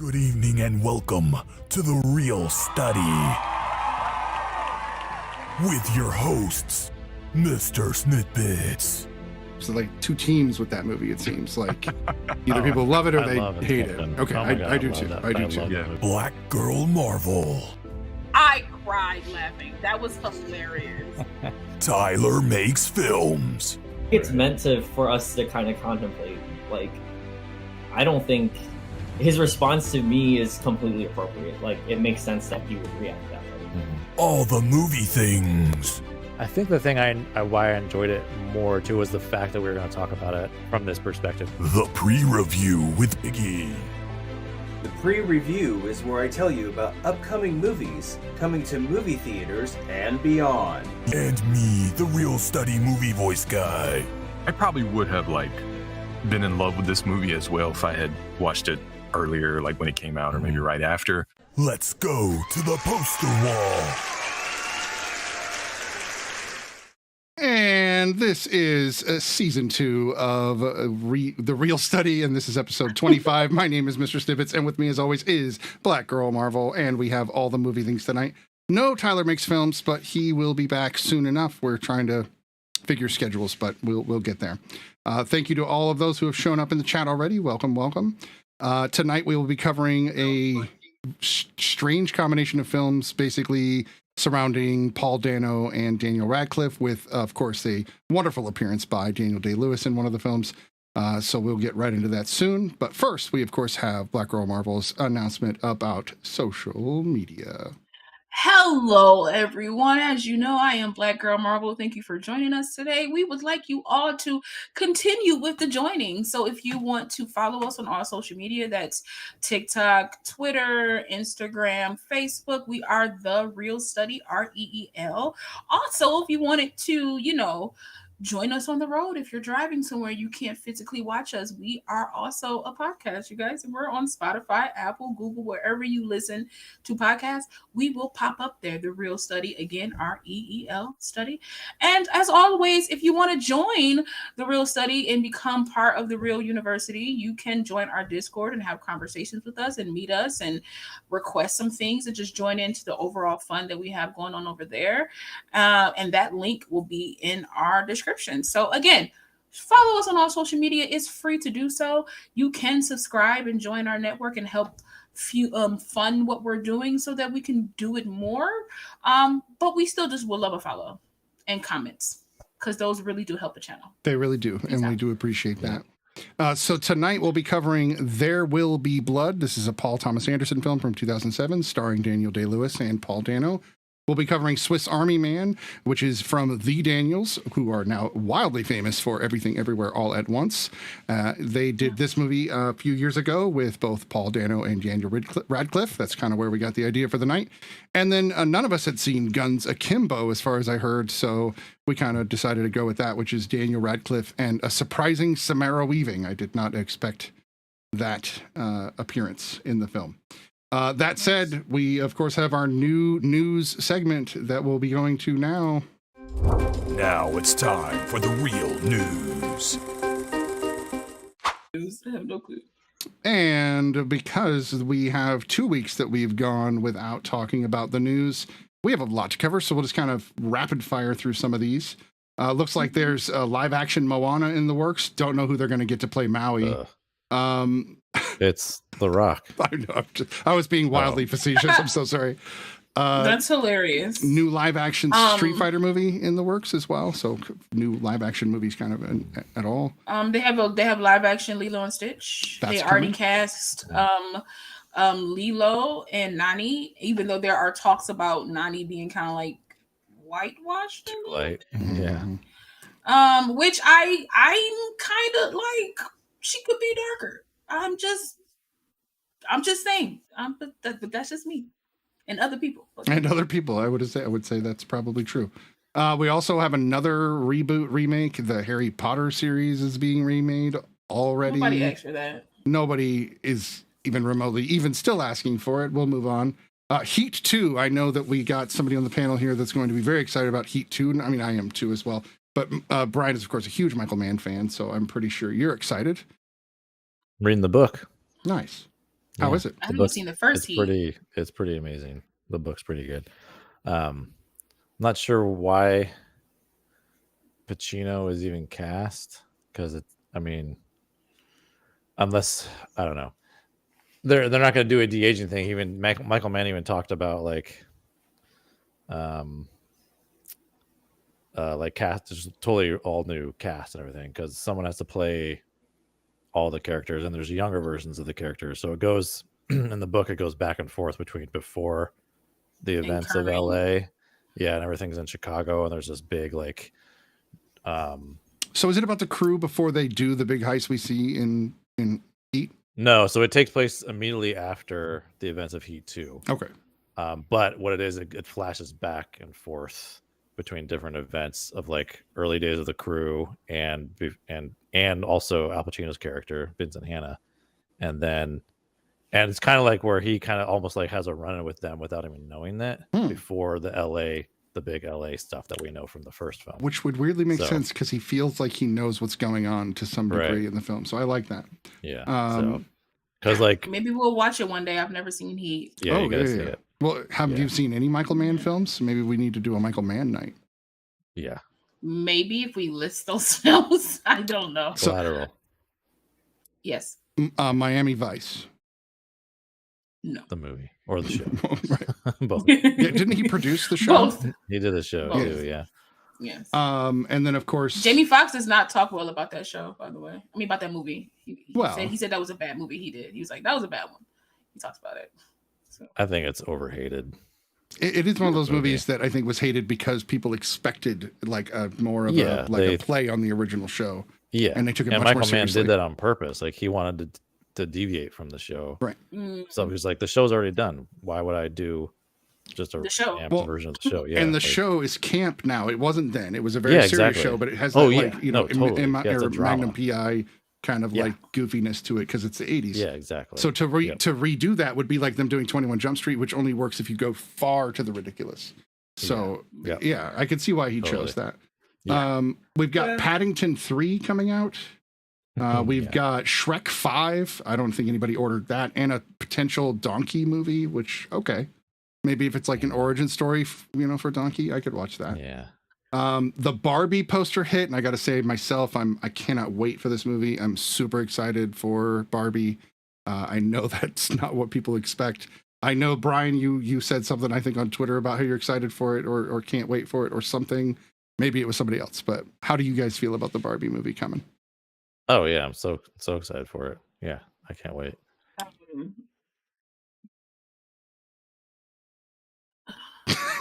Good evening and welcome to The Real Study with your hosts, MrSniDBitS. So like two teams with that movie, it seems like either people love it or they hate it. Okay, I do too. I do too. Yeah. BlackGirlMarvel. I cried laughing. That was hilarious. Tylermakesfilms. It's meant for us to kind of contemplate. Like, I don't think his response to me is completely appropriate. Like, it makes sense that he would react that way. Allthemoviethings. I think the thing why I enjoyed it more too was the fact that we were going to talk about it from this perspective. The pre-review with Biggie. The pre-review is where I tell you about upcoming movies coming to movie theaters and beyond. And me, the Real Study movie voice guy. I probably would have been in love with this movie as well if I had watched it earlier, like when it came out, or maybe right after. Let's go to the poster wall. And this is season 2 of The Real Study, and this is episode 25. My name is MrSniDBitS, and with me as always is BlackGirlMarvel, and we have all the movie things tonight. No Tylermakesfilms, but he will be back soon enough. We're trying to figure schedules, but we'll get there. Thank you to all of those who have shown up in the chat already. Welcome, welcome. Tonight we will be covering a strange combination of films, basically surrounding Paul Dano and Daniel Radcliffe, with, of course, a wonderful appearance by Daniel Daylewis in one of the films. So we'll get right into that soon. But first, we, of course, have BlackGirlMarvel's announcement about social media. Hello, everyone. As you know, I am BlackGirlMarvel. Thank you for joining us today. We would like you all to continue with the joining. So if you want to follow us on all social media, that's TikTok, Twitter, Instagram, Facebook, we are The Real Study, REEL. Also, if you wanted to, join us on the road. If you're driving somewhere you can't physically watch us, we are also a podcast, you guys. And we're on Spotify, Apple, Google, wherever you listen to podcasts. We will pop up there, The Real Study, again, REEL Study. And as always, if you want to join The Real Study and become part of The Real University, you can join our Discord and have conversations with us and meet us and request some things and just join into the overall fun that we have going on over there. And that link will be in our description. So again, follow us on all social media. It's free to do so. You can subscribe and join our network and help fund what we're doing so that we can do it more. But we still just would love a follow and comments, because those really do help the channel. They really do, and we do appreciate that. So tonight we'll be covering There Will Be Blood. This is a Paul Thomas Anderson film from 2007, starring Daniel Daylewis and Paul Dano. We'll be covering Swiss Army Man, which is from the Daniels, who are now wildly famous for Everything Everywhere All at Once. They did this movie a few years ago with both Paul Dano and Daniel Radcliffe. That's kind of where we got the idea for the night. And then none of us had seen Guns Akimbo, as far as I heard, so we kind of decided to go with that, which is Daniel Radcliffe and a surprising Samara Weaving. I did not expect that appearance in the film. That said, we, of course, have our new news segment that we'll be going to now. Now it's time for the real news. I have no clue. And because we have 2 weeks that we've gone without talking about the news, we have a lot to cover, so we'll just kind of rapid fire through some of these. Looks like there's a live action Moana in the works. Don't know who they're going to get to play Maui. It's The Rock. I know. I was being wildly facetious. I'm so sorry. That's hilarious. New live action Street Fighter movie in the works as well. So new live action movies kind of at all. They have live action Lilo and Stitch. They already cast Lilo and Nani, even though there are talks about Nani being kind of like whitewashed. Too light. Yeah. Which I'm kind of like, she could be darker. I'm just saying. But that's just me and other people. And other people, I would say that's probably true. We also have another remake. The Harry Potter series is being remade already. Nobody asked for that. Nobody is even remotely even still asking for it. We'll move on. Heat 2. I know that we got somebody on the panel here that's going to be very excited about Heat 2. I mean, I am too as well. But Brian is, of course, a huge Michael Mann fan, so I'm pretty sure you're excited. Reading the book. Nice. How is it? I haven't seen the first Heat. It's pretty amazing. The book's pretty good. Not sure why Pacino is even cast, because unless, I don't know, they're not going to do a de-aging thing. Even Michael Mann even talked about like cast, just totally all new cast and everything, because someone has to play all the characters, and there's younger versions of the characters. So it goes in the book, it goes back and forth between before the events of LA, and everything's in Chicago, and there's this big like. So is it about the crew before they do the big heist we see in Heat? No, so it takes place immediately after the events of Heat 2. Okay. But what it is, it flashes back and forth between different events of like early days of the crew and also Al Pacino's character Vincent Hanna, and it's kind of like where he kind of almost like has a run-in with them without even knowing that before the big LA stuff that we know from the first film, which would weirdly make sense because he feels like he knows what's going on to some degree in the film. So I like that. Yeah. Because like maybe we'll watch it one day. I've never seen Heat. Yeah, you gotta see it. Well, have you seen any Michael Mann films? Maybe we need to do a Michael Mann night. Yeah. Maybe if we list those films. I don't know. Collateral. Yes. Miami Vice. No. The movie or the show. Right. Both. Yeah, didn't he produce the show? Both. He did the show too, yeah. Yes. And then of course Jamie Foxx does not talk well about that show, by the way. I mean about that movie. He said that was a bad movie. He did. He was like, that was a bad one. He talks about it. So. I think it's overhated. It is one of those movies that I think was hated because people expected like a more of a play on the original show. Yeah. And they took it much Michael more seriously. Mann did that on purpose. Like he wanted to deviate from the show. Right. So he was like, the show's already done. Why would I do just a version of the show? Yeah. And the show is camp now. It wasn't then. It was a very serious show, but it has Magnum PI kind of like goofiness to it because it's the 80s. Yeah, exactly. So to redo that would be like them doing 21 Jump Street, which only works if you go far to the ridiculous. So I could see why he chose that. Yeah. We've got Paddington 3 coming out. We've got Shrek 5. I don't think anybody ordered that, and a potential Donkey movie, which maybe if it's like an origin story, for Donkey, I could watch that. Yeah. The Barbie poster hit, and I got to say myself, I cannot wait for this movie. I'm super excited for Barbie. I know that's not what people expect. I know, Brian, you said something, I think, on Twitter about how you're excited for it or can't wait for it or something. Maybe it was somebody else, but how do you guys feel about the Barbie movie coming? Oh yeah, I'm so excited for it. Yeah, I can't wait. I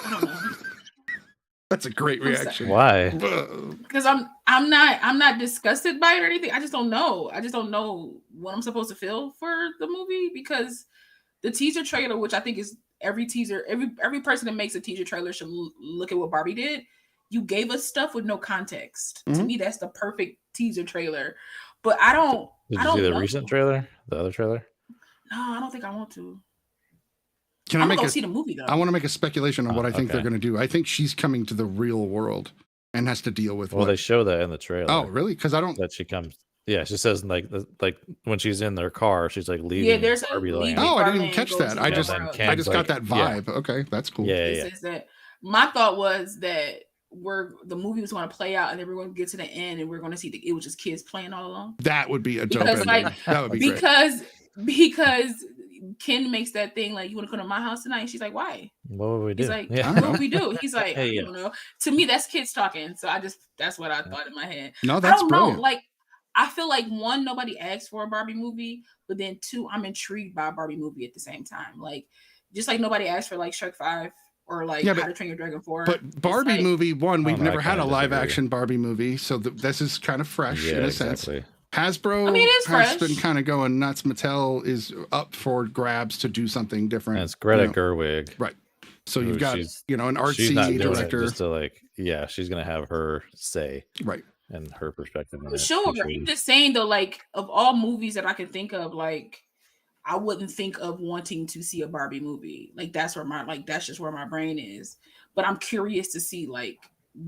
don't know. That's a great reaction. Why? Because I'm not disgusted by it or anything. I just don't know. I just don't know what I'm supposed to feel for the movie, because the teaser trailer, which I think is every person that makes a teaser trailer should look at what Barbie did. You gave us stuff with no context. To me, that's the perfect teaser trailer. But I don't. Did you see the recent trailer? The other trailer? No, I don't think I want to. Can I make see the movie though? I want to make a speculation on what I think they're going to do. I think she's coming to the real world and has to deal with. Well, they show that in the trailer. Oh, really? Because I don't. That she comes. Yeah, she says like when she's in their car, she's like leaving. Yeah, there's Barbie Land. Oh, I didn't even catch that. I just got that vibe. Yeah. Okay, that's cool. Yeah. Says that. My thought was that the movie was going to play out, and then we're going to get to the end, and we're going to see it was just kids playing all along. That would be a dope ending. That would be great. Because Ken makes that thing like, you want to come to my house tonight? And she's like, why? What would we do? He's like, what would we do? He's like, I don't know. To me, that's kids talking. So that's what I thought in my head. No, that's I don't brilliant. know. Like, I feel like one, nobody asked for a Barbie movie, but then two, I'm intrigued by a Barbie movie at the same time. Like, just like nobody asked for like Shrek 5 or like How to Train Your Dragon 4. But Barbie movie, we've never had a live action Barbie movie, so this is kind of fresh in a sense. Hasbro has been kind of going nuts. Mattel is up for grabs to do something different. And it's Greta Gerwig, right? So you've got an artsy director. Just to she's gonna have her say, right, and her perspective. I'm sure. I'm just saying though, like of all movies that I can think of, like I wouldn't think of wanting to see a Barbie movie. Like that's just where my brain is. But I'm curious to see like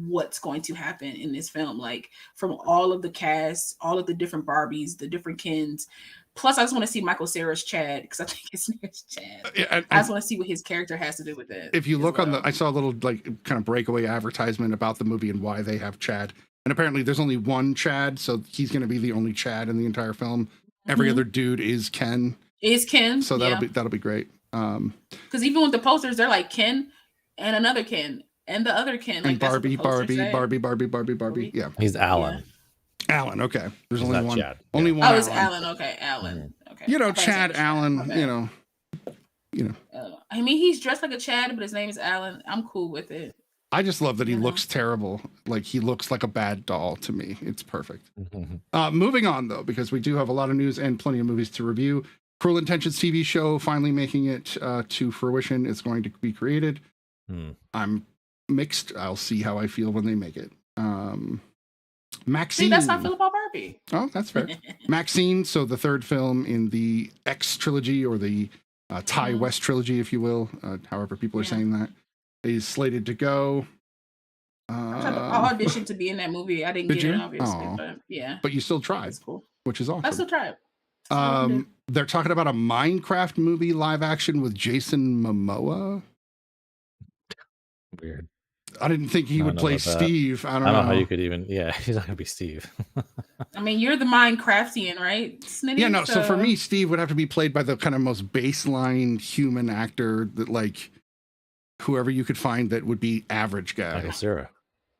what's going to happen in this film, like from all of the cast, all of the different Barbies, the different Kens. Plus, I just want to see Michael Cera's Chad, because I think his name is Chad. I just want to see what his character has to do with it. If you look on I saw a little like kind of breakaway advertisement about the movie and why they have Chad. And apparently there's only one Chad, so he's going to be the only Chad in the entire film. Every other dude is Ken. So that'll be great. Because even with the posters, they're like Ken and another Ken and the other Ken. Like and Barbie. Yeah. He's Alan. Alan, okay. There's He's only not one. Chad. Only one. Oh, it's Alan. Okay, Alan. Okay. You know, Chad, Alan. You know. I mean, he's dressed like a Chad, but his name is Alan. I'm cool with it. I just love that he looks terrible. Like he looks like a bad doll to me. It's perfect. Moving on though, because we do have a lot of news and plenty of movies to review. Cruel Intentions TV show finally making it to fruition. It's going to be created. I'm mixed. I'll see how I feel when they make it. Maxine. See, that's how I feel about Barbie. Oh, that's fair. Maxine. So the third film in the X trilogy, or the Ty West trilogy, if you will, however people are saying that, is slated to go. I auditioned to be in that movie. I didn't get it, obviously, but yeah. But you still tried. That's cool. Which is awesome. I still tried. They're talking about a Minecraft movie live action with Jason Momoa. Weird. I didn't think he would play Steve. I don't know how you could even. Yeah, he's not gonna be Steve. I mean, you're the Minecraftian, right, Snitty? Yeah, no. So for me, Steve would have to be played by the kind of most baseline human actor that, like, whoever you could find that would be average guy. Michael Cera.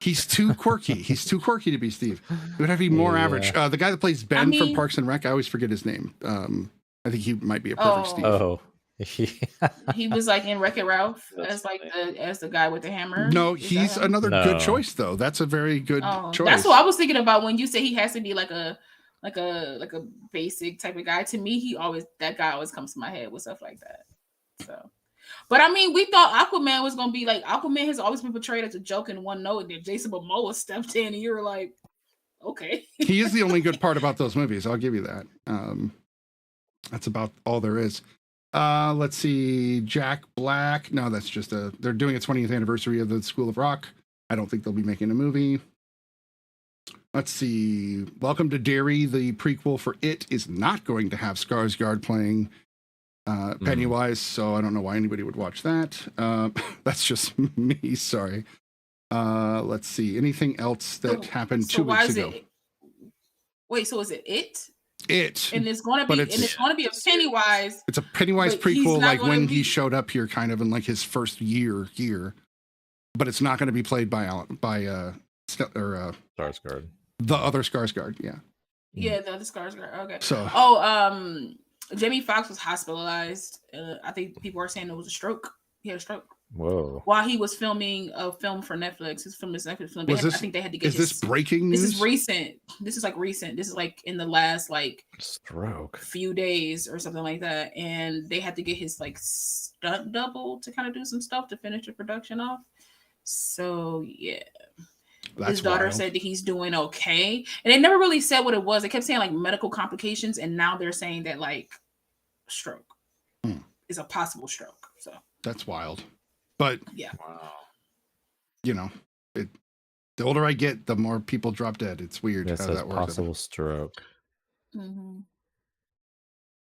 He's too quirky. He's too quirky to be Steve. It would have to be more average. The guy that plays Ben from Parks and Rec, I always forget his name. I think he might be a perfect Steve. Oh. He was like in Wreck-It Ralph as like as the guy with the hammer. No, he's another good choice though. That's a very good choice. That's what I was thinking about when you say he has to be like a basic type of guy. To me, that guy always comes to my head with stuff like that. So, but I mean, we thought Aquaman was gonna be like, Aquaman has always been portrayed as a joke in one note, and then Jason Momoa stepped in, and you were like, okay. He is the only good part about those movies. I'll give you that. That's about all there is. Let's see, Jack Black. No, that's just they're doing a 20th anniversary of the School of Rock. I don't think they'll be making a movie. Let's see, Welcome to Derry, the prequel for It, is not going to have Skarsgård playing Pennywise, so I don't know why anybody would watch that. That's just me, sorry. Let's see, anything else that happened 2 weeks ago? Wait, so is it? And it's going to be a Pennywise. It's a Pennywise prequel, like when he showed up here, kind of in like his first year here. But it's not going to be played by Skarsgård. The other Skarsgård, yeah. Yeah, the other Skarsgård. Okay. So, Jamie Foxx was hospitalized. I think people are saying it was a stroke. He had a stroke. Whoa! While he was filming a film for Netflix, his Netflix film. I think they had to get. Is this breaking news? This is recent. This is like recent. This is like in the last stroke few days or something like that, and they had to get his like stunt double to kind of do some stuff to finish the production off. So yeah. His daughter said that he's doing okay, and they never really said what it was. They kept saying like medical complications, and now they're saying that like stroke is a possible stroke. So that's wild. But yeah, you know, the older I get, the more people drop dead. It's weird how that works. Possible stroke. Mm-hmm.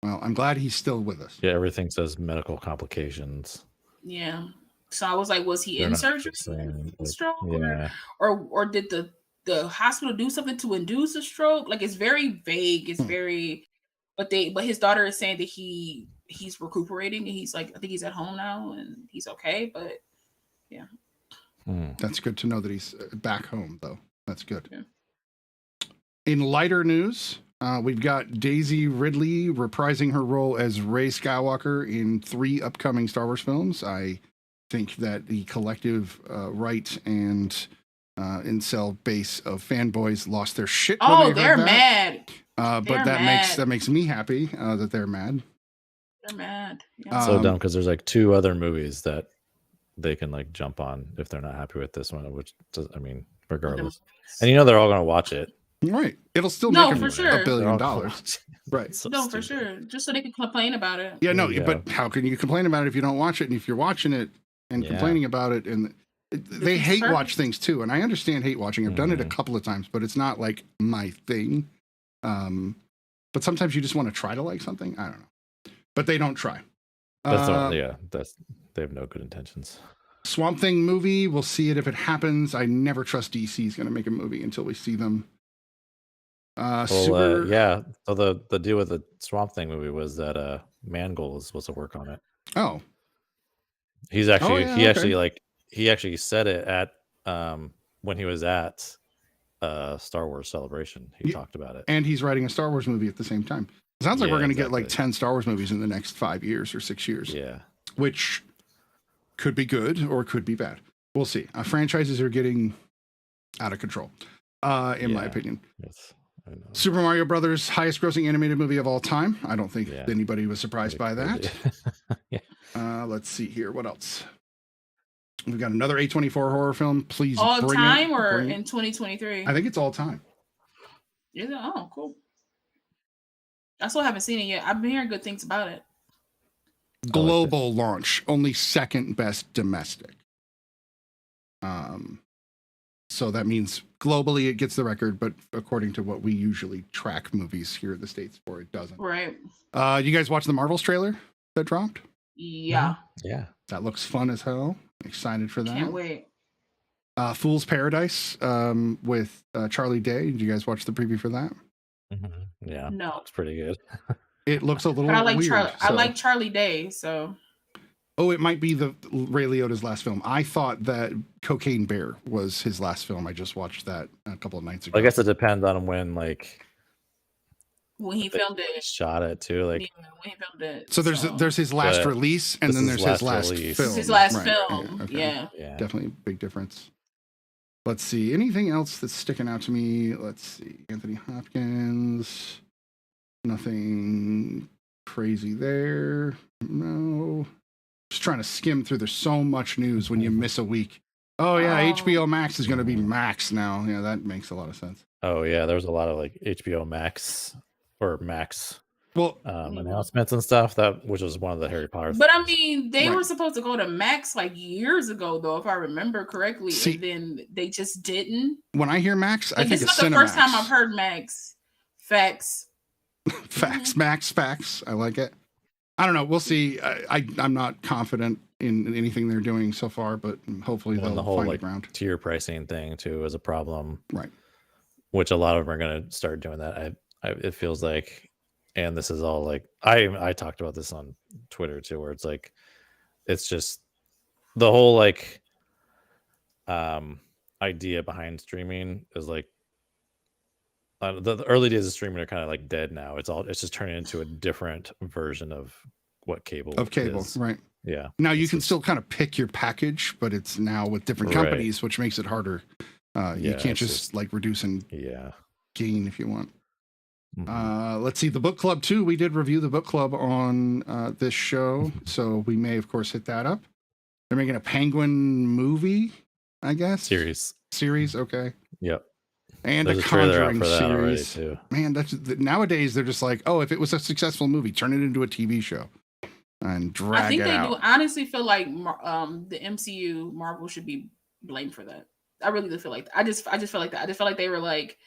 Well, I'm glad he's still with us. Yeah, everything says medical complications. Yeah. So I was like, was he in surgery? Stroke? Yeah. Or did the hospital do something to induce a stroke? Like it's very vague. It's very, but his daughter is saying that he's recuperating and he's like, I think he's at home now and he's okay. But yeah. That's good to know that he's back home though. That's good. Yeah. In lighter news, we've got Daisy Ridley reprising her role as Rey Skywalker in 3 upcoming Star Wars films. I think that the collective right and incel base of fanboys lost their shit. Oh, they're mad. But that makes me happy that they're mad. They're mad. Yeah. So dumb because there's like 2 other movies that they can like jump on if they're not happy with this one, which does, I mean, regardless. And you know they're all going to watch it. Right. It'll still make $1 sure. billion. Right. So no, for sure. Just so they can complain about it. Yeah, no, but how can you complain about it if you don't watch it? And if you're watching it and complaining about it, and they hate watch things too, and I understand hate watching. I've done it a Mhm. couple of times, but it's not like my thing. But sometimes you just want to try to like something. I don't know, but they don't try. They have no good intentions. Swamp Thing movie. We'll see it if it happens. I never trust DC is going to make a movie until we see them. Yeah. So the deal with the Swamp Thing movie was that Mangold was supposed to work on it. Oh, He's actually okay. he actually said it at when he was at Star Wars Celebration. He talked about it. And he's writing a Star Wars movie at the same time. It sounds like we're going to get like exactly. 10 Star Wars movies in the next 5 years or 6 years. Yeah. Which could be good or could be bad. We'll see. Franchises are getting out of control, in my opinion. Yes, I know. Super Mario Brothers, highest grossing animated movie of all time. I don't think anybody was surprised by that. Yeah. Let's see here. What else? We've got another A24 horror film. Please all bring time it. or Bring in it. 2023? I think it's all time. Is it? Oh, cool. I still haven't seen it yet. I've been hearing good things about it. Global launch, only second best domestic. So that means globally it gets the record, but according to what we usually track movies here in the States for, it doesn't. Right. You guys watch the Marvels trailer that dropped? Yeah. Yeah. That looks fun as hell. Excited for that. Can't wait. Fool's Paradise with Charlie Day. Did you guys watch the preview for that? Mm-hmm. Yeah. No. It's pretty good. It looks a little But I like weird. I like Charlie Day, so. Oh, it might be the Ray Liotta's last film. I thought that Cocaine Bear was his last film. I just watched that a couple of nights ago. I guess it depends on when he filmed it. Shot it too. Like when he filmed it. So there's his last release, and then there's his last release. film. His last Right. film. Okay. Yeah. Definitely a big difference. Let's see. Anything else that's sticking out to me? Let's see. Anthony Hopkins. Nothing crazy there. No. Just trying to skim through. There's so much news when you miss a week. Oh yeah, HBO Max is going to be Max now. Yeah, that makes a lot of sense. Oh yeah, there's a lot of like HBO Max or Max announcements and stuff, which was one of the Harry Potter But things. I mean, they were supposed to go to Max like years ago, though, if I remember correctly, and then they just didn't. When I hear Max, I think it's not the first time I've heard Max. Facts. Facts. I like it. I don't know. We'll see. I'm not confident in anything they're doing so far, but hopefully they'll the whole find like a ground. tier pricing thing too is a problem, right? Which a lot of them are going to start doing that. It feels like, and this is all like I talked about this on Twitter too, where it's like it's just the whole like idea behind streaming is like the early days of streaming are kind of like dead now. It's just turning into a different version of what cable is. Right? Yeah. Now you can still kind of pick your package, but it's now with different companies, which makes it harder. You can't just like reduce and gain if you want. Mm-hmm. Let's see, the book club too. We did review the book club on this show, so we may of course hit that up. They're making a Penguin movie, I guess. Series, okay. Yep. And there's a Conjuring for that series. Too. Man, nowadays they're just like, oh, if it was a successful movie, turn it into a TV show and drag it out. I think they do honestly feel like the MCU Marvel should be blamed for that. I really do feel like that. I just feel like that. I just felt like they were like,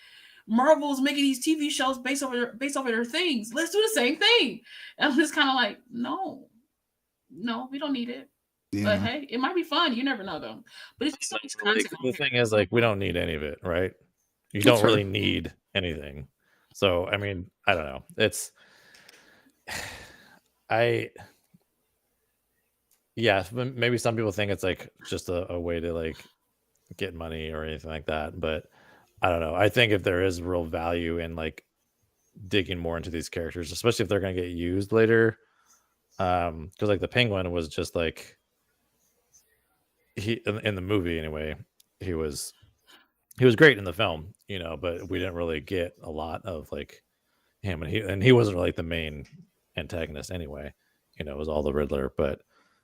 Marvel's making these TV shows based off of their things. Let's do the same thing. And I'm just kind of like, no, we don't need it. Yeah. But hey, it might be fun. You never know though. But it's like, the thing is, like, we don't need any of it, right? You don't really need anything. So I mean, I don't know. Maybe some people think it's like just a way to like get money or anything like that, but I don't know. I think if there is real value in like digging more into these characters, especially if they're going to get used later, because like the Penguin was just like in the movie anyway, he was great in the film, but we didn't really get a lot of like him, and he wasn't really the main antagonist anyway. It was all the Riddler, but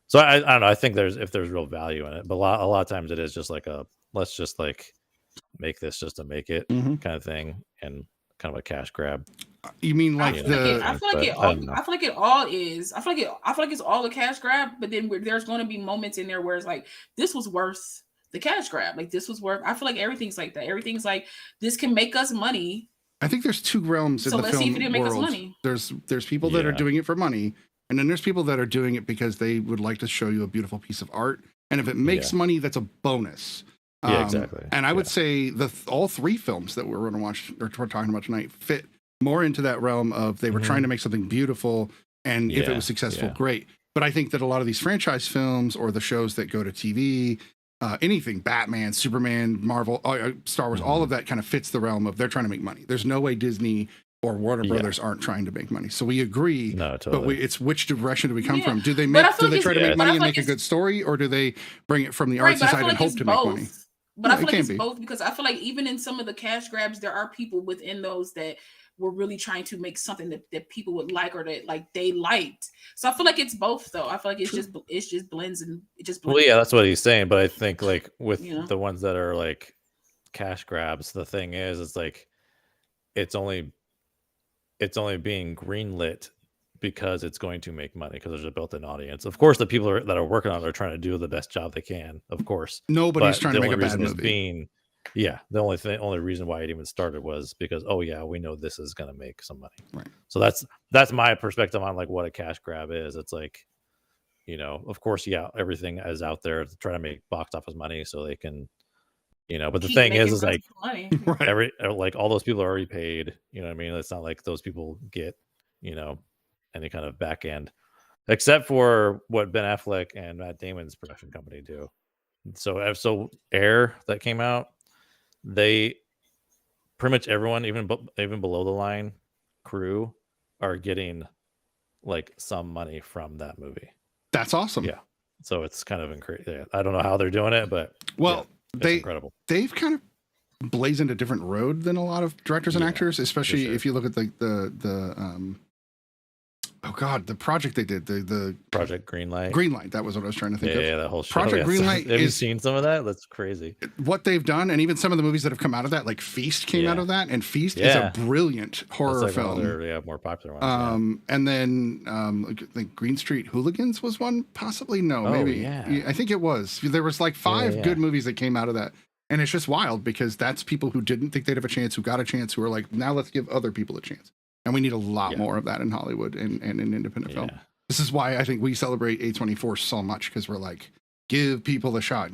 so I don't know. I think if there's real value in it, but a lot of times it is just like let's just like make this just to make it kind of thing, and kind of a cash grab. You mean like I feel like it all is. I feel like it's all a cash grab, but then there's going to be moments in there where it's like this was worth the cash grab. Like this was worth. I feel like everything's like that. Everything's like this can make us money. I think there's two realms in So the let's see if it film didn't make us world. money. There's people that are Yeah. doing it for money, and then there's people that are doing it because they would like to show you a beautiful piece of art. And if it makes money, that's a bonus. Yeah, exactly. And I would say all three films that we're going to watch or we're talking about tonight fit more into that realm of they were trying to make something beautiful, and if it was successful, great. But I think that a lot of these franchise films or the shows that go to TV, anything, Batman, Superman, Marvel, Star Wars, all of that kind of fits the realm of they're trying to make money. There's no way Disney or Warner Brothers aren't trying to make money. So we agree. No, totally. But it's which direction do we come Yeah. from? Do they But I make? feel Do they like try to it's- make but I money and feel make like a good story, or do they bring it from the Right, artsy but I side feel and like hope it's to make both. money? But Yeah, I feel it like can it's be. both because I feel like even in some of the cash grabs, there are people within those that were really trying to make something that people would like or that like they liked. So I feel like it's both though. I feel like it's just blends and it just blends. Well, yeah, that's what he's saying. But I think like with You know? the ones that are like cash grabs, the thing is, it's like it's only being greenlit because it's going to make money because there's a built-in audience. Of course, the people that are working on it are trying to do the best job they can. Of course, Nobody's but trying the to make only a bad reason it's movie. the only reason why it even started was because we know this is going to make some money. Right. So that's my perspective on like what a cash grab is. It's like, of course, everything is out there to try to make box office money so they can, but the Keep thing making is like money. Right. like all those people are already paid. You know what I mean? It's not like those people get, any kind of back end, except for what Ben Affleck and Matt Damon's production company do. So Air that came out, they pretty much everyone, even below the line crew, are getting like some money from that movie. That's awesome. Yeah. So it's kind of incredible. Yeah. I don't know how they're doing it, but Well, it's incredible. They've kind of blazoned a different road than a lot of directors and actors, especially sure. if you look at the project they did, the Project Greenlight. Greenlight. That was what I was trying to think of. Yeah, that whole show. Project Greenlight Have you is seen some of that? That's crazy. what they've done, and even some of the movies that have come out of that, like Feast came out of that, and Feast is a brilliant horror That's like film. one of their more popular ones. And then I think Green Street Hooligans was one, possibly. No, maybe. Yeah. I think it was. There was like 5 good movies that came out of that. And it's just wild because that's people who didn't think they'd have a chance, who got a chance, who are like, now let's give other people a chance. And we need a lot more of that in Hollywood and in independent film. This is why I think we celebrate A24 so much, because we're like, give people a shot.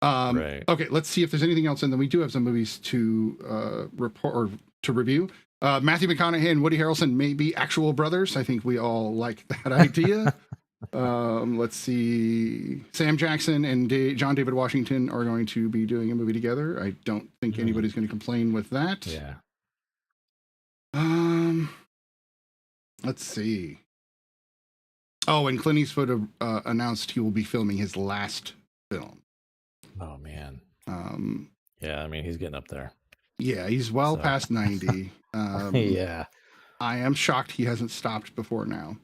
Right. Okay, let's see if there's anything else. And then we do have some movies to report or to review. Matthew McConaughey and Woody Harrelson may be actual brothers. I think we all like that idea. Let's see. Sam Jackson and John David Washington are going to be doing a movie together. I don't think anybody's going to complain with that. Yeah. Let's see. Oh, and Clint Eastwood announced he will be filming his last film. Oh man. Yeah, I mean he's getting up there. Yeah, he's well past 90. Yeah. I am shocked he hasn't stopped before now.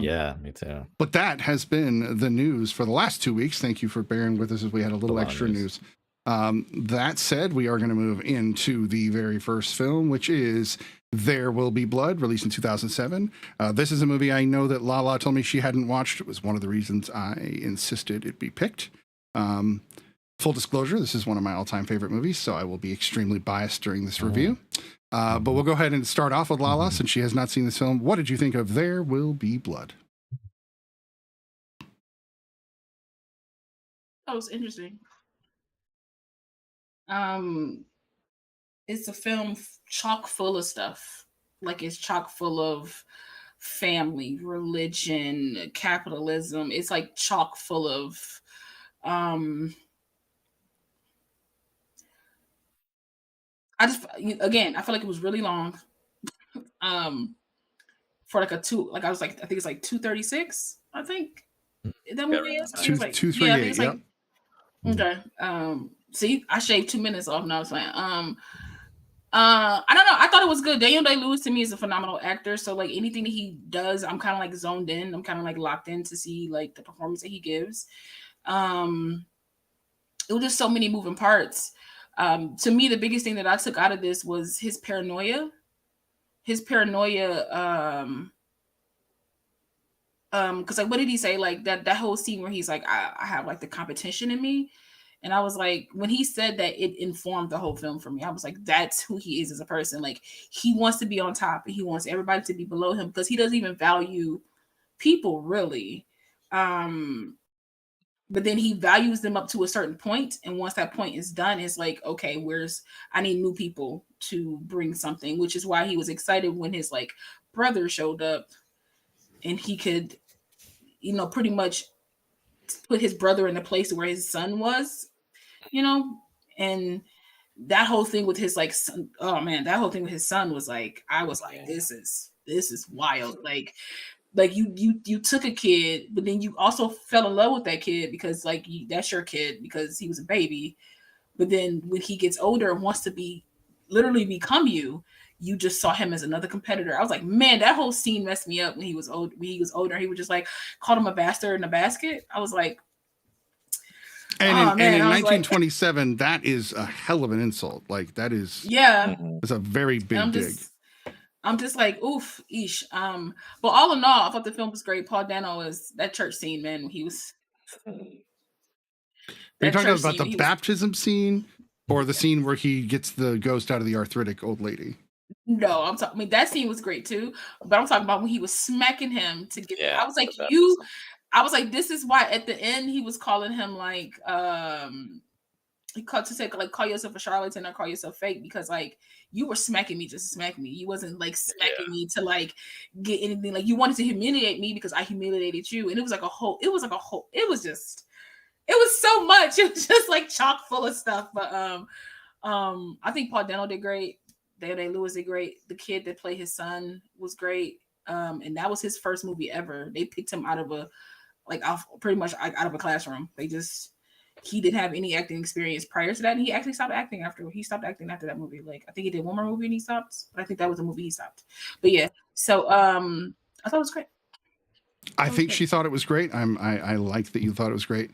Yeah, me too. But that has been the news for the last 2 weeks. Thank you for bearing with us as we had a little extra news. That said, we are going to move into the very first film, which is There Will Be Blood, released in 2007. This is a movie I know that Lala told me she hadn't watched. It was one of the reasons I insisted it be picked. Full disclosure, this is one of my all-time favorite movies, so I will be extremely biased during this review. But we'll go ahead and start off with Lala, since she has not seen this film. What did you think of There Will Be Blood? That was interesting. It's a film chock full of stuff. Like it's chock full of family, religion, capitalism. It's like chock full of I feel like it was really long. For like I think it's like 236, I think. That movie is 238. Yep. Okay. See, I shaved 2 minutes off. Now I was saying. I don't know. I thought it was good. Daniel Day-Lewis to me is a phenomenal actor. So like anything that he does, I'm kind of like zoned in. I'm kind of like locked in to see like the performance that he gives. It was just so many moving parts. To me, the biggest thing that I took out of this was his paranoia. Because like what did he say? Like that whole scene where he's like, I have like the competition in me. And I was like, when he said that, it informed the whole film for me. I was like, that's who he is as a person. Like, he wants to be on top and he wants everybody to be below him because he doesn't even value people really. But then he values them up to a certain point, and once that point is done, it's like, okay, I need new people to bring something, which is why he was excited when his like brother showed up, and he could, pretty much put his brother in the place where his son was, and that whole thing with his like son, oh man, that whole thing with his son was like, I was like, this is wild, like you took a kid, but then you also fell in love with that kid because like that's your kid because he was a baby. But then when he gets older and wants to literally become you just saw him as another competitor. I was like, man, that whole scene messed me up when he was old. When he was older, he would just like called him a bastard in a basket. I was like, and in 1927, that is a hell of an insult. Like that is, it's a very big dig. I'm just like, oof, eesh. But all in all, I thought the film was great. Paul Dano is that church scene, man. He was. Are you talking about the baptism scene or the scene where he gets the ghost out of the arthritic old lady? No, I'm talking. I mean, that scene was great too. But I'm talking about when he was smacking him to get. Yeah, I was like, I was like, this is why at the end he was calling him like, he called to say like, call yourself a charlatan or call yourself fake because like you were smacking me just to smack me. You wasn't like smacking me to like get anything. Like you wanted to humiliate me because I humiliated you, and it was so much. It was just like chock full of stuff. But I think Paul Dano did great. Daniel Day-Lewis did great. The kid that played his son was great. And that was his first movie ever. They picked him out of pretty much out of a classroom. He didn't have any acting experience prior to that, and he actually stopped acting after that movie. Like I think he did one more movie and he stopped, but I think that was the movie he stopped. But yeah, so I thought it was great. I think she thought it was great. I like that you thought it was great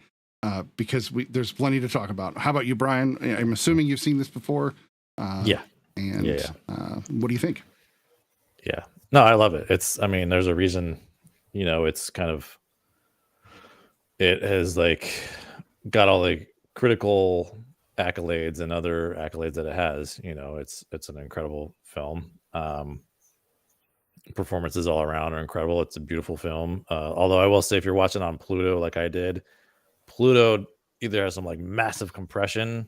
because there's plenty to talk about. How about you, Brian? I'm assuming you've seen this before. Yeah. And what do you think? Yeah. No, I love it. There's a reason, it's kind of, it has like got all the critical accolades and other accolades that it has. It's an incredible film. Performances all around are incredible. It's a beautiful film. Although I will say, if you're watching on Pluto like I did, Pluto either has some like massive compression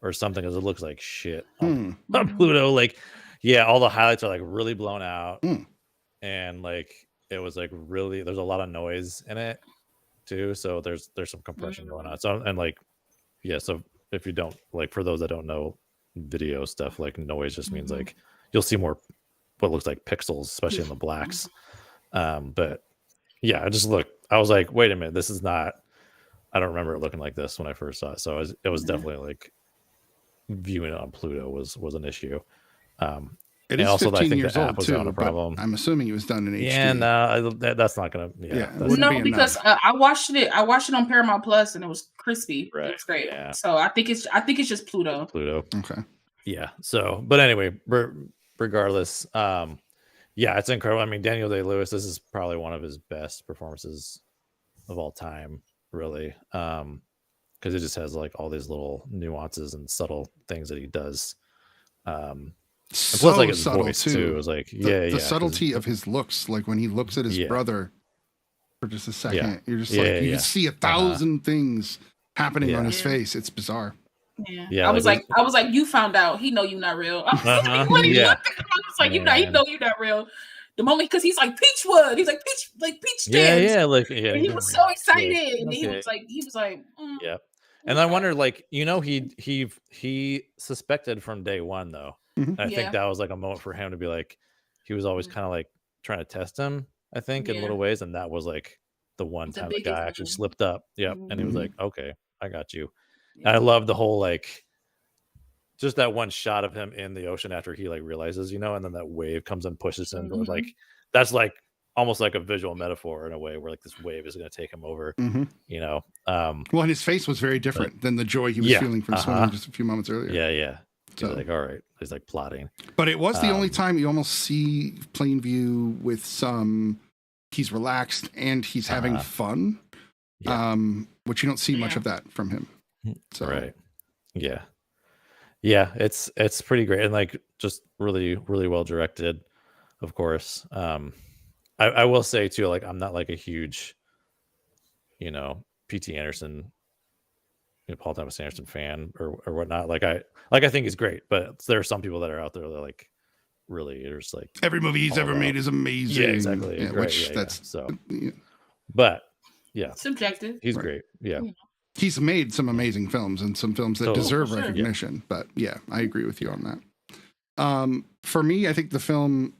or something because it looks like shit on Pluto. Like, yeah, all the highlights are like really blown out, and like it was like really, there's a lot of noise in it too. So there's some compression going on. So so if you don't, like, for those that don't know video stuff, like noise just means like you'll see more what looks like pixels, especially in the blacks. But yeah, I was like, wait a minute, this is not, I don't remember it looking like this when I first saw it. So it was definitely like viewing it on Pluto was an issue. It is also 15 years old too, a problem. I'm assuming it was done in HD. Yeah, no, that's not gonna. No, because I watched it on Paramount Plus and it was crispy. Right. It was great. Yeah. So I think it's just Pluto. Okay. Yeah. So, but anyway, regardless, it's incredible. I mean, Daniel Day-Lewis, this is probably one of his best performances of all time, really, because it just has like all these little nuances and subtle things that he does. So plus, like his subtle voice too. It was like the subtlety of his looks, like when he looks at his brother for just a second, you're just like you can see 1,000 things happening on his face. It's bizarre. Yeah. I was like, you found out. He know you not real. I was like, he know you not real. The moment, because he's like Peachwood, he's like peach stands. And he was so excited, and he was like, yeah. And I wonder, like, he suspected from day one though. I think that was like a moment for him to be like, he was always kind of like trying to test him, I think, in little ways. And that was like the one time the guy actually slipped up. Yep. And he was like, okay, I got you. And I love the whole, like, just that one shot of him in the ocean after he like realizes, and then that wave comes and pushes him. Like, that's like almost like a visual metaphor in a way where like this wave is going to take him over, well, and his face was very different than the joy he was feeling from swimming just a few moments earlier. Yeah. So like, all right, he's like plotting. But it was the only time you almost see Plainview with he's relaxed and he's having fun, which you don't see much of that from him. So Right. Yeah. Yeah, it's pretty great and like just really well directed, of course. I will say too, like I'm not like a huge, P.T. Anderson, Paul Thomas Anderson fan or whatnot. Like I think he's great, but there are some people that are out there that like really are just like every movie he's all ever about- made is amazing. Yeah, exactly. Yeah, Right, which yeah. that's So, yeah. but yeah, Subjective. he's Right. great. Yeah. He's made some amazing films and some films that Totally. deserve For sure. recognition. But yeah, I agree with you on that. For me, I think the film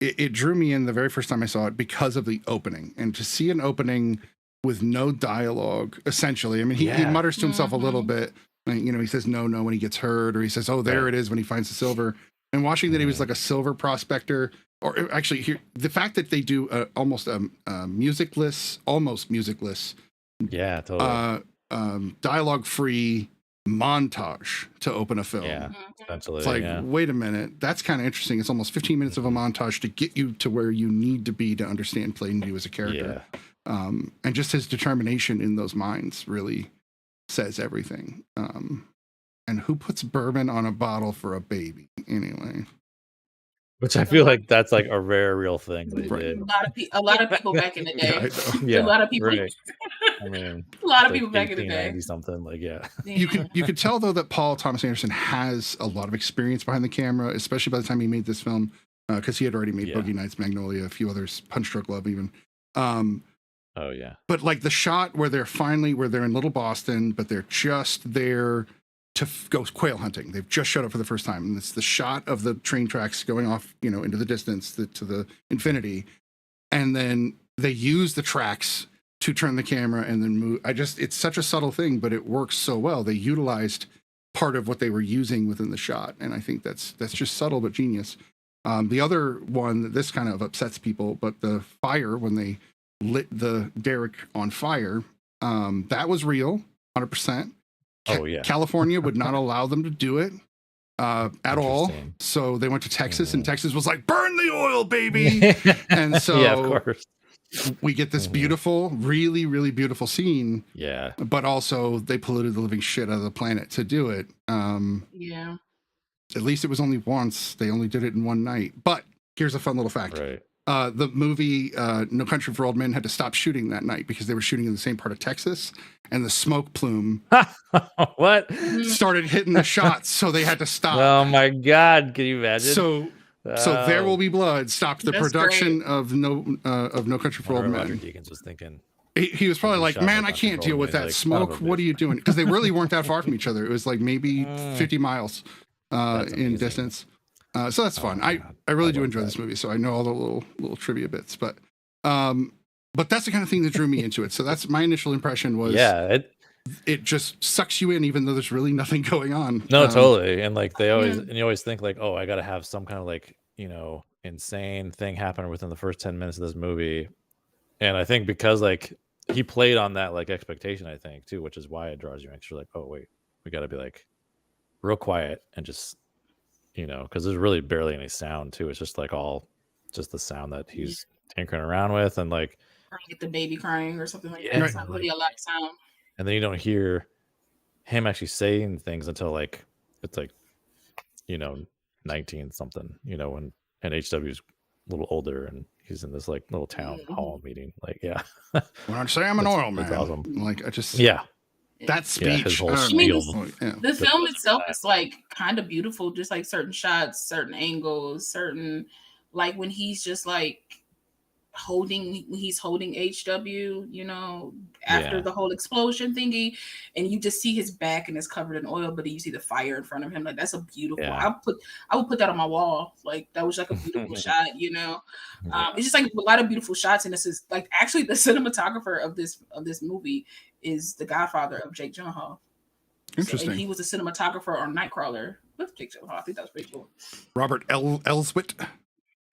it drew me in the very first time I saw it because of the opening, and to see an opening with no dialogue, essentially. I mean, he Yeah. mutters to himself a little bit. And, he says no when he gets hurt, or he says, "Oh, there Right. it is" when he finds the silver. And watching that he was like a silver prospector, or actually, here the fact that they do almost musicless, Yeah, totally. dialogue-free montage to open a film. Yeah, essentially. It's like, yeah. wait a minute, that's kind of interesting. It's almost 15 minutes of a montage to get you to where you need to be to understand playing you as a character. Yeah. And just his determination in those minds really says everything. And who puts bourbon on a bottle for a baby anyway? Which I feel like that's like a rare, real thing they Right. did. A lot of people back in the Yeah, day. I know. Yeah, A lot of people. right. I mean, A lot of like people back in the day. 1890 something. Like, yeah. You could tell though that Paul Thomas Anderson has a lot of experience behind the camera, especially by the time he made this film, because he had already made Yeah. Boogie Nights, Magnolia, a few others, Punch Drunk Love even. Oh yeah. But like the shot where they're in Little Boston, but they're just there to go quail hunting. They've just showed up for the first time, and it's the shot of the train tracks going off, into the distance to the infinity, and then they use the tracks to turn the camera and then move. It's such a subtle thing, but it works so well. They utilized part of what they were using within the shot, and I think that's just subtle but genius. The other one that this kind of upsets people, but the fire when they lit the derrick on fire, that was real, 100%. Oh yeah. California would not allow them to do it at all. Interesting. So they went to Texas, and Texas was like, "Burn the oil, baby!" And so yeah, of course. we get this beautiful, really, really beautiful scene. Yeah. But also, they polluted the living shit out of the planet to do it. Yeah. At least it was only once. They only did it in one night. But here's a fun little fact. Right. The movie No Country for Old Men had to stop shooting that night because they were shooting in the same part of Texas, and the smoke plume What? started hitting the shots, so they had to stop. Oh my God! Can you imagine? So There Will Be Blood stopped the That's production of No Country for Old Roger Men. Deakins was thinking. He was probably like, Shot "Man, with I can't control deal with and that he's like, son of smoke. a What are bitch." you doing?" Because they really weren't that far from each other. It was like maybe 50 miles That's in amazing. distance. So that's fun. my I God. really I do love enjoy that. this movie, so I know all the little trivia bits. But that's the kind of thing that drew me into it. So that's my initial impression was Yeah. it just sucks you in, even though there's really nothing going on. No, totally. And like they always, Yeah. and you always think like, oh, I got to have some kind of like, insane thing happen within the first 10 minutes of this movie. And I think because like he played on that like expectation, I think too, which is why it draws you extra like, oh, wait, we got to be like real quiet and just, because there's really barely any sound too. It's just like just the sound that he's tinkering around with. And like, Or get the baby crying or something like Yeah, that. It's not right. really a lot of sound. and then you don't hear him actually saying things until like it's like 19 something, when and HW's a little older and he's in this like little town hall meeting, like When I say I'm an That's- oil man, that's awesome. like I just yeah that speech. his whole I don't spiel. know. Yeah. The film itself is like kind of beautiful, just like certain shots, certain angles, certain like when he's just like holding HW, after Yeah. the whole explosion thingy, and you just see his back and it's covered in oil, but you see the fire in front of him. Like that's a beautiful. Yeah. I would put that on my wall. Like that was like a beautiful shot. It's just like a lot of beautiful shots, and this is like actually the cinematographer of this movie is the godfather of Jake Gyllenhaal. Interesting. And he was a cinematographer on Nightcrawler with Jake Gyllenhaal. I think that was pretty cool. Robert Elswit.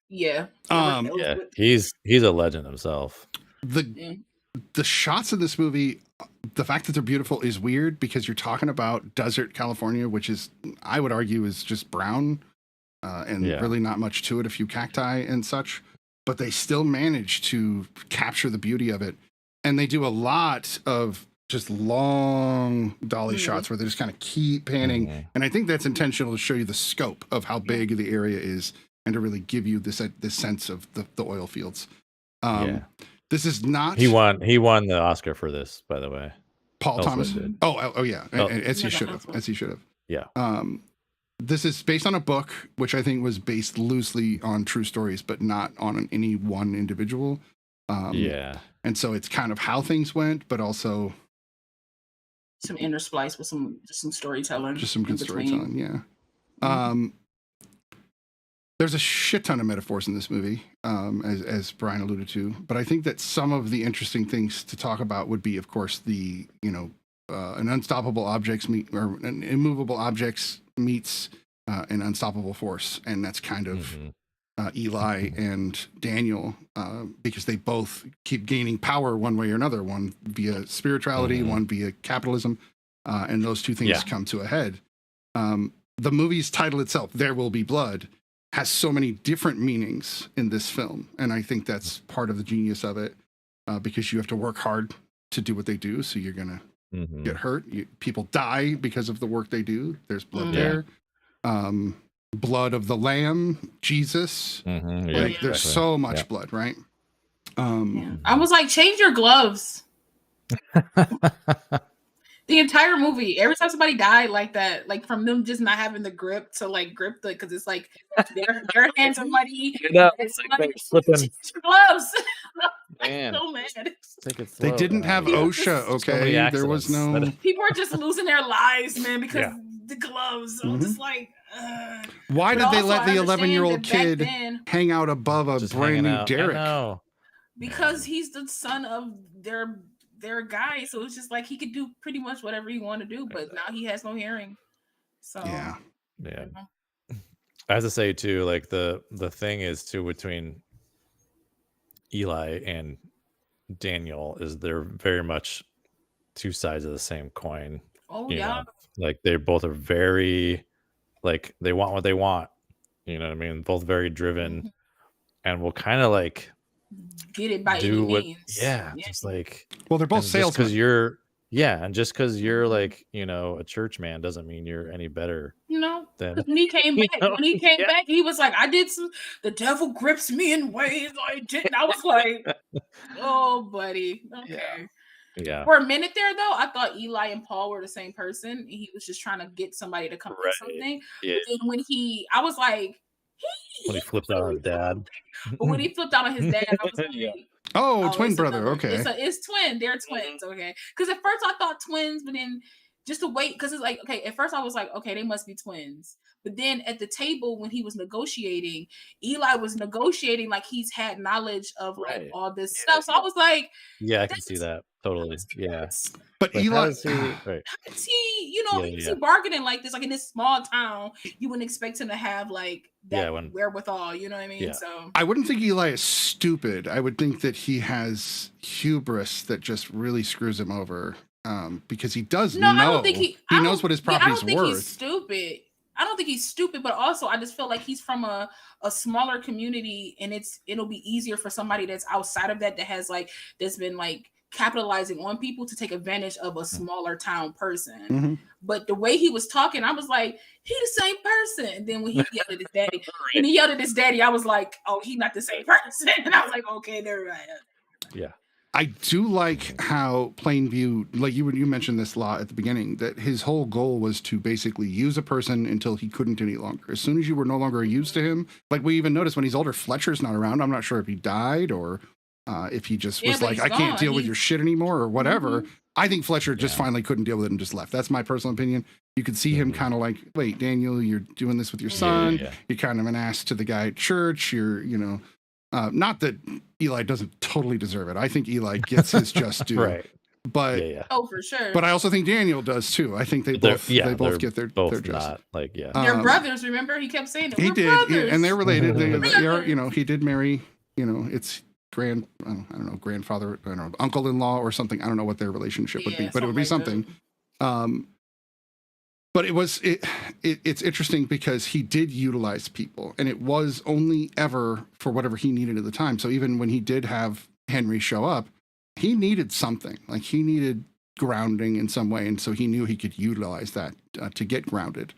Yeah. Yeah, he's a legend himself. The shots of this movie, the fact that they're beautiful is weird because you're talking about desert California, which is, I would argue, is just brown and really not much to it, a few cacti and such. But they still manage to capture the beauty of it. And they do a lot of just long dolly shots where they just kind of keep panning. Mhm. And I think that's intentional to show you the scope of how big the area is and to really give you this sense of the oil fields. This is not. He won the Oscar for this, by the way. Paul Thomas. did. Oh yeah. Oh. As he should have. As he should have. Yeah. This is based on a book, which I think was based loosely on true stories, but not on any one individual. And so it's kind of how things went, but also some intersplice with some storytelling. Just some good storytelling, yeah. There's a shit ton of metaphors in this movie, as Brian alluded to. But I think that some of the interesting things to talk about would be, of course, the an unstoppable objects or an immovable objects meets an unstoppable force, and that's kind of Eli and Daniel, because they both keep gaining power one way or another, one via spirituality, one via capitalism, and those two things come to a head. The movie's title itself, There Will Be Blood, has so many different meanings in this film, and I think that's part of the genius of it, because you have to work hard to do what they do, so you're gonna get hurt. People die because of the work they do. There's blood there. Blood of the Lamb, Jesus. There's so much blood, right? I was like, change your gloves. The entire movie, every time somebody died like that, like from them just not having the grip to like grip the, because it's like their hands are muddy. It's like flipping gloves. Man, so mad. They didn't have OSHA. Okay, there was no. People are just losing their lives, man, because the gloves. I'm just like. Why did they let the 11-year-old kid hang out above a brand new derrick? Because he's the son of their guy, so it's just like he could do pretty much whatever he wanted to do, but now he has no hearing. So yeah. I have to say too, like the thing is too between Eli and Daniel is they're very much two sides of the same coin. Oh you know? Like they both are very like they want what they want. You know what I mean? Both very driven and will kind of like get it by any means. Just like they're both salesmen. Because you're just because you're like a church man doesn't mean you're any better. Than when he came back, back, he was like, "I did the devil grips me in ways I didn't." I was like, "Oh, buddy, okay." Yeah. For a minute there, though, I thought Eli and Paul were the same person. He was just trying to get somebody to come with something. Yeah. But then I was like, when he flipped out on his dad. But when he flipped out on his dad, I was like, twin brother. Okay. It's twin. They're twins. Okay. Because at first I thought twins, but then just to wait, because it's like, okay, at first I was like, okay, they must be twins. But then at the table when he was negotiating, Eli was negotiating like he's had knowledge of like all this stuff. So I was like, I can see that. Totally. Yeah. But Eli, how is he, he's bargaining like this, like in this small town, you wouldn't expect him to have like that wherewithal, you know what I mean? Yeah. So I wouldn't think Eli is stupid. I would think that he has hubris that just really screws him over. Because he does know. I don't think he knows what his property's worth. I don't think he's stupid. I don't think he's stupid, but also I just feel like he's from a smaller community, and it'll be easier for somebody that's outside of that's been like capitalizing on people to take advantage of a smaller town person. But the way he was talking, I was like, he the same person. And then when he yelled at his daddy, I was like, oh, he not the same person. And I was like, okay, they're right. Yeah. I do like how Plainview, like you mentioned this a lot at the beginning, that his whole goal was to basically use a person until he couldn't any longer. As soon as you were no longer used to him, like we even noticed when he's older, Fletcher's not around. I'm not sure if he died or if he just was like, I can't deal with your shit anymore or whatever. I think Fletcher just finally couldn't deal with it and just left. That's my personal opinion. You could see him kind of like, wait, Daniel, you're doing this with your son. You're kind of an ass to the guy at church. You're, not that Eli doesn't totally deserve it. I think Eli gets his just due. Right. But oh, for sure. But I also think Daniel does too. I think they both get their just. Not, like they're brothers. Remember, he kept saying it. He did, brothers. and they're related. He did marry. It's grandfather, I don't know, uncle-in-law or something. I don't know what their relationship would be, but it would be something. But it's interesting because he did utilize people, and it was only ever for whatever he needed at the time. So even when he did have Henry show up, he needed something. Like he needed grounding in some way, and so he knew he could utilize that to get grounded.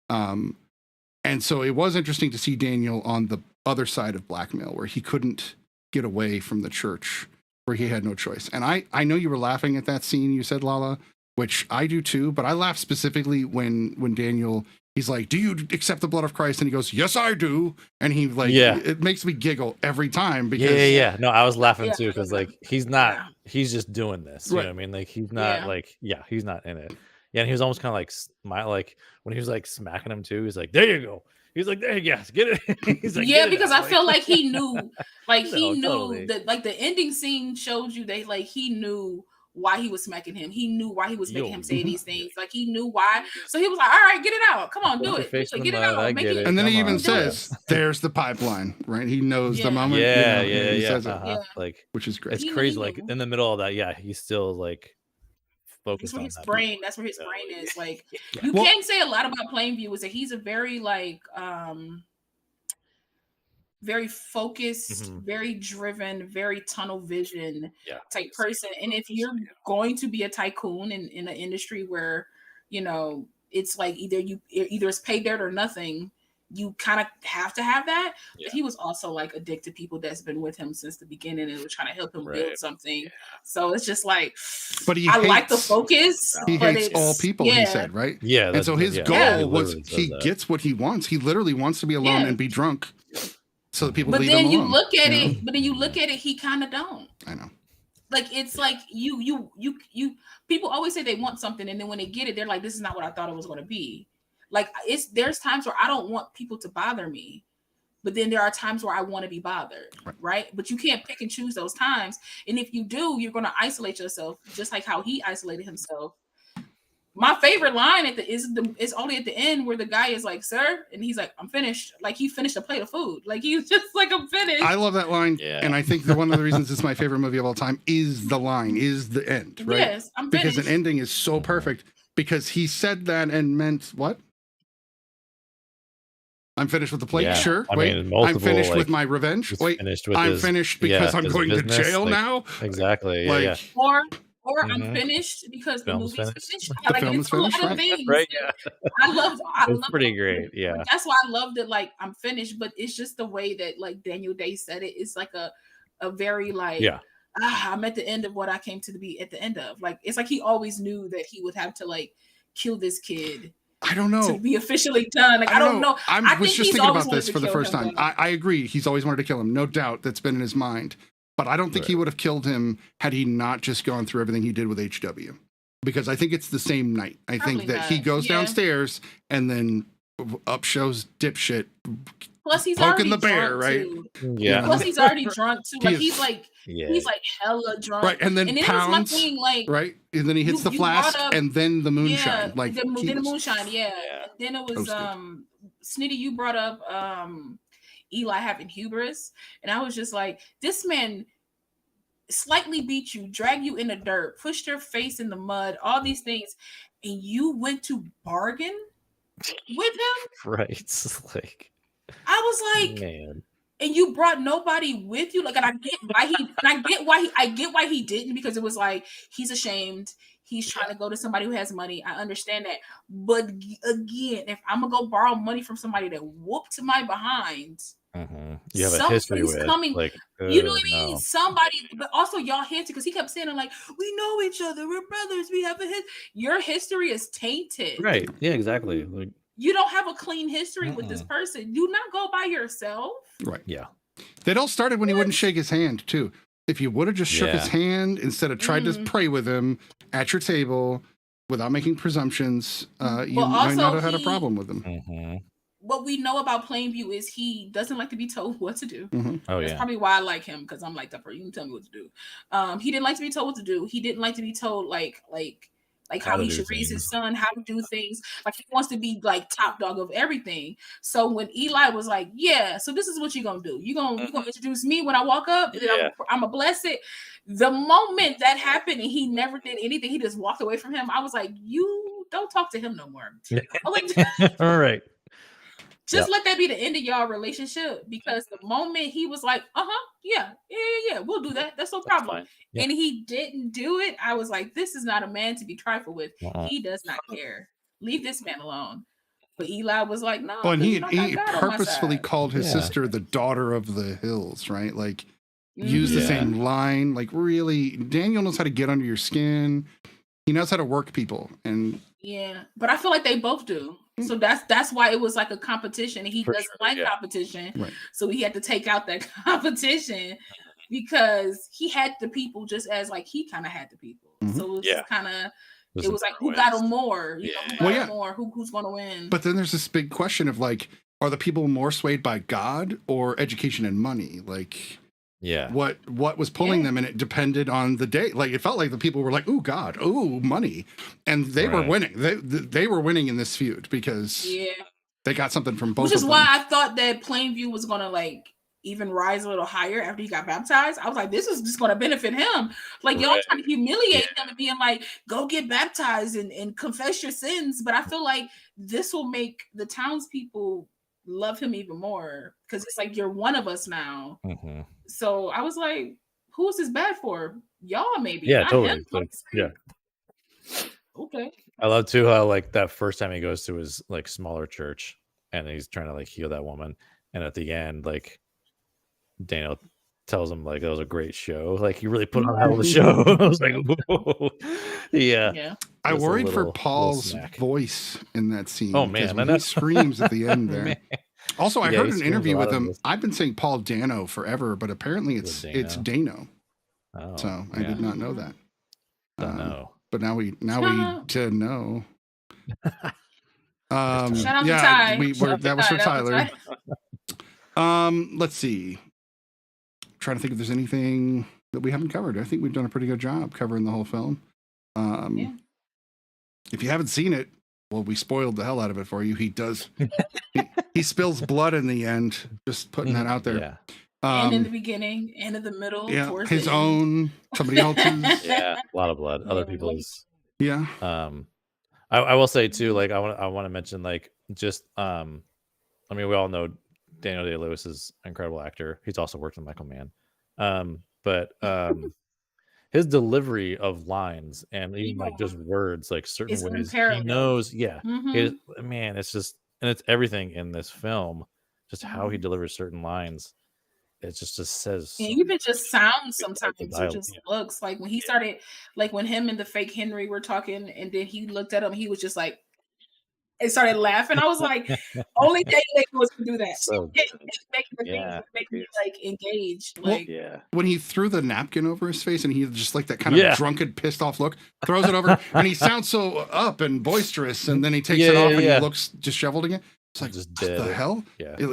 And so it was interesting to see Daniel on the other side of blackmail, where he couldn't get away from the church, where he had no choice. And I know you were laughing at that scene, you said, Lala, which I do too, but I laugh specifically when Daniel, he's like, do you accept the blood of Christ? And he goes, yes, I do. And he like, it makes me giggle every time because No, I was laughing too, because like he's he's just doing this. You know what I mean? Like he's not he's not in it. Yeah, and he was almost kind of like smile, like when he was like smacking him too. He's like, there you go. He's like, there you go, get it. He's like, because I feel like he knew, like he knew totally. that, like the ending scene showed you that like he knew why he was smacking him. He knew why he was making him say these things. Like he knew why. So he was like, all right, get it out. Come on, do it. Like, get it out. I Make get it. it. And then he Come even on. says, there's the pipeline, right? He knows the moment. He says it, Like, which is great. it's crazy. Like in the middle of that, he's still like focused That's where on his that brain. moment. That's where his brain is. Like Yeah. you can't say a lot about Plainview is that he's a very like very focused, very driven, very tunnel vision type person. And if you're going to be a tycoon in an industry where, you know, it's like either it's pay dirt or nothing, you kind of have to have that. But he was also like addicted to people that's been with him since the beginning and was trying to help him build something. So it's just like, but I like the focus. He but hates all people, he said, right? Yeah. And so his goal was he gets what he wants. He literally wants to be alone and be drunk. So that people leave him alone. But then you look at it. But then you look at it. He kind of don't. I know. Like it's like you. People always say they want something, and then when they get it, they're like, "This is not what I thought it was going to be." Like there's times where I don't want people to bother me, but then there are times where I want to be bothered, right? But you can't pick and choose those times. And if you do, you're going to isolate yourself, just like how he isolated himself. My favorite line is only at the end where the guy is like, "Sir," and he's like, "I'm finished." Like he finished a plate of food. Like he's just like, "I'm finished." I love that line, and I think that one of the reasons it's my favorite movie of all time is the line, is the end, right? Yes, I'm finished. Because an ending is so perfect. Because he said that and meant what? I'm finished with the plate. Sure. I Wait, mean, multiple, I'm finished like, with my revenge. Wait, I'm his, finished because I'm going to jail now. Exactly. Like, Or I'm finished because the movie's finished. The Like, film is finished, of things. Right. Yeah. I love pretty great. Yeah. Like, that's why I love that. Like I'm finished, but it's just the way that like Daniel Day said it. It's like a very like I'm at the end of what I came to be at the end of. Like it's like he always knew that he would have to like kill this kid. I don't know. To be officially done. Like I don't know. I was just thinking about this for the first time. I agree. He's always wanted to kill him. No doubt that's been in his mind. But I don't think he would have killed him had he not just gone through everything he did with HW. Because I think it's the same night. I think that he goes downstairs and then up shows dipshit. Plus he's poking already the bear, drunk right? Too. Yeah. Plus he's already drunk too. Like he's like hella drunk. Right, and then pounds. My thing, like, right, and then he hits the flask, and then the moonshine. Like then the moonshine, And then it was Snitty. You brought up Eli having hubris, and I was just like, this man slightly beat you, dragged you in the dirt, pushed your face in the mud, all these things, and you went to bargain with him. Right, like I was like, man. And you brought nobody with you. Like, and I get why he didn't, because it was like he's ashamed. He's trying to go to somebody who has money. I understand that. But again, if I'm gonna go borrow money from somebody that whooped my behind, you have a history with coming. Like, you know what I mean? Somebody, but also y'all hinted, because he kept saying like, we know each other, we're brothers, we have a your history is tainted. Right. Yeah, exactly. Like, you don't have a clean history with this person. Do not go by yourself. Right. Yeah. That all started when he wouldn't shake his hand, too. If you would have just shook his hand instead of tried to pray with him at your table without making presumptions, you might not have had a problem with him. What we know about Plainview is he doesn't like to be told what to do. That's probably why I like him, because I'm like, that you can tell me what to do. He didn't like to be told what to do. He didn't like to be told like how he should raise his son, how to do things. Like he wants to be like top dog of everything. So when Eli was like, yeah, so this is what you're gonna do. You're gonna introduce me when I walk up, and then I'm gonna bless it. The moment that happened and he never did anything, he just walked away from him. I was like, you don't talk to him no more. All right. Just let that be the end of y'all relationship, because the moment he was like, yeah, we'll do that. That's no problem. Yeah. And he didn't do it. I was like, this is not a man to be trifled with. Uh-uh. He does not care. Leave this man alone. But Eli was like, no. Well, and he I got God on my purposefully side. called his sister the daughter of the hills, right? Like, use the same line. Like, really, Daniel knows how to get under your skin. He knows how to work people. And yeah, but I feel like they both do. So that's why it was like a competition. And he doesn't like competition. Right. So he had to take out that competition because he had the people just as like he kind of had the people. So it was just kind of, it was like, who got him more? You know, who got him more? Who's going to win? But then there's this big question of like, are the people more swayed by God or education and money? Like, what was pulling them, and it depended on the day. Like, it felt like the people were like, "Ooh, God, ooh, money," and they were winning. They were winning in this feud because they got something from both. Which is of why them. I thought that Plainview was gonna like even rise a little higher after he got baptized. I was like, this is just gonna benefit him. Like, y'all trying to humiliate him and being like, go get baptized and confess your sins. But I feel like this will make the townspeople love him even more, because it's like, you're one of us now. So I was like, who is this bad for? Y'all maybe. Yeah, not totally. him. Like, yeah. Okay. I love too how like that first time he goes to his like smaller church and he's trying to like heal that woman, and at the end like Daniel tells him like it was a great show. Like, he really put on a hell of a show. I was like, whoa. Yeah. I worried for Paul's voice in that scene. Oh man, when he screams at the end there. Also, I heard an interview with him. I've been saying Paul Dano forever, but apparently it's Dano. Oh, so I did not know that. Dano. But now we to know. Shout out to Ty. That was for Tyler. Let's see. Trying to think if there's anything that we haven't covered. I think we've done a pretty good job covering the whole film. If you haven't seen it, well, we spoiled the hell out of it for you. He does. he spills blood in the end. Just putting that out there. And in the beginning, and in the middle. Yeah, towards his the own, end. somebody else's. Yeah, a lot of blood. Other people's. Yeah. I will say too, like I want to mention like just I mean, we all know Daniel Day-Lewis is an incredible actor. He's also worked with Michael Mann. But his delivery of lines and even like just words, like certain ways he knows. Man, it's just, and it's everything in this film, just how he delivers certain lines. It just says, and even just sounds sometimes, it just looks like when he started, like when him and the fake Henry were talking, and then he looked at him, he was just like, and started laughing. I was like, only Daniel was to do that. So it make me like engaged. Like, when he threw the napkin over his face and he just like that kind of drunken, pissed off look, throws it over, and he sounds so up and boisterous, and then he takes it off and he looks disheveled again. It's like, just what the hell?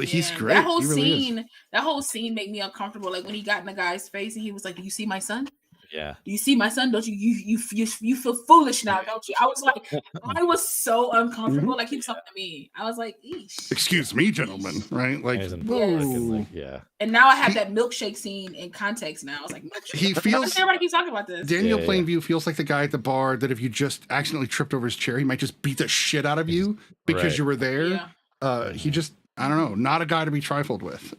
He's great. That whole scene, that whole scene made me uncomfortable. Like when he got in the guy's face and he was like, "Do you see my son? Yeah. Do you see my son? Don't you? You feel foolish now, don't you?" I was like, I was so uncomfortable. Like he was talking to me. I was like, "Eesh." Excuse me, gentlemen. Right? Like, yeah. And now I have that milkshake scene in context. Now I was like, he feels. Everybody keeps talking about this. Daniel Plainview feels like the guy at the bar that if you just accidentally tripped over his chair, he might just beat the shit out of you because you were there. Yeah. He just, I don't know, not a guy to be trifled with.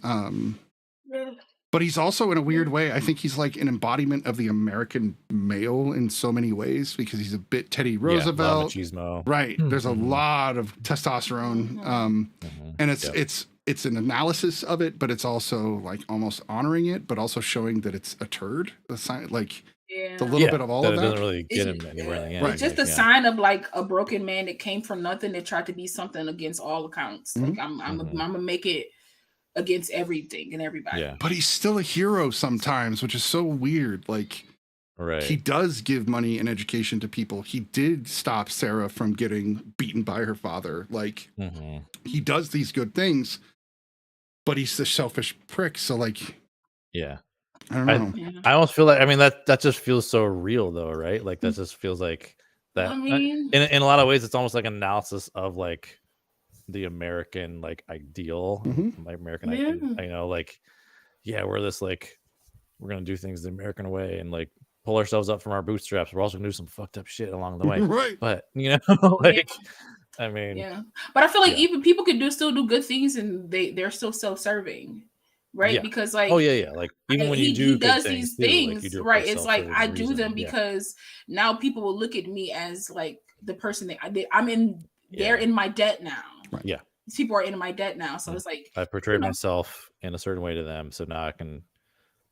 But he's also, in a weird way, I think he's like an embodiment of the American male in so many ways, because he's a bit Teddy Roosevelt. Right. There's a lot of testosterone. And it's an analysis of it, but it's also like almost honoring it, but also showing that it's a turd. Like, it's a little bit of all of that. It doesn't really get him anywhere in the end. It's just a sign of like a broken man that came from nothing that tried to be something against all accounts. Like I'm gonna make it against everything and everybody. Yeah. But he's still a hero sometimes, which is so weird. Like, he does give money and education to people. He did stop Sarah from getting beaten by her father. Like, he does these good things, but he's the selfish prick. So like, I don't know. I almost feel like, I mean, that just feels so real though, right? Like that just feels like that. I mean, in a lot of ways, it's almost like an analysis of like the American like ideal, like American ideal. You know, like we're this like we're gonna do things the American way and like pull ourselves up from our bootstraps. We're also gonna do some fucked up shit along the way, right? But you know, like I mean, Yeah, but I feel like yeah. even people can still do good things, and they're still self-serving, right? Yeah. Because like, Oh yeah. Like even when you do he good does things these too, like you things, do it for right? a It's like self-serving I do them reason. Yeah. because now people will look at me as like the person that I did. I'm in. They're Yeah. in my debt now. Right. Yeah. These people are in my debt now, so it's like I portrayed myself in a certain way to them, so now I can,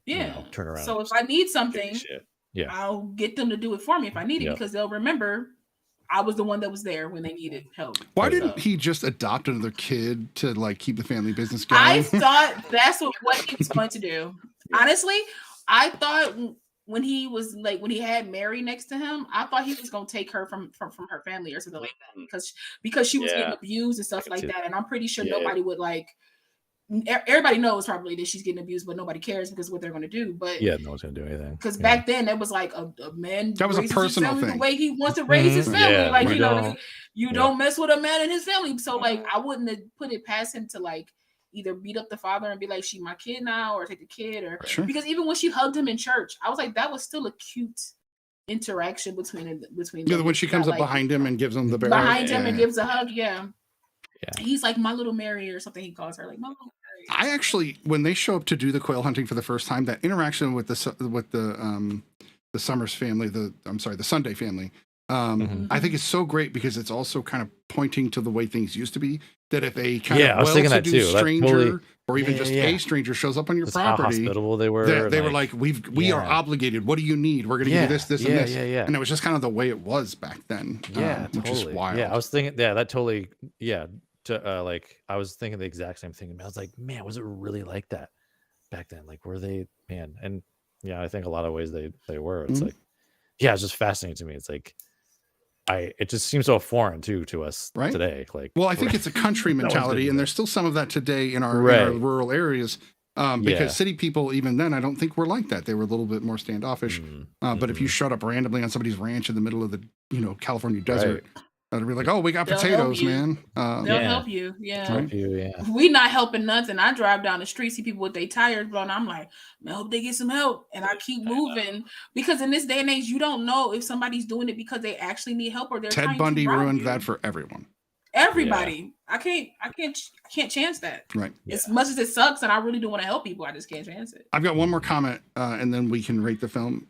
yeah. turn around. So and if I need do something, shit. Yeah. I'll get them to do it for me if I need it, Yep. because they'll remember I was the one that was there when they needed help. Why Oh, yeah. didn't he just adopt another kid to like keep the family business going? I thought that's what he was going to do. Honestly, I thought when he was like, when he had Mary next to him, I thought he was going to take her from her family or something like that, because she was getting abused and stuff like that. And I'm pretty sure nobody would like. Everybody knows probably that she's getting abused, but nobody cares because of what they're going to do. But Yeah, no one's gonna do anything. because back then it was like a man That was a raises his personal family thing. the way he wants to raise his family. Yeah, like you don't. You don't mess with a man and his family. So like I wouldn't have put it past him to like either beat up the father and be like, she my kid now, or take the kid, or Sure. because even when she hugged him in church, I was like, that was still a cute interaction between Yeah, when she comes up behind him and gives him the behind him and gives a hug. Yeah. He's like my little Mary or something. He calls her like my little Mary. I actually, when they show up to do the quail hunting for the first time, that interaction with the Summers family, the Sunday family, I think is so great because it's also kind of pointing to the way things used to be. That if a kind of well-to-do stranger or even just a stranger shows up on your property, how hospitable they were. They were like, we are obligated. What do you need? We're going to give you this, this, and this. Yeah. And it was just kind of the way it was back then. Yeah, which is wild. Yeah, I was thinking. Yeah, that totally. Yeah. Like I was thinking the exact same thing. I was like, man, was it really like that back then? Like, were they, man? And yeah, I think a lot of ways they were. It's like, yeah, it's just fascinating to me. It's like, it just seems so foreign to us today. Like, well, I think it's a country mentality, and there's still some of that today in our rural areas. Because city people, even then, I don't think were like that. They were a little bit more standoffish. But if you showed up randomly on somebody's ranch in the middle of the California desert. I'd be like, oh, we got potatoes, man. They'll help you. Yeah. Help you, yeah. We not helping nothing. I drive down the street, see people with their tires blown. I'm like, man, I hope they get some help. And I keep moving because in this day and age, you don't know if somebody's doing it because they actually need help or they're trying Ted Bundy to rob ruined you. that for everyone. Everybody. I can't chance that. Right. As much as it sucks and I really do want to help people, I just can't chance it. I've got one more comment and then we can rate the film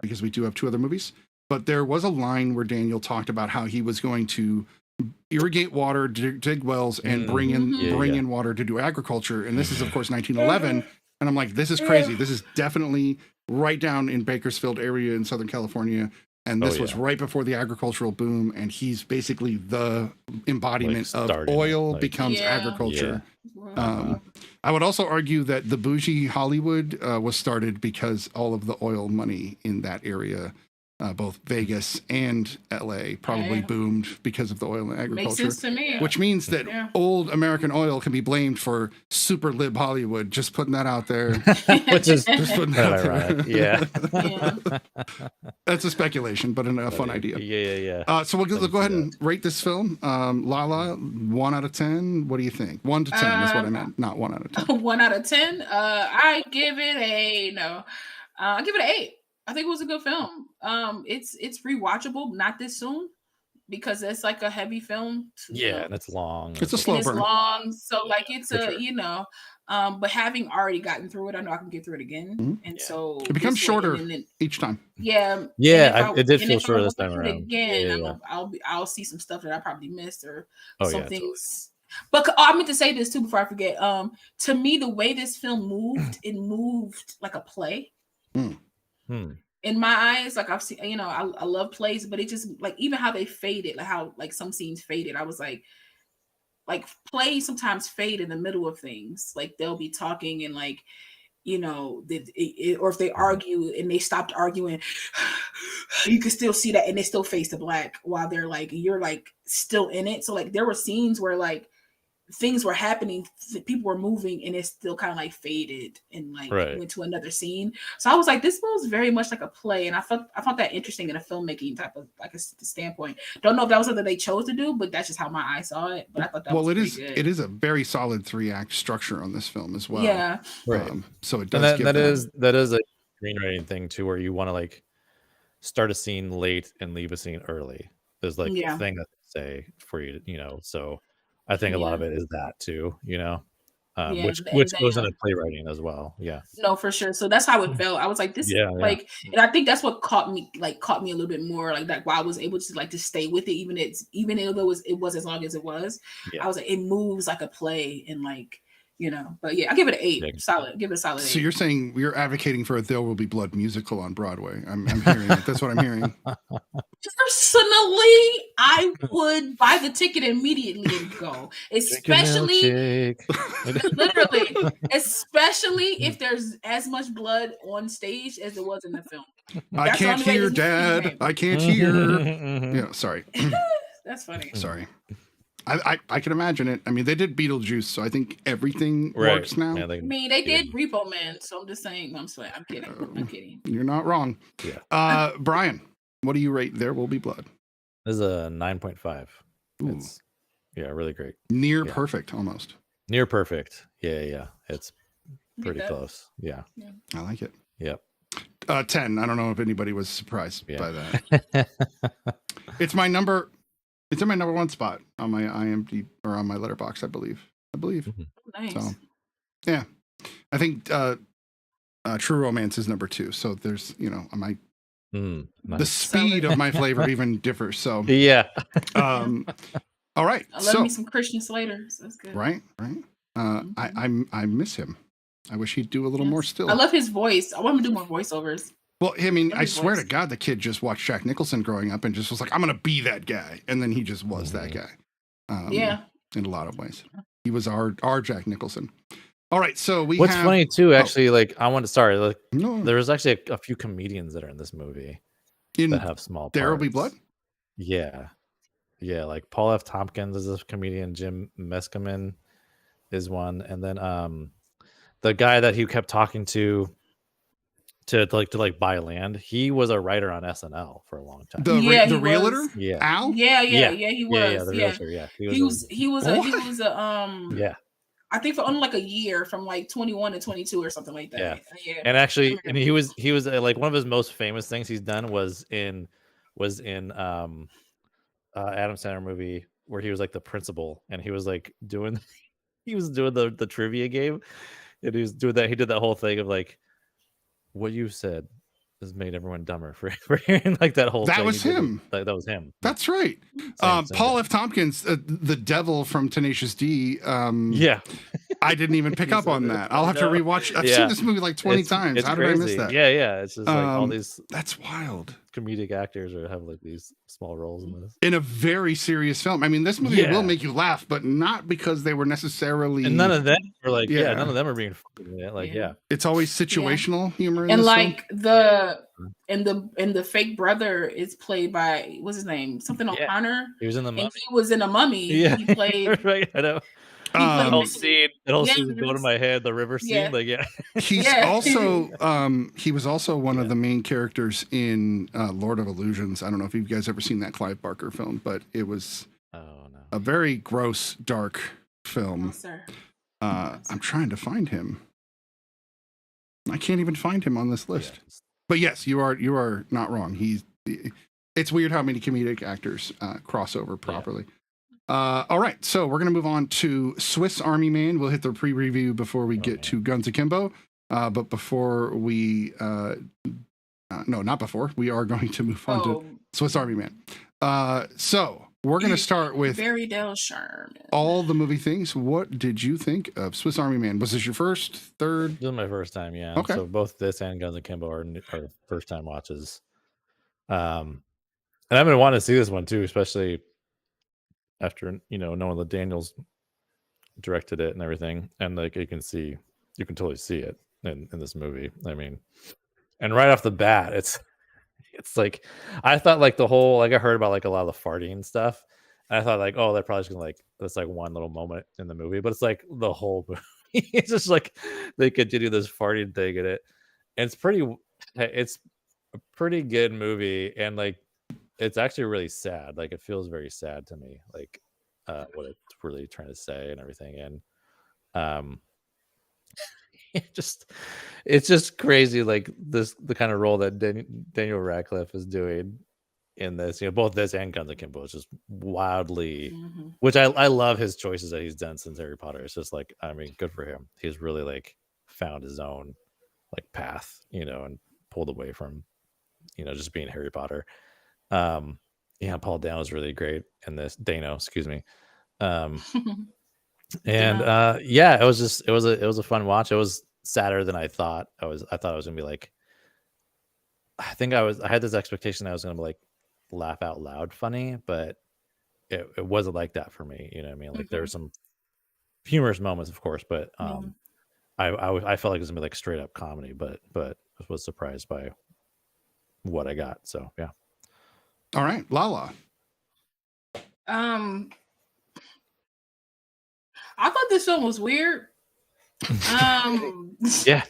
because we do have two other movies. But there was a line where Daniel talked about how he was going to irrigate water, dig wells, and bring in water to do agriculture. And this is, of course, 1911. And I'm like, this is crazy. This is definitely right down in Bakersfield area in Southern California. And this was right before the agricultural boom. And he's basically the embodiment of oil becomes agriculture. Yeah. I would also argue that the bougie Hollywood was started because all of the oil money in that area, both Vegas and LA, probably boomed because of the oil and agriculture. Makes sense to me. Which means that old American oil can be blamed for super lib Hollywood. Just putting that out there. Which is just putting that out ironic. there. That's a speculation, but a fun idea. Yeah. So we'll go ahead and rate this film. Lala, 1 out of 10. What do you think? 1 to 10 is what I meant, not 1 out of 10. 1 out of 10. I give it I give it an 8. I think it was a good film. It's rewatchable, not this soon, because it's like a heavy film. And it's long. It's a slow burn. It's long, so like it's but having already gotten through it, I know I can get through it again, and so it becomes shorter each time. It did feel shorter this time around. Again, I'll see some stuff that I probably missed or some things. But I meant to say this too before I forget. To me, the way this film moved, it moved like a play. In my eyes, like I've seen, I love plays, but it just like even how they faded, like how like some scenes faded. I was like plays sometimes fade in the middle of things. Like they'll be talking and like, or if they argue and they stopped arguing, you can still see that, and they still face the black while they're like, you're like still in it. So like there were scenes where like things were happening, people were moving, and it still kind of like faded and like went to another scene. So I was like, this feels very much like a play, and I found that interesting in a filmmaking type of like a standpoint. Don't know if that was something they chose to do, but that's just how my eye saw it. But I thought that was good. It is a very solid 3-act structure on this film as well. Yeah, so it does. That is a screenwriting thing too, where you want to like start a scene late and leave a scene early. There's like a thing that say for you to, so I think a lot of it is that too, which and goes then, into playwriting as well. Yeah. no, for sure. So that's how it felt. I was like, this, Yeah, like, and I think that's what caught me a little bit more, like that. Why I was able to like to stay with it, even though it was as long as it was. Yeah. I was like, it moves like a play, and like, but yeah, I give it an 8. Yeah. Solid. Give it a solid 8. So you're saying you're advocating for a There Will Be Blood musical on Broadway? I'm hearing it. That's what I'm hearing. Personally, I would buy the ticket immediately and go, especially literally, especially if there's as much blood on stage as there was in the film. I can't hear, Dad. I can't hear. Yeah, sorry. That's funny. Sorry. I can imagine it. I mean, they did Beetlejuice, so I think everything works now. Yeah, I mean, they did Repo Man, so I'm just saying. I'm kidding. I'm kidding. You're not wrong. Yeah. Brian, what do you rate There Will Be Blood? This is a 9.5. It's really great. Near perfect, almost. Near perfect. Yeah. It's pretty close. Yeah. I like it. Yep. 10. I don't know if anybody was surprised by that. It's my number. It's in my number 1 spot on my IMDb or on my Letterboxd, I believe. Mm-hmm. Nice. So, yeah. I think True Romance is number 2. So there's, nice. The speed of my flavor even differs. So yeah. All right. I love me some Christian Slater. So that's good. Right. I miss him. I wish he'd do a little more still. I love his voice. I want him to do more voiceovers. Well, I mean, I swear to God, the kid just watched Jack Nicholson growing up and just was like, I'm going to be that guy. And then he just was that guy. In a lot of ways. He was our Jack Nicholson. All right. So What's funny too, actually, no. there was actually a few comedians that are in this movie that have small parts. There Will Be Blood? Yeah. Yeah. Like Paul F. Tompkins is a comedian. Jim Meskimen is one. And then the guy that he kept talking to buy land, he was a writer on SNL for a long time. The realtor? Yeah. Al? Yeah, he was. Yeah, the realtor, yeah. He was a yeah. I think for only like a year, from like 21 to 22 or something like that. Yeah. And actually, he was like, one of his most famous things he's done was in Adam Sandler movie where he was like the principal, and he was like doing the trivia game, and he was doing that. He did that whole thing of like, what you said has made everyone dumber for hearing like that whole thing. That was him. That was him. That's right. Same Paul F. Tompkins, the devil from Tenacious D. Yeah. I didn't even pick up on that. I'll have to rewatch. I've seen this movie like 20 times. How did I miss that? Yeah. It's just like all these. That's wild. Comedic actors have like these small roles in this. In a very serious film. I mean, this movie will make you laugh, but not because they were necessarily. And none of them are like, none of them are being like, It's always situational humor. In and this like film. the fake brother is played by, what's his name? Something O'Connor. He was in the Mummy. And he was in a Mummy. Yeah. He played. Right. I know. That whole scene going to my head, the river scene. He's also he was also one of the main characters in Lord of Illusions. I don't know if you guys ever seen that Clive Barker film, but it was a very gross, dark film. No, sir. I'm trying to find him. I can't even find him on this list. But yes, you are not wrong. It's weird how many comedic actors cross over properly. All right, so we're going to move on to Swiss Army Man. We'll hit the pre-review before we get to Guns Akimbo. But before we, not before, we are going to move on to Swiss Army Man. So we're going to start with Barry Del Sherman. all the movie things. What did you think of Swiss Army Man? Was this your first, third? This is my first time, yeah. Okay. So both this and Guns Akimbo are first time watches. And I've been wanting to see this one too, especially after knowing that Daniels directed it and everything, and like you can totally see it in this movie. I mean, and right off the bat, it's like, I thought like the whole, like I heard about like a lot of the farting stuff, and I thought like, oh, they're probably just gonna like, that's like one little moment in the movie, but it's like the whole movie. It's just like they continue this farting thing in it, and it's a pretty good movie, and like it's actually really sad. Like it feels very sad to me, like what it's really trying to say and everything. And it's just crazy. Like the kind of role that Daniel Radcliffe is doing in this. Both this and Guns Akimbo is just wildly, Mhm. which I love his choices that he's done since Harry Potter. It's just like, I mean, good for him. He's really like found his own like path, and pulled away from, just being Harry Potter. Paul Dano is really great in this. Dano, excuse me. And it was a fun watch. It was sadder than I thought. I thought I was gonna be like, I had this expectation I was gonna be like laugh out loud funny, but it wasn't like that for me. You know what I mean? Like there were some humorous moments, of course, but I felt like it was gonna be like straight up comedy, but was surprised by what I got. So yeah. All right, Lala. I thought this film was weird. Yeah.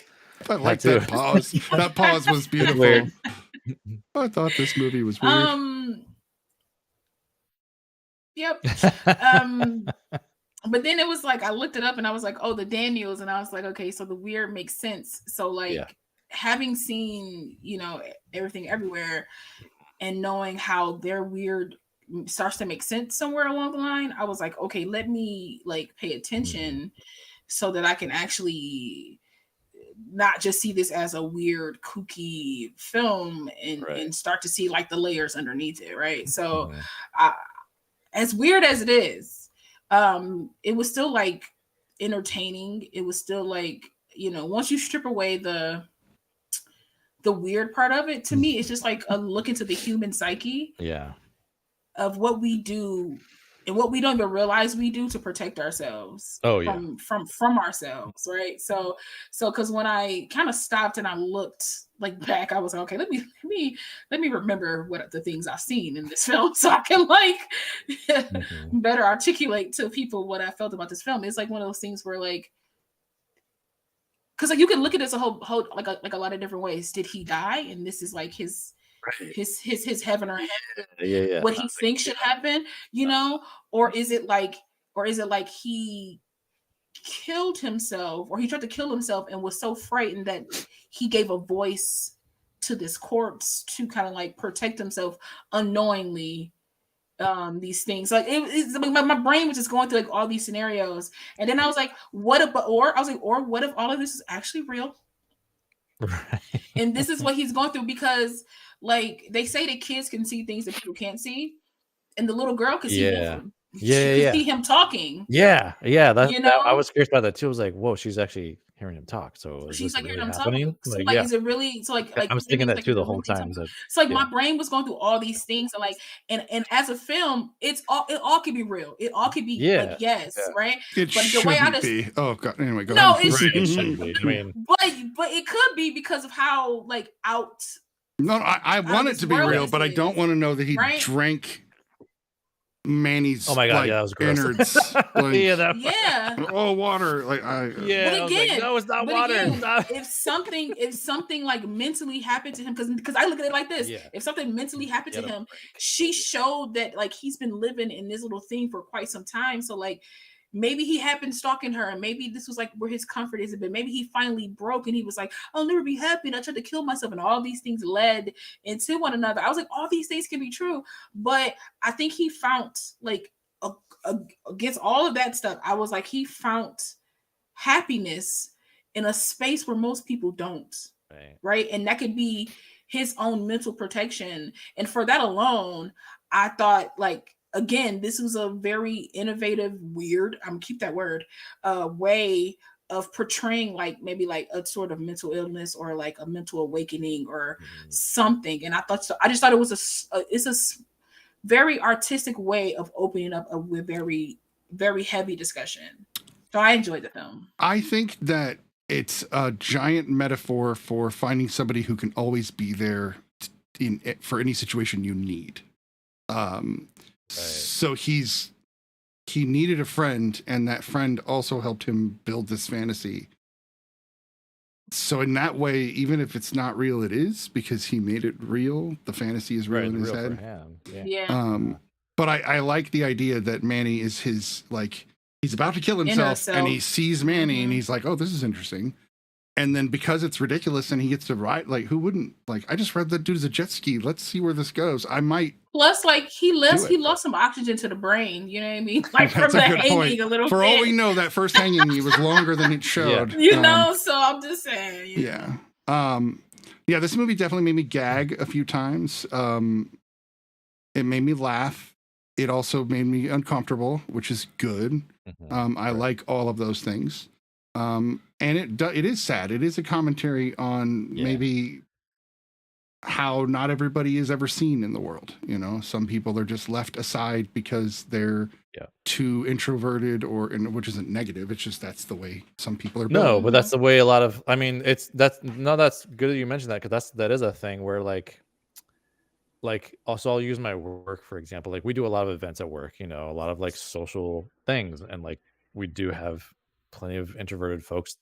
I like that pause. That pause was beautiful. Weird. I thought this movie was weird. Yep. But then it was like I looked it up and I was like, oh, the Daniels, and I was like, okay, so the weird makes sense. So like having seen, Everything Everywhere and knowing how their weird starts to make sense somewhere along the line, I was like, okay, let me like pay attention so that I can actually not just see this as a weird, kooky film and start to see like the layers underneath it, right? So as weird as it is, it was still like entertaining. It was still like, once you strip away the weird part of it, to me, it's just like a look into the human psyche of what we do and what we don't even realize we do to protect ourselves from ourselves, right? So because when I kind of stopped and I looked like back, I was like, okay, let me remember what the things I've seen in this film so I can like better articulate to people what I felt about this film. It's like one of those things where like, because like you can look at this a whole like a lot of different ways. Did he die? And this is like his heaven or hell, what he thinks should happen, or is it like he killed himself, or he tried to kill himself and was so frightened that he gave a voice to this corpse to kind of like protect himself unknowingly. These things like my brain was just going through like all these scenarios, and then I was like, what if all of this is actually real? Right. And this is what he's going through, because like they say that kids can see things that people can't see, and the little girl could see him. See him talking. That I was curious about that too. I was like, whoa, she's actually hearing him talk. So she's like hearing him happening? talk. So like, is it really? So like I was thinking that too the whole time. So like my brain was going through all these things, and like, and as a film, it all could be real. It all could be right? It but the way I just be. Oh god. Anyway, go ahead. It shouldn't be. I mean, but it could be because of how like out. No, I want it to be real, but I don't want to know that he drank Manny's that was gross. innards. Water. Like but again, no, it's not water. Again, if something like mentally happened to him, because I look at it like this: if something mentally happened to him, she showed that like he's been living in this little thing for quite some time. So like maybe he had been stalking her, and maybe this was like where his comfort is. But maybe he finally broke, and he was like, "I'll never be happy." And I tried to kill myself, and all these things led into one another. I was like, all these things can be true, but I think he found like against all of that stuff, I was like, he found happiness in a space where most people don't, right? And that could be his own mental protection. And for that alone, I thought like, again, this was a very innovative, weird, I'm gonna keep that word, way of portraying like maybe like a sort of mental illness or like a mental awakening or something. And I just thought it was it's a very artistic way of opening up a very, very heavy discussion. So I enjoyed the film. I think that it's a giant metaphor for finding somebody who can always be there for any situation you need. So he needed a friend, and that friend also helped him build this fantasy. So in that way, even if it's not real, it is, because he made it real. The fantasy is real in his head. But I like the idea that Manny is his, like, he's about to kill himself and he sees Manny and he's like, oh, this is interesting. And then because it's ridiculous and he gets to ride, like, who wouldn't? Like, I just read that dude's a jet ski. Let's see where this goes. I might. Plus, like, he Do it. lost some oxygen to the brain. You know what I mean? Like, from That's the a good hanging point. a little For bit. all we know, that first hanging it was longer than it showed. You know, so I'm just saying. You Yeah. know. Yeah, this movie definitely made me gag a few times. It made me laugh. It also made me uncomfortable, which is good. I like all of those things. And it is sad. It is a commentary on maybe how not everybody is ever seen in the world. You know, some people are just left aside because they're too introverted, which isn't negative. It's just that's the way some people are built. No, but that's the way a lot of. I mean, that's good that you mentioned that, because that is a thing where like also I'll use my work for example. Like we do a lot of events at work. You know, a lot of like social things, and like we do have plenty of introverted folks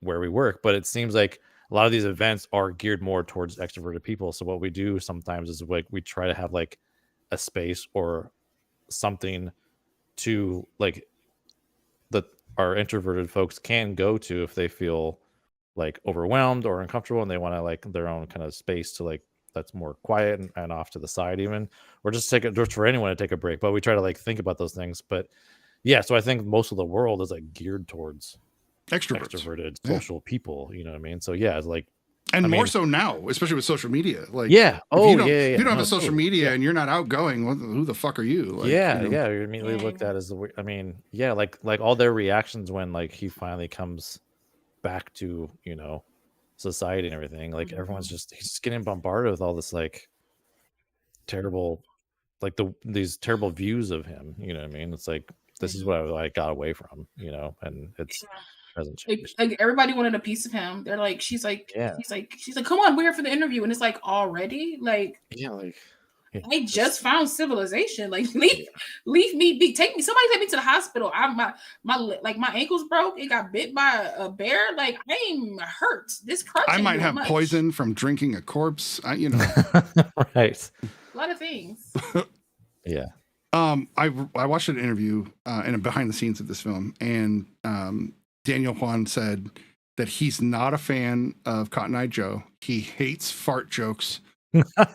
where we work, but it seems like a lot of these events are geared more towards extroverted people. So what we do sometimes is like we try to have like a space or something to like that our introverted folks can go to if they feel like overwhelmed or uncomfortable and they want to like their own kind of space to like that's more quiet and off to the side even, or just just for anyone to take a break. But we try to like think about those things. But yeah, so I think most of the world is like geared towards extroverted social people, you know what I mean? So yeah, it's like, and more so now, especially with social media. Like, if you don't have a social media and you're not outgoing, who the fuck are you? Like, you're immediately looked at as the. I mean, like all their reactions when like he finally comes back to society and everything. Like everyone's he's just getting bombarded with all this like terrible, like these terrible views of him. You know what I mean? It's like this is what I got away from. And it's. Like everybody wanted a piece of him. They're like, she's like, come on, we're here for the interview, and it's like already, like, I just found civilization. Like, leave me be. Somebody take me to the hospital. My ankles broke. It got bit by a bear. Like, I'm hurt. This crutch. I might have poison from drinking a corpse. Right. A lot of things. Yeah. I watched an interview and behind the scenes of this film, and Daniel Kwan said that he's not a fan of Cotton Eye Joe. He hates fart jokes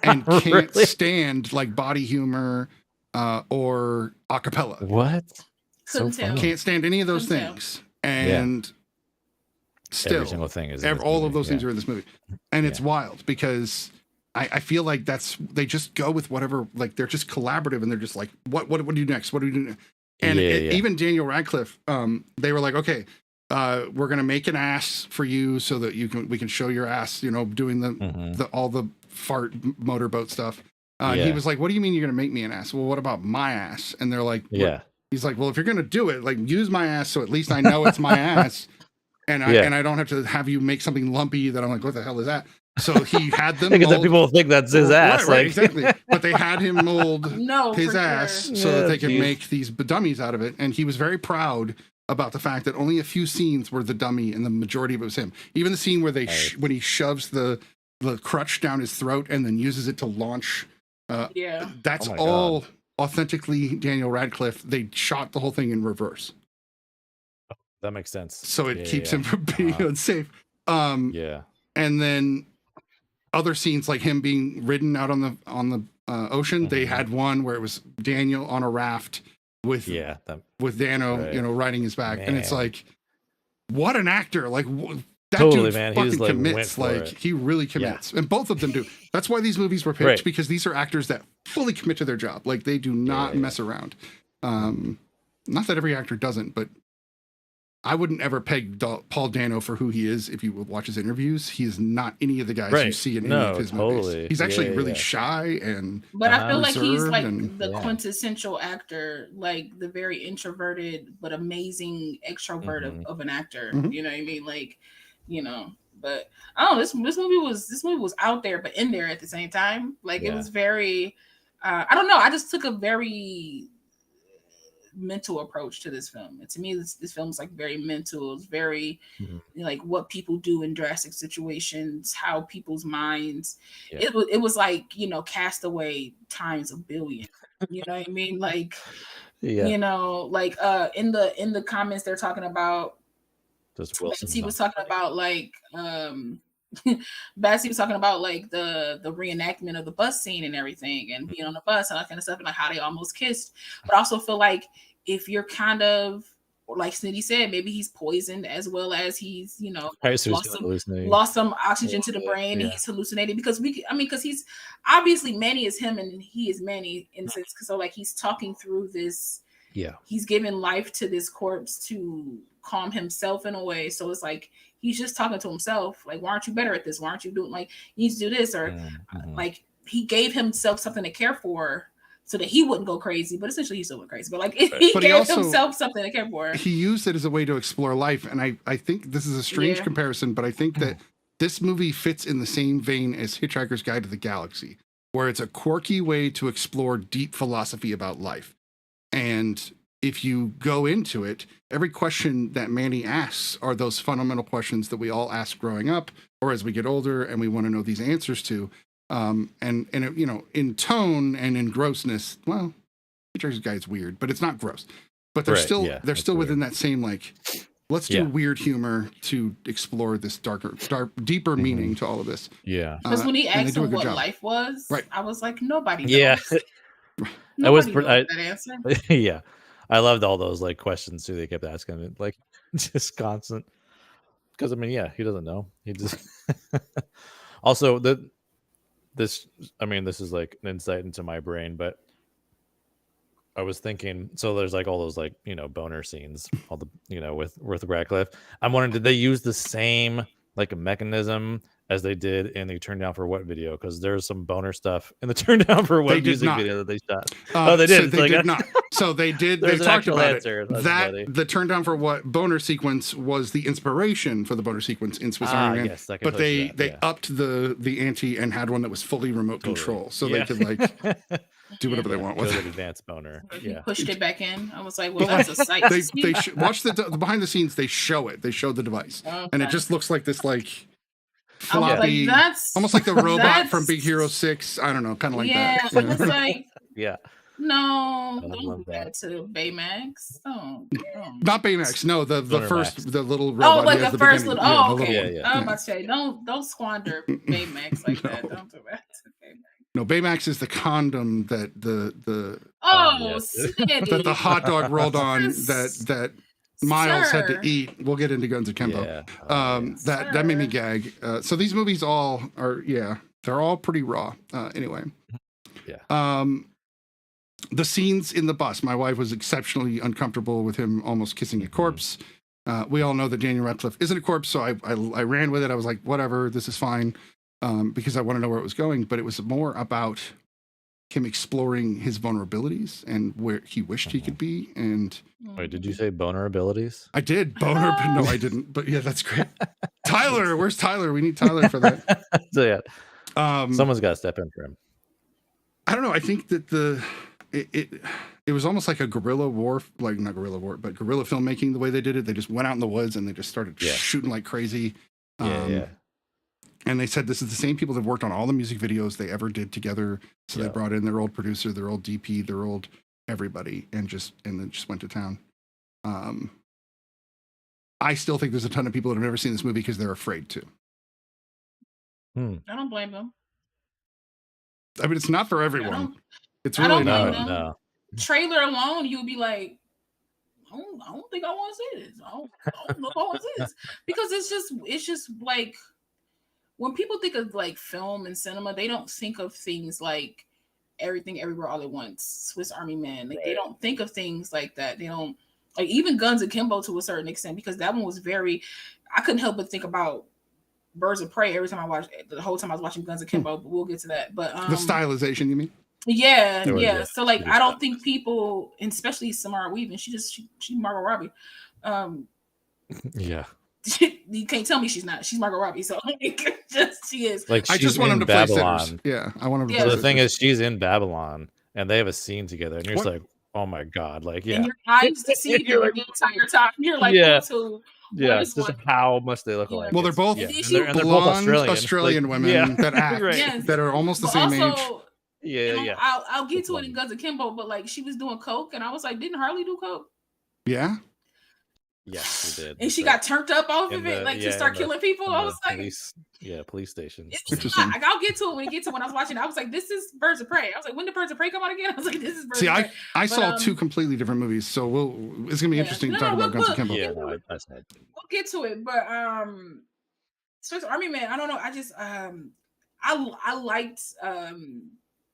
and can't stand like body humor or acapella. What? Can't stand any of those things. And still, every single thing is all of those things are in this movie. And it's wild because I feel like they just go with whatever, like they're just collaborative and they're just like, what do you do next? What do we do next? And even Daniel Radcliffe, they were like, okay, we're gonna make an ass for you so that we can show your ass, doing all the fart motorboat stuff. He was like, what do you mean you're gonna make me an ass? Well, what about my ass? And they're like, he's like, well, if you're gonna do it, like use my ass so at least I know it's my ass, and I don't have to have you make something lumpy that I'm like, what the hell is that? So he had them because people think that's his ass, right, exactly. But they had him mold his ass sure. so that they could make these dummies out of it, and he was very proud about the fact that only a few scenes were the dummy and the majority of it was him. Even the scene where when he shoves the crutch down his throat and then uses it to launch. That's all authentically Daniel Radcliffe. They shot the whole thing in reverse. That makes sense. So it keeps him from being unsafe. And then other scenes like him being ridden out on the ocean. They had one where it was Daniel on a raft with Dano, riding his back, and it's like, what an actor! Like that dude fucking commits. Like he really commits, and both of them do. That's why these movies were picked because these are actors that fully commit to their job. Like they do not mess around. Not that every actor doesn't, but I wouldn't ever peg Paul Dano for who he is. If you watch his interviews, he is not any of the guys you see in any of his movies. He's actually really shy but I feel like he's like the quintessential actor, like the very introverted but amazing extrovert of an actor. You know what I mean? Like, but I don't know. This movie was out there but in there at the same time. Like it was very. I don't know. I just took a very mental approach to this film. And to me, this film's like very mental. It's very like what people do in drastic situations, how people's minds. It was like Castaway times a billion. You know what I mean? Like like in the comments they're talking about Just Wilson. Betsy was talking about like Betsy was talking about like the reenactment of the bus scene and everything, and being on the bus and that kind of stuff, and like how they almost kissed. But I also feel like if you're kind of like Snitty said, maybe he's poisoned as well as he's lost some oxygen to the brain and he's hallucinating because because he's obviously Manny is him and he is Manny in sense. So like he's talking through this. Yeah, he's giving life to this corpse to calm himself in a way. So it's like he's just talking to himself. Like, why aren't you better at this? Why aren't you doing like you need to do this? Or like he gave himself something to care for so that he wouldn't go crazy. But essentially he still went crazy. But like he gave himself something to care for. He used it as a way to explore life. And I think this is a strange comparison, but I think that this movie fits in the same vein as Hitchhiker's Guide to the Galaxy, where it's a quirky way to explore deep philosophy about life. And if you go into it, every question that Manny asks are those fundamental questions that we all ask growing up or as we get older and we want to know these answers to. And it, you know, in tone and in grossness, well, Hitchhiker's Guide's weird, but it's not gross. But they're still within that same, like, let's do weird humor to explore this deeper meaning to all of this. Yeah. Because when he asked him what life was, I was like, nobody knows. Yeah. Nobody knows that answer. Yeah. I loved all those like questions too. They kept asking it, like just constant. Because I mean, he doesn't know. He just also this is like an insight into my brain, but I was thinking, so there's like all those like, you know, boner scenes, all the, you know, with Radcliffe. I'm wondering, did they use the same like mechanism as they did in the Turn Down for What video? Because there's some boner stuff in the Turn Down for What music video that they shot. They did. So they did not. So they did. They talked about it. That the Turn Down for What boner sequence was the inspiration for the boner sequence in Swiss Army Man. Yes, but they upped the ante and had one that was fully remote control, so they could like do whatever they want with it. Advanced boner. Yeah. Pushed it back in. I was like, well, that's a sight. They watch the behind the scenes. They show it. They show the device, and it just looks like this like floppy, almost like the robot from Big Hero 6. I don't know, kind of like that. Yeah, it's like no, don't do that to Baymax. Not Baymax. No, the first, the little robot. Oh, like the first little. Oh, okay. I'm about to say, don't squander Baymax like that. Don't do that to Baymax. No, Baymax is the condom that the that the hot dog rolled on that Miles had to eat. We'll get into Guns Akimbo. That made me gag. So these movies all are, they're all pretty raw. Anyway. Yeah. The scenes in the bus, my wife was exceptionally uncomfortable with him almost kissing a corpse. We all know that Daniel Radcliffe isn't a corpse, so I ran with it. I was like, whatever, this is fine, because I want to know where it was going. But it was more about him exploring his vulnerabilities and where he wished he could be. And wait, did you say boner abilities? I did. Boner. No, I didn't. But yeah, that's great. Tyler, where's Tyler? We need Tyler for that. So someone's got to step in for him. I don't know. I think that it was almost like a guerrilla war, like not guerrilla war, but guerrilla filmmaking. The way they did it, they just went out in the woods and they just started shooting like crazy. And they said this is the same people that worked on all the music videos they ever did together. So they brought in their old producer, their old DP, their old everybody, and then just went to town. I still think there's a ton of people that have never seen this movie because they're afraid to. I don't blame them. I mean, it's not for everyone. It's really not. No. Trailer alone, you'll be like, I don't think I want to see this. I don't know if I want to see this, because it's just like, when people think of like film and cinema, they don't think of things like Everything Everywhere All at Once, Swiss Army Man. Like, they don't think of things like that. They don't, like, even Guns Akimbo to a certain extent, because that one was I couldn't help but think about Birds of Prey every time I watched it. The whole time I was watching Guns Akimbo, but we'll get to that. But the stylization, you mean? Yeah. So like, I don't think people, and especially Samara Weaving, she's Margot Robbie. You can't tell me she's not. She's Margot Robbie, so she is. Like, I just want him to play Sinners. Yeah, I want him to play So the Sinners. thing is, she's in Babylon, and they have a scene together, and you're just like, oh my god, like, and your eyes deceive you the entire time. You're like, just how much they look alike. Well, they're both blonde Australian women that act that are almost the same age. I'll get to it in Guns Akimbo, but like, she was doing coke, and I was like, didn't Harley do coke? Yeah. Yes, we did. And she got turned up off in of it, the- like yeah, to start in the- killing people. in I the was like, police station. it's Interesting. not. Like, I'll get to it when it gets to when I was watching. I was like, this is Birds of Prey. I was like, when did Birds of Prey come out again? I was like, this is Birds See, of Prey. I saw But, two completely different movies, so it's gonna be Yeah. interesting No, to talk no, about Guns look, Akimbo. Yeah, no, I said. We'll get to it, but Swiss Army Man, I don't know. I just I liked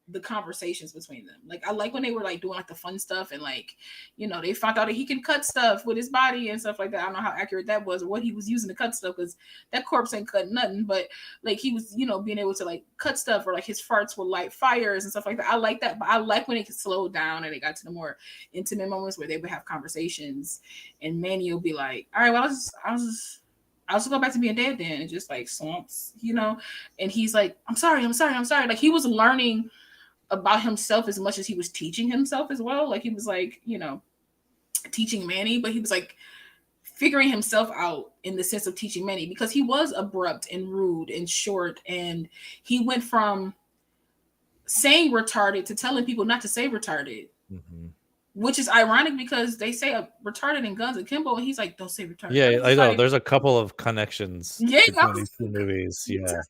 the conversations between them. Like, I like when they were like doing like the fun stuff, and like, you know, they found out that he can cut stuff with his body and stuff like that. I don't know how accurate that was or what he was using to cut stuff, because that corpse ain't cut nothing, but like he was, you know, being able to like cut stuff, or like his farts would light fires and stuff like that. I like that, but I like when it could slow down and it got to the more intimate moments where they would have conversations, and Manny will be like, all right, well, I'll just go back to being dead then, and just like swamps, you know. And he's like, I'm sorry. Like, he was learning about himself as much as he was teaching himself as well. Like, he was like, you know, teaching Manny, but he was like figuring himself out in the sense of teaching Manny, because he was abrupt and rude and short, and he went from saying retarded to telling people not to say retarded. Mm-hmm. Which is ironic, because they say retarded in Guns Akimbo, and he's like, don't say retarded. Yeah, I know. Like, There's a couple of connections Yeah, between these two movies. Yeah.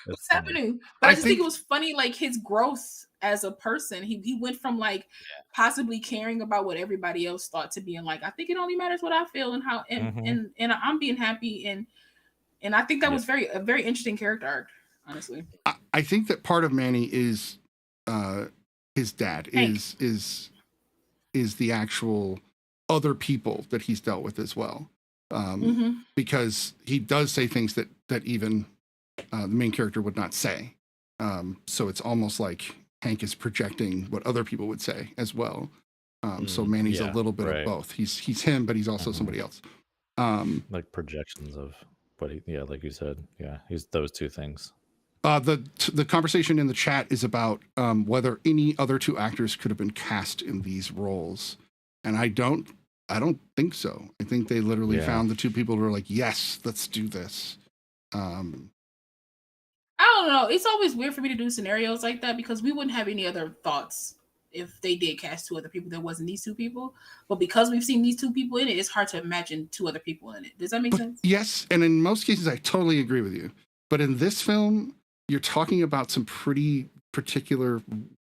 What's happening? But I just think it was funny, like his growth as a person. He went from like possibly caring about what everybody else thought to being like, I think it only matters what I feel and how, and I'm being happy, and I think that was a very interesting character arc, honestly. I think that part of Manny is his dad is the actual other people that he's dealt with as well, because he does say things that even the main character would not say, so it's almost like Hank is projecting what other people would say as well. So Manny's a little bit of both. He's him, but he's also somebody else. Like projections of what he, like you said, he's those two things. The conversation in the chat is about whether any other two actors could have been cast in these roles, and I don't think so. I think they literally found the two people who were like, yes, let's do this. I don't know. It's always weird for me to do scenarios like that, because we wouldn't have any other thoughts if they did cast two other people that wasn't these two people. But because we've seen these two people in it, it's hard to imagine two other people in it. Does that make sense? Yes, and in most cases, I totally agree with you. But in this film, you're talking about some pretty particular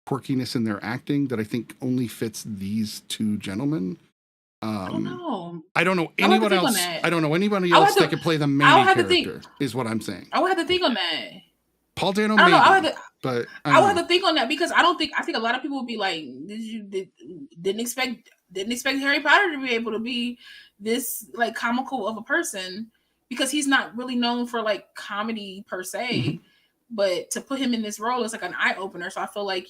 quirkiness in their acting that I think only fits these two gentlemen. I don't know anyone else. I don't know anybody else that could play the main character. Is what I'm saying. I would have to think on that. Paul Dano, maybe, I would have to think on that, because I think a lot of people would be like, didn't expect Harry Potter to be able to be this like comical of a person, because he's not really known for like comedy per se. But to put him in this role is like an eye opener. So I feel like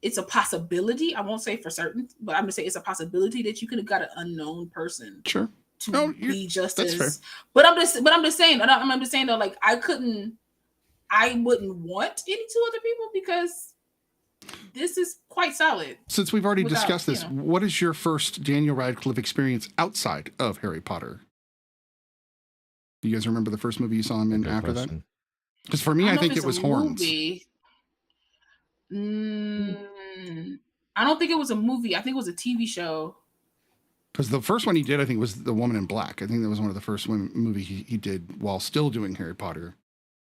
it's a possibility. I won't say for certain, but I'm gonna say it's a possibility that you could have got an unknown person to be just as. Fair. But I'm just saying though, like I wouldn't want any two other people, because this is quite solid. Since we've already discussed this, what is your first Daniel Radcliffe experience outside of Harry Potter? Do you guys remember the first movie you saw him in after that? Because for me, I think it was Horns. I don't think it was a movie. I think it was a TV show. Because the first one he did, I think, was The Woman in Black. I think that was one of the first movie he did while still doing Harry Potter.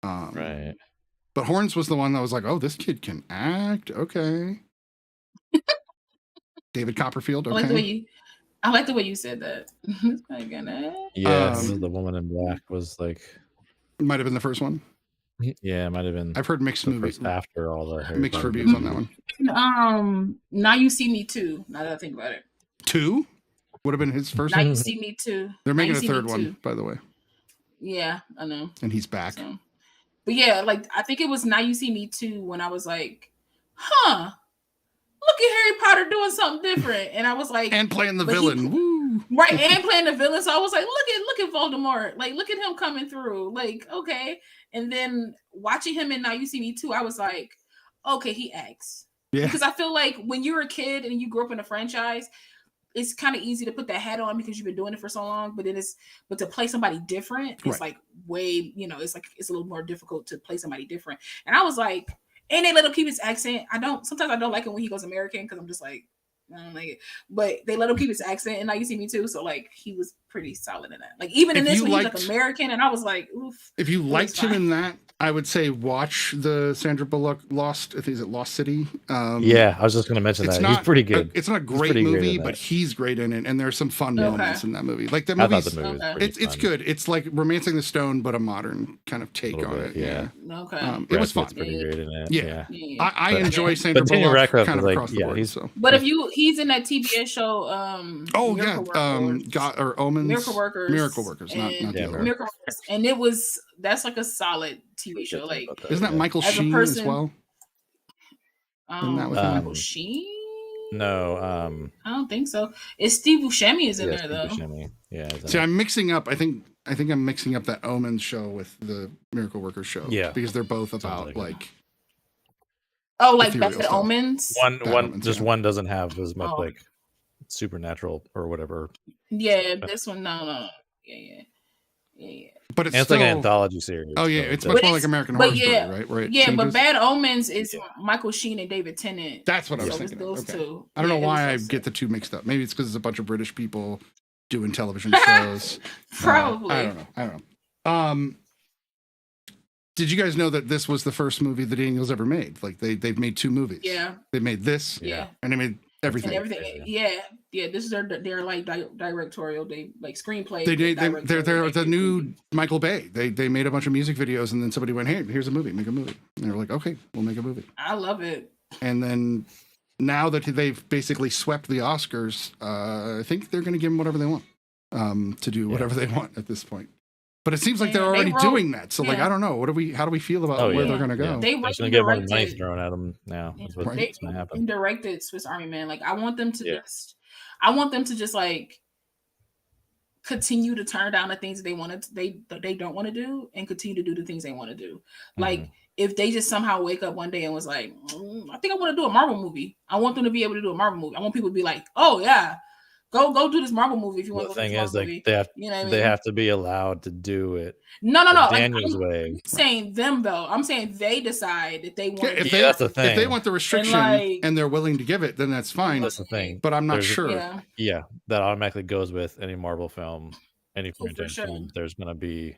Right. But Horns was the one that was like, oh, this kid can act. Okay. David Copperfield. Okay. I like the way you said that. Yes, The Woman in Black was like. It might have been the first one. Yeah, it might have been. I've heard mixed movies after all the Harry mixed Potter reviews on that one. Now You See Me Too. Now that I think about it. 2 would have been his first. Now You See Me Too. They're making a third one, by the way. Yeah, I know. And he's back. So. But yeah, like I think it was Now You See Me Too when I was like, look at Harry Potter doing something different. And I was like, and playing the villain. Woo. Right, and playing the villain. So I was like, look at Voldemort. Like, look at him coming through. Like, okay. And then watching him in Now You See Me Too, I was like, okay, he acts. Yeah. Because I feel like when you're a kid and you grew up in a franchise, it's kind of easy to put that hat on because you've been doing it for so long. But to play somebody different, it's like way, it's a little more difficult to play somebody different. And I was like, and they let him keep his accent. Sometimes I don't like it when he goes American, because I'm just like, I don't like it. But they let him keep his accent in Now You See Me Too, so like he was pretty solid in that. Like even in this one, he was like American, and I was like, oof. If you liked him in that, I would say watch the Sandra Bullock Lost. I think is it Lost City. Yeah, I was just going to mention that. He's pretty good. It's not a great movie, but he's great in it, and there's some fun moments in that movie. Like the movie, it's good. It's like Romancing the Stone, but a modern kind of take on it. Yeah. Okay. It was fun. Pretty great in it. Yeah. I enjoy Sandra Bullock kind of across the board. So. But if he's in that TBS show. Omens. Miracle Workers. Not the other. Miracle Workers, and that's like a solid TV show. Like, isn't that Michael Sheen as well? Michael Sheen? No, I don't think so. It's Steve Buscemi is in there though. Buscemi. Yeah. See, I'm mixing up. I think I'm mixing up that Omens show with the Miracle Workers show. Yeah, because they're both about like Bad Omens. One doesn't have as much like supernatural or whatever. Yeah, this one no. Yeah. But it's like an anthology series. Oh yeah, it's much more like American Horror Story, right? But Bad Omens is Michael Sheen and David Tennant. That's what I was thinking. Those two. I don't know why I get the two mixed up. Maybe it's because it's a bunch of British people doing television shows. Probably. I don't know. Did you guys know that this was the first movie the Daniels ever made? Like they've made two movies. Yeah. They made this. Yeah. And they made everything. Yeah. This is their like directorial, they like screenplay. They're the new Michael Bay. They made a bunch of music videos, and then somebody went, "Hey, here's a movie. Make a movie." And they were like, "Okay, we'll make a movie." I love it. And then now that they've basically swept the Oscars, I think they're going to give them whatever they want to do whatever they want at this point. But it seems like they're already doing that. So like, I don't know. How do we feel about where they're going to go? They going to get more money thrown at them now. That's what's going to happen. Directed Swiss Army Man. Like I want them to just like continue to turn down the things they don't want to do and continue to do the things they want to do. Like if they just somehow wake up one day and was like, I think I want to do a Marvel movie. I want them to be able to do a Marvel movie. I want people to be like, oh yeah, go do this Marvel movie if you want to. The thing is, like they have to be allowed to do it. No. Daniel's way. I'm saying them though. I'm saying they decide that they want. That's the thing. If they want the restriction and they're willing to give it, then that's fine. That's the thing. But I'm not sure. Yeah, that automatically goes with any Marvel film, any franchise film. There's gonna be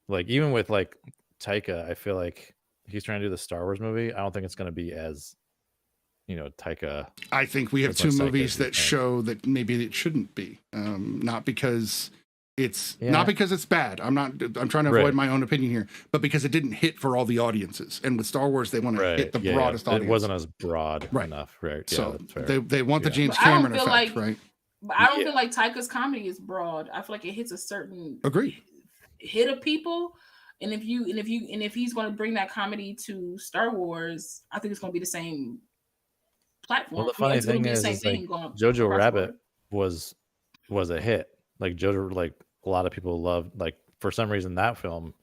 like even with like Taika, I feel like he's trying to do the Star Wars movie. I don't think it's gonna be as Taika. I think we have two movies that show that maybe it shouldn't be. Not because it's bad. I'm trying to avoid my own opinion here, but because it didn't hit for all the audiences. And with Star Wars, they want to hit the broadest audience. It wasn't as broad enough, right? So they want the James Cameron effect, right? But I don't feel like Taika's comedy is broad. I feel like it hits a certain hit of people. And if he's going to bring that comedy to Star Wars, I think it's going to be the same platform. Well, the funny thing is like Jojo Rabbit was a hit. Like Jojo, like a lot of people loved. Like for some reason that film,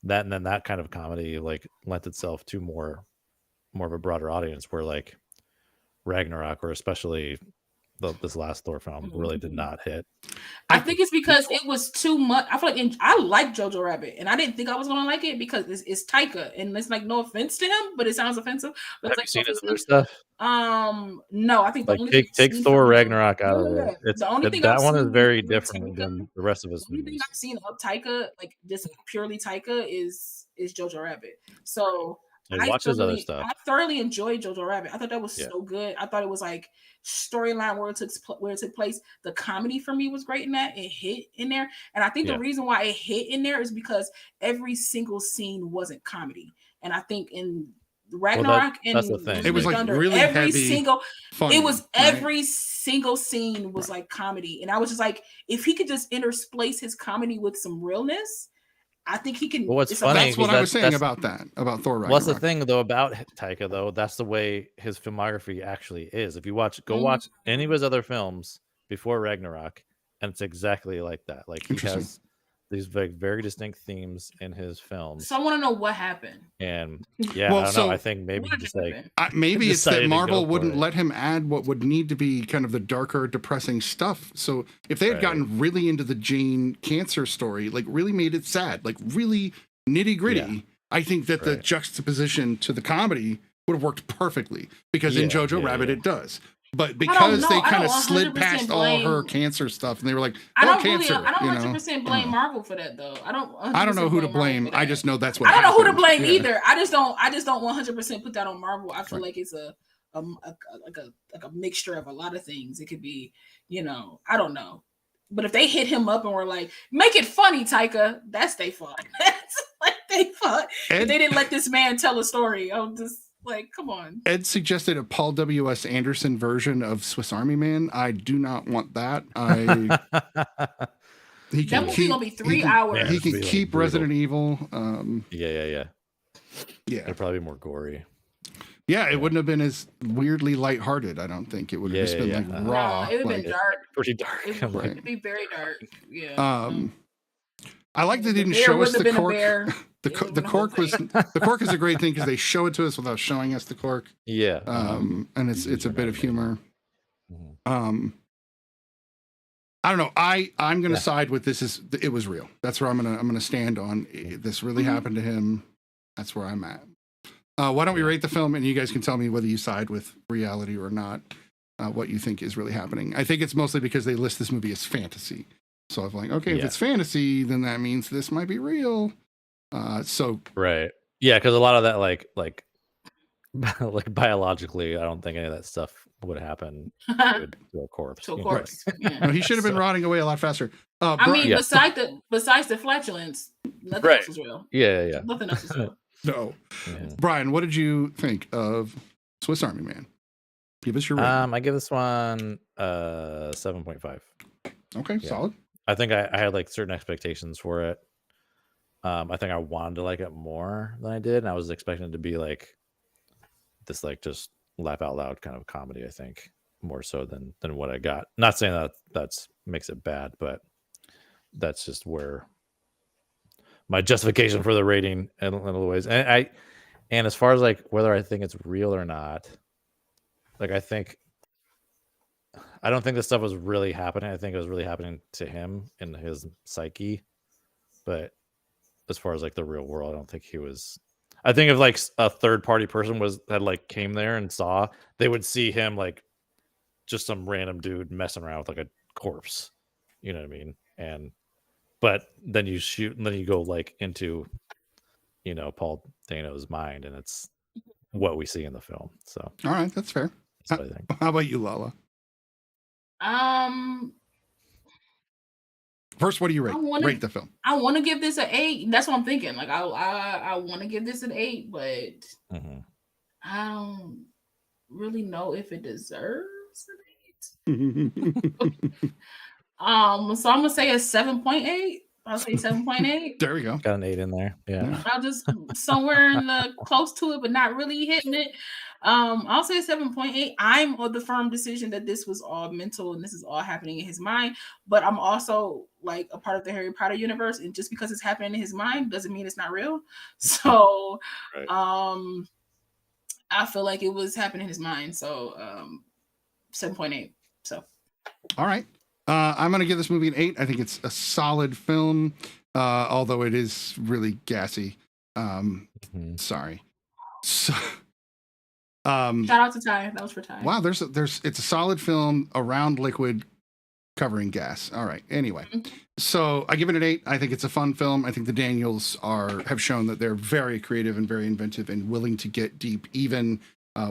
and then that kind of comedy like lent itself to more of a broader audience. Where like Ragnarok, or especially this last Thor film, really did not hit. I think it's because it was too much. I feel like I like Jojo Rabbit, and I didn't think I was gonna like it because it's Taika, and it's like no offense to him, but it sounds offensive. But Have you seen his other stuff? No, I think take Thor Ragnarok out of it. It's the only thing that one is very different than the rest of his movies. The only thing I've seen of Taika, like just purely Taika, is Jojo Rabbit. So watch his other stuff. I thoroughly enjoyed Jojo Rabbit. I thought that was so good. I thought it was like storyline where it took place. The comedy for me was great in that. It hit in there, and I think the reason why it hit in there is because every single scene wasn't comedy. And I think in Ragnarok that's the thing. It was like really every single funny, every single scene was like comedy, and I was just like, if he could just intersplice his comedy with some realness, I think he can. Well, what's funny? That's what I was saying about Thor Ragnarok. What's the thing though about Taika though? That's the way his filmography actually is. If you watch any of his other films before Ragnarok, and it's exactly like that. Like he has these very distinct themes in his films. So I want to know what happened. And I don't know. I think maybe just like maybe it's that Marvel wouldn't let him add what would need to be kind of the darker, depressing stuff. So if they had gotten really into the Jane cancer story, like really made it sad, like really nitty gritty, I think that the juxtaposition to the comedy would have worked perfectly because in Jojo Rabbit it does. But because know. they I kind of don't slid 100% past all her blame- cancer stuff, and they were like, I "Oh, don't cancer." I don't you know? 100% blame Marvel for that though. I don't. I don't know who to 100% Marvel blame. for I that. just know that's what I don't know who to happened. blame Yeah. either. I just don't 100% put that on Marvel. I feel like it's a mixture of a lot of things. It could be, I don't know. But if they hit him up and were like, make it funny, Taika, that's their fault. That's like they fault. If they didn't let this man tell a story, I'm just like, come on. Ed suggested a Paul W.S. Anderson version of Swiss Army Man. I do not want that. That movie gonna be 3 hours. He can be, keep brutal. Resident Evil. Yeah. Yeah. It'd probably be more gory. Yeah, it wouldn't have been as weirdly lighthearted, I don't think. It would have just been like raw. No, it would have been dark. Pretty dark. It'd be very dark. Yeah. I like they didn't show us the cork. The cork is a great thing because they show it to us without showing us the cork. Yeah. And it's a bit of humor. Mhm. I don't know. I'm gonna side with this. It was real. That's where I'm gonna stand on. This really happened to him. That's where I'm at. Why don't we rate the film, and you guys can tell me whether you side with reality or not, what you think is really happening. I think it's mostly because they list this movie as fantasy. So I'm like, okay, if it's fantasy, then that means this might be real. Right. Yeah, because a lot of that, like biologically, I don't think any of that stuff would happen to a corpse. To a corpse. Yeah. No, he should have been rotting away a lot faster. Besides the flatulence, nothing else was real. Yeah. Nothing else was real. No. Brian, what did you think of Swiss Army Man? Give us your rating. I give this one 7.5. Okay, solid. I think I had like certain expectations for it. I think I wanted to like it more than I did, and I was expecting it to be like this, like just laugh out loud kind of comedy. I think more so than what I got. Not saying that that's makes it bad, but that's just where my justification for the rating in little ways. And as far as like whether I think it's real or not, like I don't think this stuff was really happening. I think it was really happening to him in his psyche. But as far as like the real world, I don't think he was. I think if like a third party person had like came there and saw, they would see him like just some random dude messing around with like a corpse. You know what I mean? But then you shoot, and then you go like into, Paul Dano's mind, and it's what we see in the film. So, all right, that's fair. That's what I think. How about you, Lala? First, what do you rate? Rate the film. I want to give this an 8. That's what I'm thinking. Like I want to give this an 8, but I don't really know if it deserves an 8. So I'm gonna say a 7.8. I'll say 7.8. There we go. Got an 8 in there. Yeah. I'll just somewhere in the close to it, but not really hitting it. I'll say 7.8. I'm of the firm decision that this was all mental and this is all happening in his mind. But I'm also like a part of the Harry Potter universe, and just because it's happening in his mind doesn't mean it's not real. So, I feel like it was happening in his mind. So, 7.8. So, all right. I'm going to give this movie an 8. I think it's a solid film, although it is really gassy. Sorry. So, shout out to Ty. That was for Ty. Wow, it's a solid film around liquid covering gas. All right. Anyway, so I give it an 8. I think it's a fun film. I think the Daniels have shown that they're very creative and very inventive and willing to get deep, even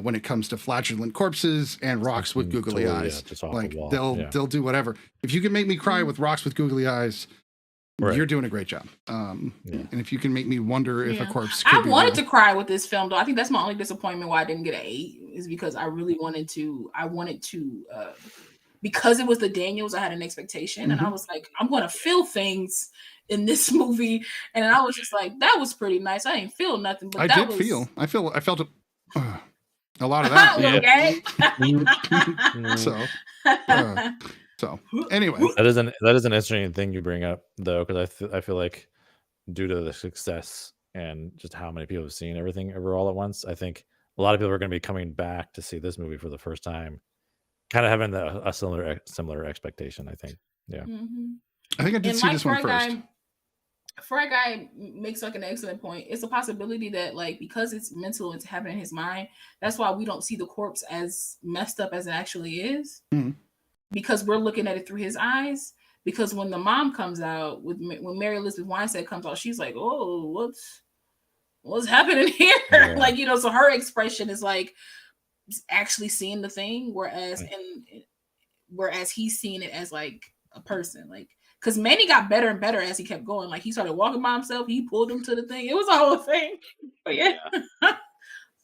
when it comes to flatulent corpses and rocks with googly eyes. Like they'll do whatever. If you can make me cry with rocks with googly eyes, you're doing a great job. And if you can make me wonder if a corpse could I wanted to cry with this film, though. I think that's my only disappointment why I didn't get an 8, is because I really wanted to. Because it was the Daniels, I had an expectation, and I was like, I'm going to feel things in this movie, and I was just like, that was pretty nice. I didn't feel nothing, but I felt a lot of that. So anyway, that is an interesting thing you bring up, though, because I feel like due to the success and just how many people have seen everything ever all at once, I think a lot of people are going to be coming back to see this movie for the first time, kind of having a similar expectation. I think, I think I did see this one first. Fry Guy makes like an excellent point. It's a possibility that like because it's mental, it's happening in his mind. That's why we don't see the corpse as messed up as it actually is, because we're looking at it through his eyes. Because when the mom comes out, when Mary Elizabeth Winstead comes out, she's like, "Oh, what's happening here?" Yeah. Like, you know, so her expression is like actually seeing the thing, whereas he's seeing it as like a person, like. Because Manny got better and better as he kept going. Like, he started walking by himself. He pulled him to the thing. It was a whole thing. But yeah.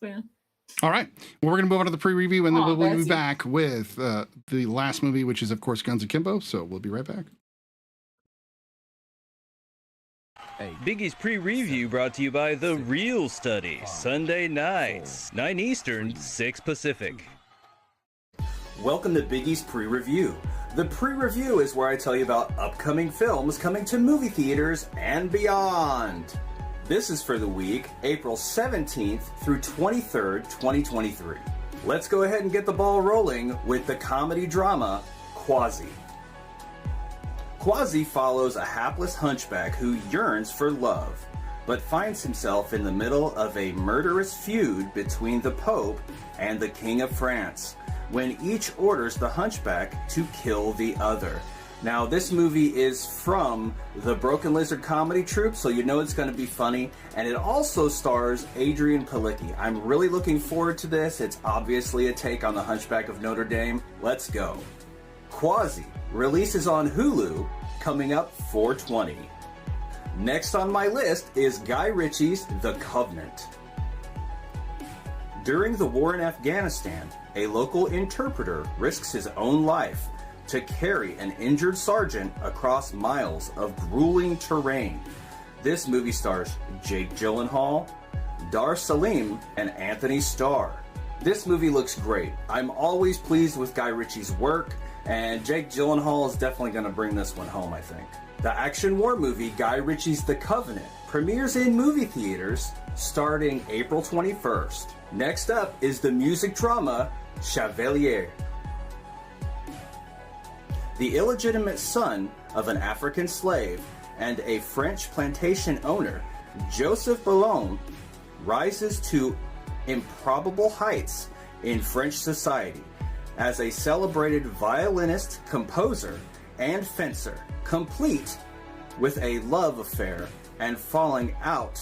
Yeah. All right. Well, we're going to move on to the pre-review, and then we'll be Betsy. back with the last movie, which is, of course, Guns Akimbo. So we'll be right back. Biggie's pre-review brought to you by The Real Study, Sunday nights, 9 Eastern, 6 Pacific. Welcome to Biggie's Pre-Review. The Pre-Review is where I tell you about upcoming films coming to movie theaters and beyond. This is for the week, April 17th through 23rd, 2023. Let's go ahead and get the ball rolling with the comedy drama, Quasi. Quasi follows a hapless hunchback who yearns for love, but finds himself in the middle of a murderous feud between the Pope and the King of France, when each orders the hunchback to kill the other. Now, this movie is from the Broken Lizard comedy troupe, so you know it's going to be funny, and it also stars Adrian Palicki. I'm really looking forward to this. It's obviously a take on the Hunchback of Notre Dame. Let's go. Quasi releases on Hulu, coming up 4/20. Next on my list is Guy Ritchie's The Covenant. During the war in Afghanistan, a local interpreter risks his own life to carry an injured sergeant across miles of grueling terrain. This movie stars Jake Gyllenhaal, Dar Salim, and Anthony Starr. This movie looks great. I'm always pleased with Guy Ritchie's work, and Jake Gyllenhaal is definitely going to bring this one home, I think. The action war movie Guy Ritchie's The Covenant premieres in movie theaters starting April 21st. Next up is the music drama Chevalier. The illegitimate son of an African slave and a French plantation owner, Joseph Boulogne rises to improbable heights in French society as a celebrated violinist, composer, and fencer, complete with a love affair and falling out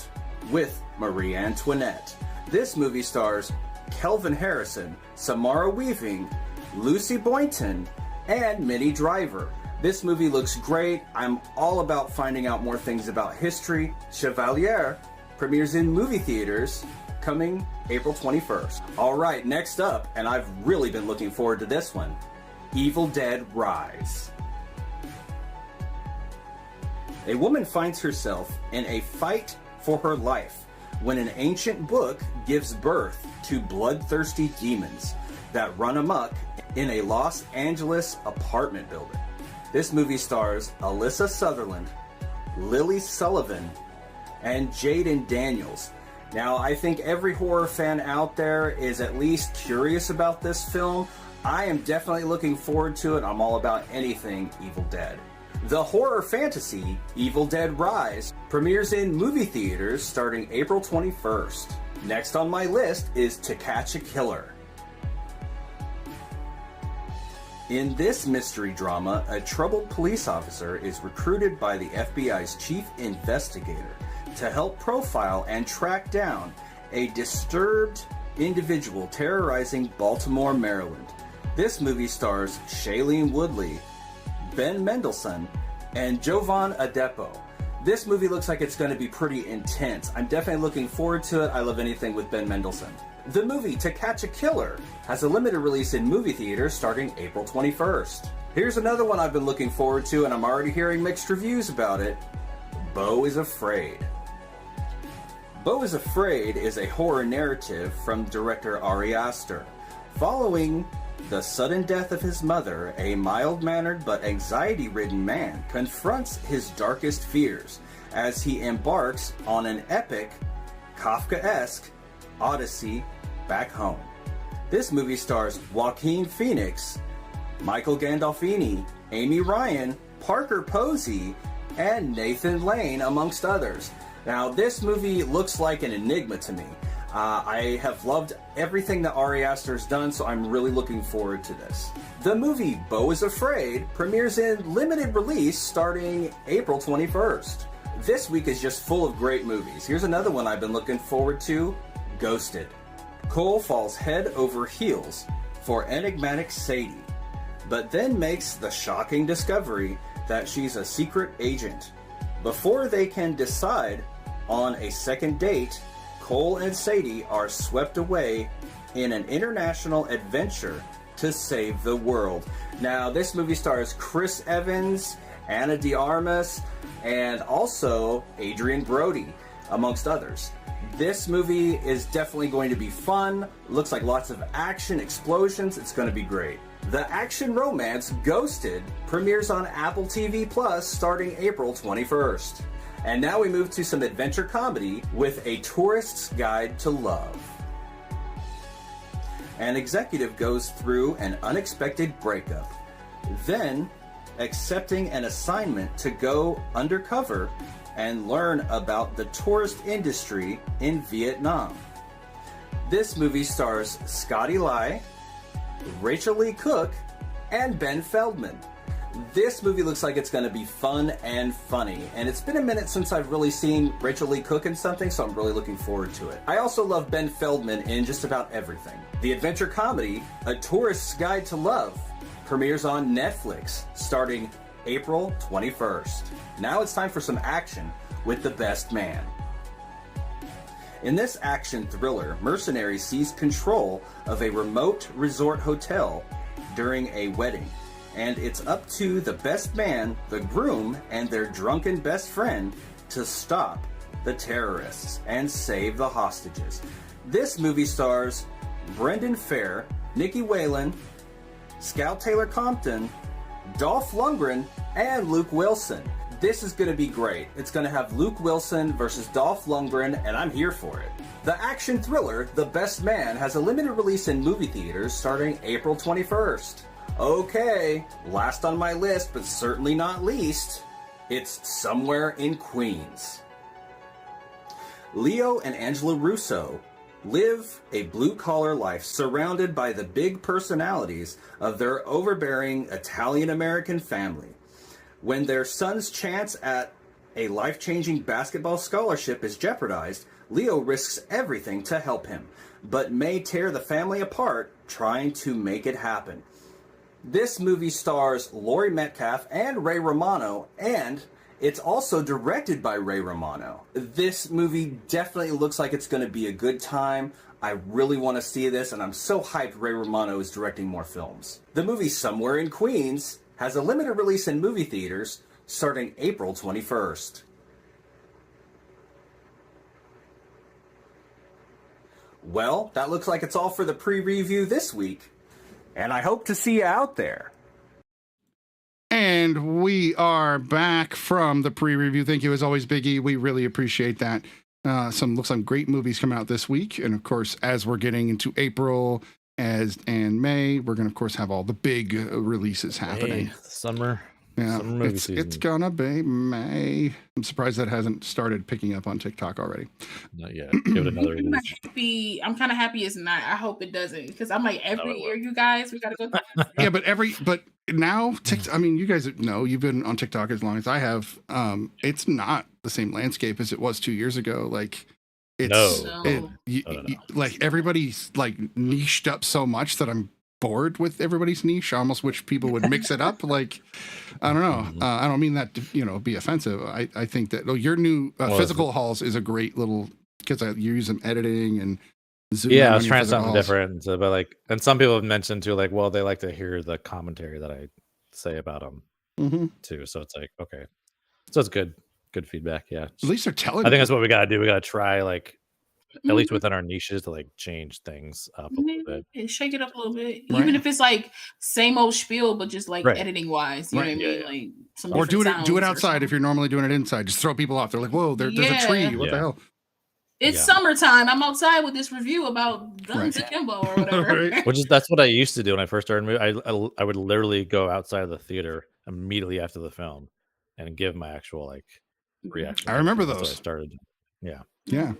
with Marie Antoinette. This movie stars Kelvin Harrison, Samara Weaving, Lucy Boynton, and Minnie Driver. This movie looks great. I'm all about finding out more things about history. Chevalier premieres in movie theaters coming April 21st. All right, next up, and I've really been looking forward to this one, Evil Dead Rise. A woman finds herself in a fight for her life when an ancient book gives birth to bloodthirsty demons that run amok in a Los Angeles apartment building. This movie stars Alyssa Sutherland, Lily Sullivan, and Jaden Daniels. Now, I think every horror fan out there is at least curious about this film. I am definitely looking forward to it. I'm all about anything Evil Dead. The horror fantasy Evil Dead Rise premieres in movie theaters starting April 21st. Next on my list is To Catch a Killer. In this mystery drama, a troubled police officer is recruited by the FBI's chief investigator to help profile and track down a disturbed individual terrorizing Baltimore, Maryland. This movie stars Shailene Woodley, Ben Mendelsohn, and Jovan Adepo. This movie looks like it's going to be pretty intense. I'm definitely looking forward to it. I love anything with Ben Mendelsohn. The movie To Catch a Killer has a limited release in movie theaters starting April 21st. Here's another one I've been looking forward to, and I'm already hearing mixed reviews about it. Beau is Afraid. Beau is Afraid is a horror narrative from director Ari Aster. Following the sudden death of his mother, a mild-mannered but anxiety-ridden man confronts his darkest fears as he embarks on an epic, Kafkaesque odyssey back home. This movie stars Joaquin Phoenix, Michael Gandolfini, Amy Ryan, Parker Posey, and Nathan Lane, amongst others. Now, this movie looks like an enigma to me. I have loved everything that Ari Aster's done, so I'm really looking forward to this. The movie Beau is Afraid premieres in limited release starting April 21st. This week is just full of great movies. Here's another one I've been looking forward to, Ghosted. Cole falls head over heels for enigmatic Sadie, but then makes the shocking discovery that she's a secret agent. Before they can decide on a second date, Cole and Sadie are swept away in an international adventure to save the world. Now, this movie stars Chris Evans, Ana de Armas, and also Adrian Brody, amongst others. This movie is definitely going to be fun. Looks like lots of action, explosions. It's going to be great. The action romance Ghosted premieres on Apple TV Plus starting April 21st. And now we move to some adventure comedy with A Tourist's Guide to Love. An executive goes through an unexpected breakup, then accepting an assignment to go undercover and learn about the tourist industry in Vietnam. This movie stars Scotty Lai, Rachel Lee Cook, and Ben Feldman. This movie looks like it's going to be fun and funny, and it's been a minute since I've really seen Rachel Lee Cook in something, so I'm really looking forward to it. I also love Ben Feldman in just about everything. The adventure comedy, A Tourist's Guide to Love, premieres on Netflix starting April 21st. Now it's time for some action with The Best Man. In this action thriller, Mercenary seize control of a remote resort hotel during a wedding, and it's up to the best man, the groom, and their drunken best friend to stop the terrorists and save the hostages. This movie stars Brendan Fair, Nikki Whalen, Scout Taylor Compton, Dolph Lundgren, and Luke Wilson. This is going to be great. It's going to have Luke Wilson versus Dolph Lundgren, and I'm here for it. The action thriller, The Best Man, has a limited release in movie theaters starting April 21st. Okay, last on my list, but certainly not least, it's Somewhere in Queens. Leo and Angela Russo live a blue-collar life surrounded by the big personalities of their overbearing Italian-American family. When their son's chance at a life-changing basketball scholarship is jeopardized, Leo risks everything to help him, but may tear the family apart trying to make it happen. This movie stars Laurie Metcalf and Ray Romano, and it's also directed by Ray Romano. This movie definitely looks like it's going to be a good time. I really want to see this, and I'm so hyped Ray Romano is directing more films. The movie Somewhere in Queens has a limited release in movie theaters starting April 21st. Well, that looks like it's all for the pre-review this week, and I hope to see you out there. And we are back from the pre-review. Thank you, as always, Biggie. We really appreciate that. Looks like great movies come out this week. And, of course, as we're getting into April and May, we're going to, of course, have all the big releases happening. Hey, summer. Yeah, Summer movie season. It's going to be May. I'm surprised that hasn't started picking up on TikTok already. Not yet. Give it another week. I'm kind of happy it's not. I hope it doesn't, because I'm like, every year, you guys, we got to go through. Yeah, but now, I mean, you guys know, you've been on TikTok as long as I have. It's not the same landscape as it was 2 years ago. Like, it's No. like everybody's like niched up so much that I'm bored with everybody's niche. I almost wish people would mix it up. Like, I don't know. I don't mean that to, be offensive. I think that your new physical hauls is a great little, because you use them editing and zoom. Yeah, I was trying something different. So, but like, and some people have mentioned too, like, well, they like to hear the commentary that I say about them too. So it's like, okay, so it's good feedback. Yeah, at least they're telling. I think that's what we gotta do. We gotta try, like, at least within our niches, to like change things up a little bit and shake it up a little bit, even if it's like same old spiel, but just like editing wise. You know what I mean? Like, some or do it outside if you're normally doing it inside. Just throw people off. They're like, whoa, there's a tree. What the hell? It's summertime. I'm outside with this review about Guns Akimbo or whatever. That's what I used to do when I first started moving. I would literally go outside of the theater immediately after the film and give my actual like reaction. I remember That's what those. I started. Yeah. Yeah.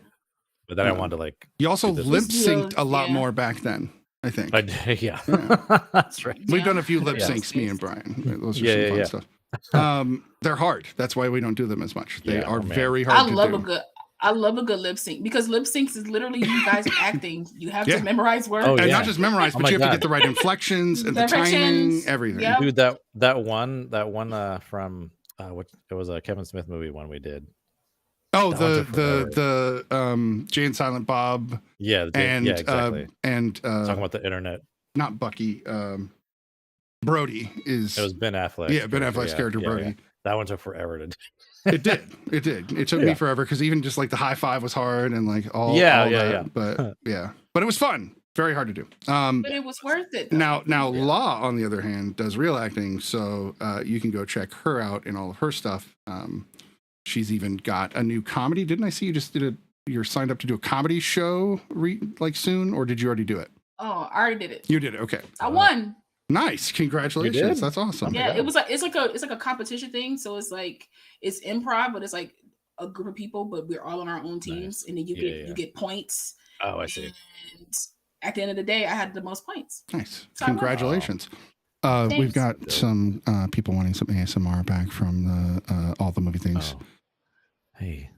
But then I wanted to like. You also do this. lip synced a lot Yeah. more back then, I think. I did, yeah. Yeah. That's right. We've Yeah. done a few lip Yeah. syncs, me and Brian. Those are Yeah, some yeah, fun yeah. stuff. They're hard. That's why we don't do them as much. They Yeah, are oh, man. very hard I to love do. I love a good lip sync because lip syncs is literally you guys acting. You have Yeah. to memorize words. Oh, And yeah. not just memorize, Oh but my you have to God. get the right inflections and the Inflections. timing, everything. Yep. Dude, that one from what it was a Kevin Smith movie one we did. Oh, That one the took forever. Jay and Silent Bob Yeah, and yeah, exactly. talking Talking about the internet. not Bucky, Brody is It was Ben Affleck. yeah, Ben Affleck's character yeah, Brody. yeah. That one took forever to do. It did. It took me Yeah. forever because even just like the high five was hard and like all Yeah, all yeah, that. yeah. But yeah, but it was fun. Very hard to do. But it was worth it. though. Now Law on the other hand does real acting, so you can go check her out in all of her stuff. She's even got a new comedy. Didn't I see you just you're signed up to do a comedy show like soon, or did you already do it? Oh, I already did it. You did it. Okay. I won. Nice. Congratulations. You did? That's awesome. Yeah, it was like it's like a competition thing. So it's like it's improv, but it's like a group of people, but we're all on our own teams, and then you get points. Oh, I see. And at the end of the day, I had the most points. Nice. So I won. Congratulations. Thanks. We've got some people wanting some ASMR back from the all the movie things. Oh. Hey.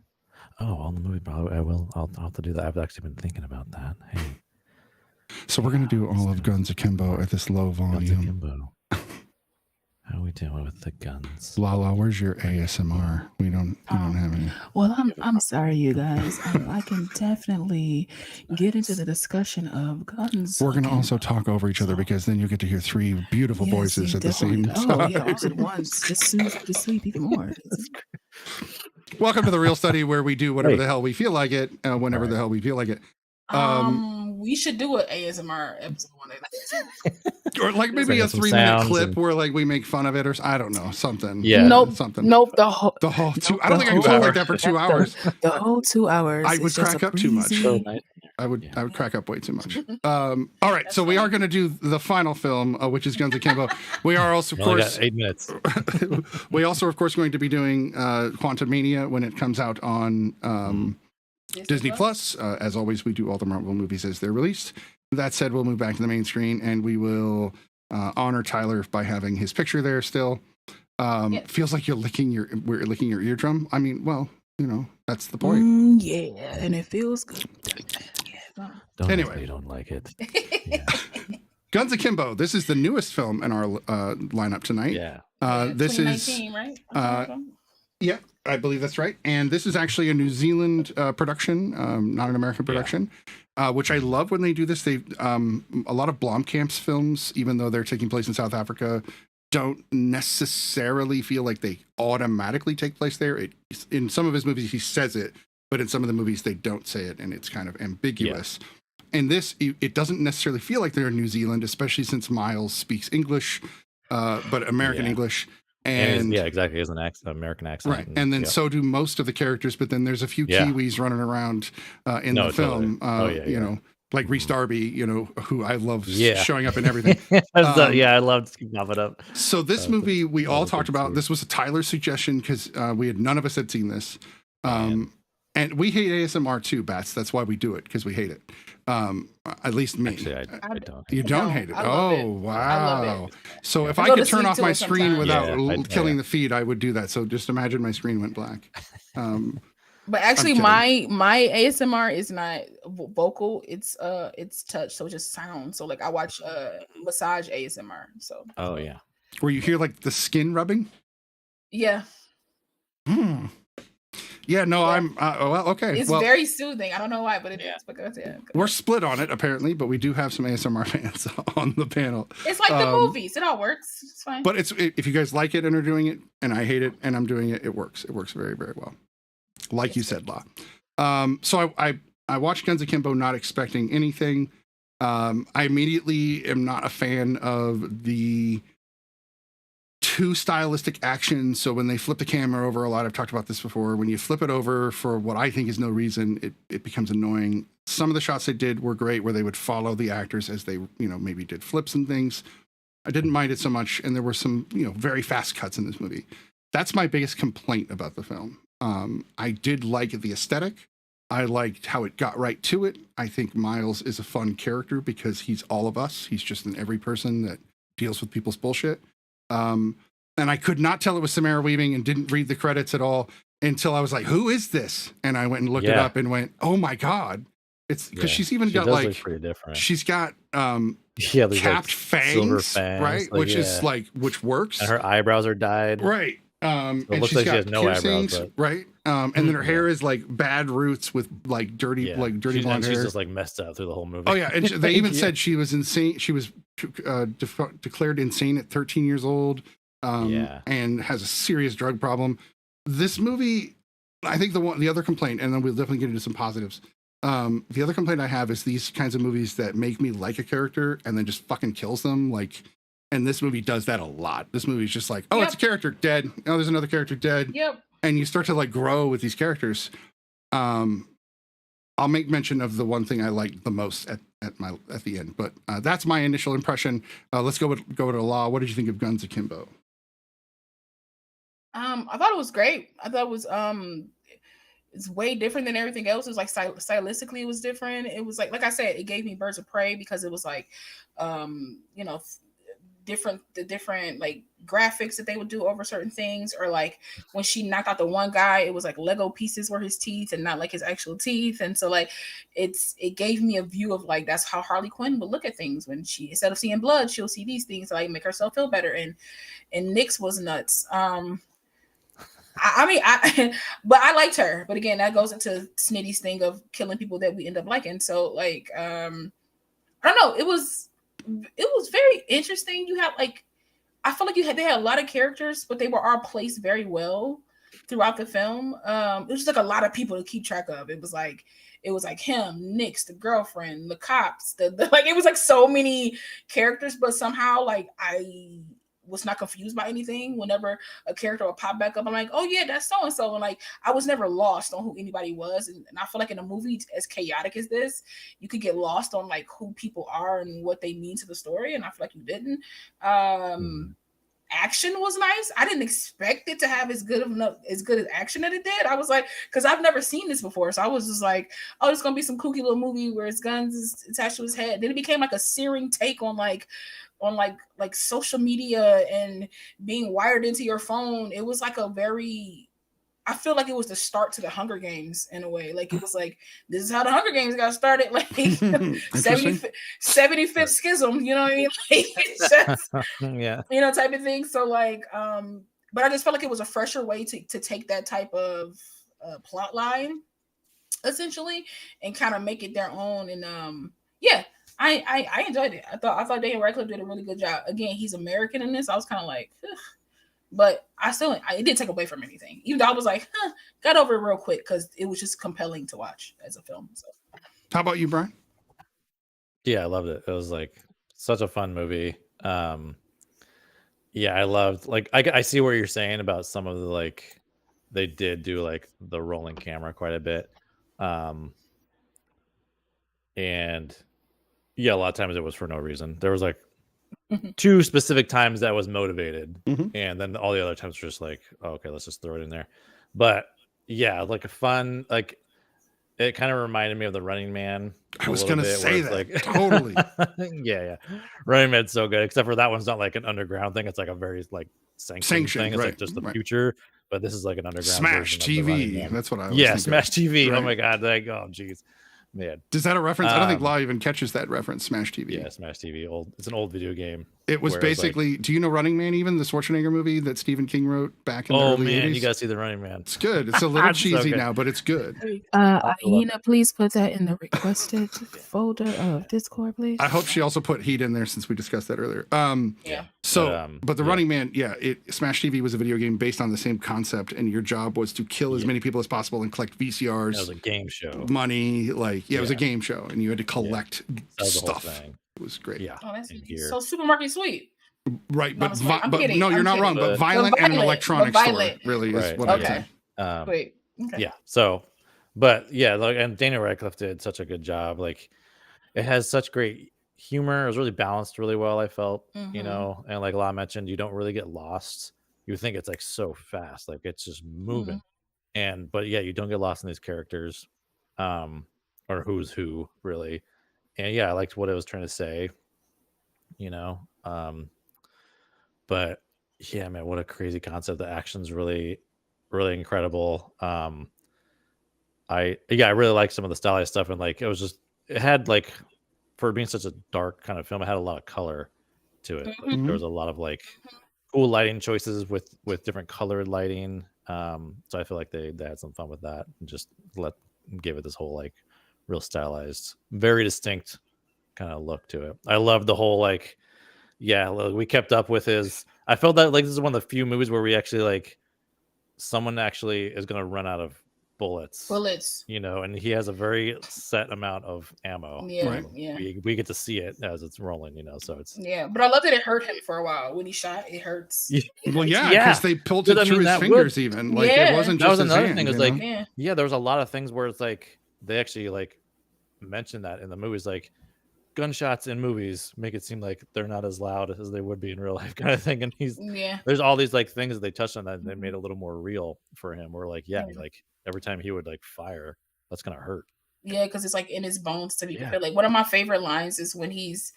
Oh, on the movie, I will. I'll have to do that. I've actually been thinking about that. Hey. So we're going to do all of Guns Akimbo at this low Guns volume. Akimbo. How we doing with the guns? Lala, where's your ASMR? We don't have any. Well, I'm sorry, you guys. I can definitely get into the discussion of guns. We're going to also talk over each other because then you'll get to hear three beautiful voices at the same time. Oh, yeah, all at once. Just sleep even more. Welcome to The Real Study, where we do whatever the hell we feel like it, whenever the hell we feel like it. We should do an ASMR episode one day. Or like maybe Bring a in some 3-minute sounds clip and- where like we make fun of it or I don't know, something. Yeah. Nope. Something. Nope. The whole I don't think I can talk like that for 2 hours. the whole 2 hours. I would is just crack a up too much. breezy- I would crack up way too much. All right, so we are going to do the final film, which is Guns Akimbo. We are also, of We only course, got 8 minutes. we also, of course, going to be doing Quantum Mania when it comes out on Disney Plus. As always, we do all the Marvel movies as they're released. That said, we'll move back to the main screen and we will honor Tyler by having his picture there still. Feels like we're licking your eardrum. I mean, well, you know, that's the point. Yeah, and it feels good. Don't Anyway. you don't like it. Guns Akimbo. This is the newest film in our lineup tonight. Yeah. This is 2019, right? yeah, I believe that's right. And this is actually a New Zealand production, not an American production, which I love when they do this. They a lot of Blomkamp's films, even though they're taking place in South Africa, don't necessarily feel like they automatically take place there. In some of his movies, he says it, but in some of the movies, they don't say it, and it's kind of ambiguous. In this, it doesn't necessarily feel like they're in New Zealand, especially since Miles speaks English, but American English. And exactly. He has an American accent. right, and then so do most of the characters. But then there's a few Kiwis running around in the film. You know, like Rhys Darby. You know, who I love showing up in everything. I loved to keep popping up. So this movie we all talked about. This was a Tyler suggestion because none of us had seen this. And we hate ASMR too, Bats. That's why we do it, because we hate it. At least me. Actually, I don't. You don't hate it? I love it. Wow. So if I I go could to turn sleep off to my it screen sometimes. without killing the feed, I would do that. So just imagine my screen went black. But actually, I'm my ASMR is not vocal. It's touch, so just sound. So like I watch massage ASMR. So Oh yeah. Where you hear like the skin rubbing? yeah, Yeah, no, Yeah. I'm well, okay. it's Well, very soothing. I don't know why, but it is because we're split on it apparently, but we do have some ASMR fans on the panel. it's like the movies. It all works. It's fine. But if you guys like it and are doing it, and I hate it and I'm doing it, it works. It works very, very well. Like you said, La. So I watched Guns Akimbo not expecting anything. I immediately am not a fan of the too stylistic action. So when they flip the camera over a lot, I've talked about this before, when you flip it over for what I think is no reason, it becomes annoying. Some of the shots they did were great where they would follow the actors as they, maybe did flips and things. I didn't mind it so much. And there were some, very fast cuts in this movie. That's my biggest complaint about the film. I did like the aesthetic. I liked how it got right to it. I think Miles is a fun character because he's all of us. He's just an every person that deals with people's bullshit. And I could not tell it was Samara Weaving and didn't read the credits at all until I was like, who is this? And I went and looked it up and went, oh my God. It's because she's even got like, pretty different. She's got capped like fangs, right? like, which is like, which works. And her eyebrows are dyed. Right. So and it looks like she has no eyebrows, but... right? And then her hair is like bad roots with like dirty blonde hair. She's just like messed up through the whole movie. Oh yeah, and they even said she was insane. She was declared insane at 13 years old, and has a serious drug problem. This movie, I think the other complaint, and then we'll definitely get into some positives. The other complaint I have is these kinds of movies that make me like a character and then just fucking kills them, like. And this movie does that a lot. This movie is just like, oh, it's a character dead. Oh, there's another character dead. Yep. And you start to like grow with these characters. I'll make mention of the one thing I liked the most at the end, but that's my initial impression. Let's go to Law. What did you think of Guns Akimbo? I thought it was great. I thought it was it's way different than everything else. It was like stylistically, it was different. It was like I said, it gave me Birds of Prey because it was like, the different like graphics that they would do over certain things, or like when she knocked out the one guy, it was like Lego pieces were his teeth and not like his actual teeth. And so like it gave me a view of like that's how Harley Quinn would look at things when she, instead of seeing blood, she'll see these things to like make herself feel better. And Nyx was nuts. But I liked her. But again, that goes into Snitty's thing of killing people that we end up liking. So like I don't know, it was very interesting. You have like, I feel like they had a lot of characters, but they were all placed very well throughout the film. It was just like a lot of people to keep track of. It was like him, Nyx, the girlfriend, the cops, like it was like so many characters, but somehow like I was not confused by anything. Whenever a character would pop back up, I'm like, oh yeah, that's so and so, and like I was never lost on who anybody was. And I feel like in a movie as chaotic as this, you could get lost on like who people are and what they mean to the story, and I feel like you didn't. Action was nice. I didn't expect it to have as good as action that it did. I was like, because I've never seen this before, so I was just like, oh, it's gonna be some kooky little movie where his guns is attached to his head. Then it became like a searing take on social media and being wired into your phone. It was like I feel like it was the start to the Hunger Games in a way. Like it was like, this is how the Hunger Games got started. Like 75th schism, you know what I mean? Like, it's just, type of thing. So like, but I just felt like it was a fresher way to take that type of plot line essentially and kind of make it their own. And I enjoyed it. I thought Daniel Radcliffe did a really good job. Again, he's American in this. I was kind of like, ugh. But it didn't take away from anything. Even though I was like, got over it real quick because it was just compelling to watch as a film. So. How about you, Brian? Yeah, I loved it. It was like such a fun movie. I loved like I see what you're saying about some of the like they did do like the rolling camera quite a bit. And yeah, a lot of times it was for no reason. There was like two specific times that was motivated, and then all the other times were just like, oh, okay, let's just throw it in there. But yeah, like a fun, like it kind of reminded me of the Running Man. I was gonna say that, like, totally. yeah. Running Man's so good, except for that one's not like an underground thing. It's like a very like sanctioned thing. It's like just the future, but this is like an underground Smash TV. That's what I was Smash TV. Right? Oh my god, like oh geez. Man. Is that a reference? I don't think Law even catches that reference. Smash TV. Yeah, Smash TV. It's an old video game. It was basically. Do you know Running Man? Even the Schwarzenegger movie that Stephen King wrote back in the early 80s? You gotta see the Running Man. It's good. It's a little cheesy now, but it's good. Aina, please put that in the requested folder of Discord, please. I hope she also put Heat in there since we discussed that earlier. But the Running Man, Smash TV was a video game based on the same concept, and your job was to kill as many people as possible and collect VCRs. That was a game show. Money, it was a game show, and you had to collect stuff. It was great. Yeah. Oh, that's so Supermarket Sweet. Right, but no, you're not wrong. But violent and an electronics store really is what I say. Wait. Okay. Yeah. So, but yeah, like, and Daniel Radcliffe did such a good job. Like, it has such great humor. It was really balanced really well. I felt, and like La mentioned, you don't really get lost. you think it's like so fast, like it's just moving. But yeah, you don't get lost in these characters, or who's who really. And yeah, I liked what it was trying to say, you know. But yeah, man, what a crazy concept. The action's really, really incredible. I really like some of the stylized stuff, and like it had like, for being such a dark kind of film, it had a lot of color to it. Like, there was a lot of like cool lighting choices with different colored lighting. So I feel like they had some fun with that and just give it this whole like real stylized, very distinct kind of look to it. I love the whole like, we kept up with his. I felt that like this is one of the few movies where we actually like someone actually is going to run out of bullets, you know, and he has a very set amount of ammo. We get to see it as it's rolling, you know, so it's but I love that it hurt him for a while when he shot. It hurts. Well, because they pulled it through his fingers. Even like it wasn't just another hand, thing. It was like there was a lot of things where it's like they actually like mentioned that in the movies, like gunshots in movies make it seem like they're not as loud as they would be in real life, kind of thing. And there's all these like things that they touched on that they made a little more real for him. We're like, like every time he would like fire, that's gonna hurt. Yeah, because it's like in his bones to be prepared. Like one of my favorite lines is when he's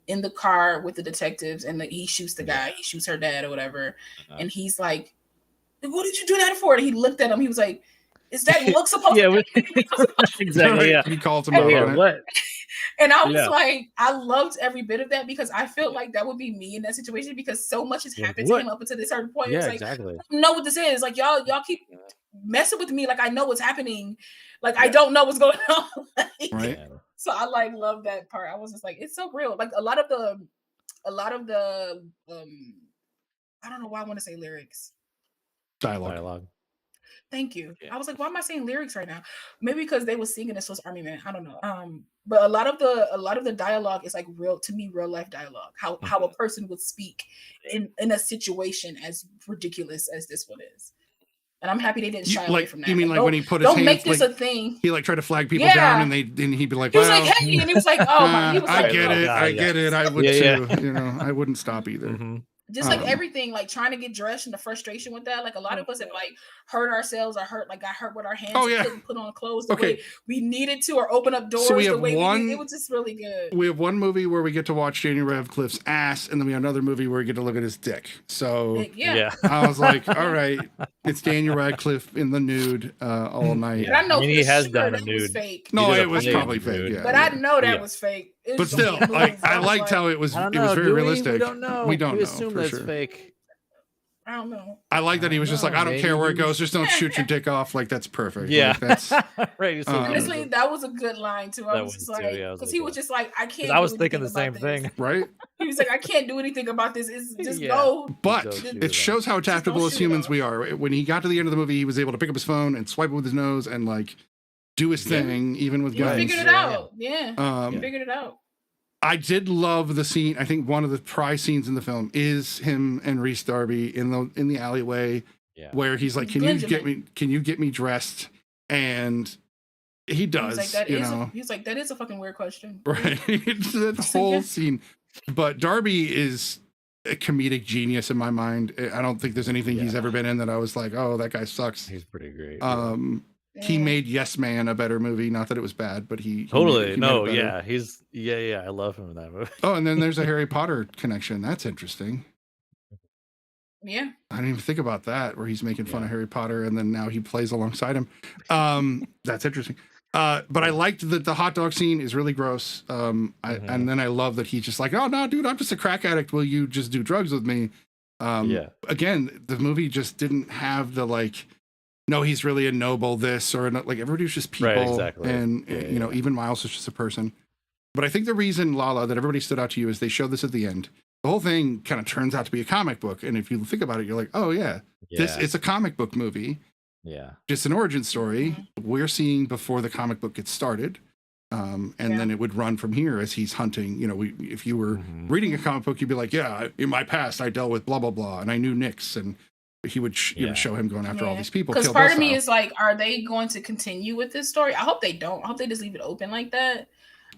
in the car with the detectives and he shoots the guy, he shoots her dad or whatever, and he's like, "What did you do that for?" And he looked at him. He was like, "Is that look supposed to?" Exactly. Yeah, he calls him out. What? And I was like, I loved every bit of that because I felt like that would be me in that situation because so much has happened to him up until this certain point. Yeah, it's like, exactly. I don't know what this is. Like y'all keep messing with me. Like I know what's happening. Like I don't know what's going on. Right. So I like love that part. I was just like, it's so real. Like a lot of the I don't know why I want to say lyrics. Dialogue. Thank you. I was like, why am I saying lyrics right now? Maybe because they were singing this was Army Man. I don't know. But a lot of the dialogue is like real life dialogue. How a person would speak in a situation as ridiculous as this one is. And I'm happy they didn't shy away from that. You mean like when he put his hands, don't make this a thing. He like tried to flag people down, and he'd be like, he was like, hey, and he was like, oh my, he was like, I get it. I would too. You know, I wouldn't stop either. Just like everything, like trying to get dressed and the frustration with that. Like a lot of us have like hurt ourselves or got hurt with our hands. Couldn't put on clothes the way we needed to or open up doors the way we did. It was just really good. We have one movie where we get to watch Daniel Radcliffe's ass, and then we have another movie where we get to look at his dick. So I was like, all right, it's Daniel Radcliffe in the nude all night. And I know he has done a nude. Fake. No, it was probably fake. Yeah, but I know that was fake. But still, like I liked how it was. It was very realistic. We don't know. We assume that's fake. I don't know. I like that he was just like, I don't care where it goes, just don't shoot your dick off. Like that's perfect. Yeah, like, that's right. Honestly, that was a good line too. I was just like, because he was just like, I can't. I was thinking the same thing, right? He was like, I can't do anything about this. It's just go. But it shows how adaptable as humans we are. When he got to the end of the movie, he was able to pick up his phone and swipe it with his nose and like do his thing, even with guns. He figured it out. Yeah, he figured it out. I did love the scene. I think one of the prize scenes in the film is him and Rhys Darby in the alleyway, where he's like, "Can you get me dressed?" And he does. He's like, that is a fucking weird question, right? That whole scene. But Darby is a comedic genius in my mind. I don't think there's anything he's ever been in that I was like, "Oh, that guy sucks." He's pretty great. He made Yes Man a better movie. Not that it was bad, but he totally he made it he's I love him in that movie. Oh, and then there's a Harry Potter connection. That's interesting. Yeah, I didn't even think about that, where he's making fun of Harry Potter, and then now he plays alongside him. That's interesting. But I liked that the hot dog scene is really gross. And then I love that he's just like, "Oh no, dude, I'm just a crack addict. Will you just do drugs with me?" Again, the movie just didn't have the like, no, he's really a noble this or not. Like everybody was just people, right, exactly. And you know, even Miles was just a person. But I think the reason, Lala, that everybody stood out to you is they showed this at the end. The whole thing kind of turns out to be a comic book, and if you think about it, you're like, oh it's a comic book movie. Yeah, just an origin story we're seeing before the comic book gets started, and then it would run from here as he's hunting. You know, if you were reading a comic book, you'd be like, yeah, in my past I dealt with blah blah blah, and I knew Nyx, and he would show him going after all these people. Because part of me is like, are they going to continue with this story? I hope they don't. I hope they just leave it open like that.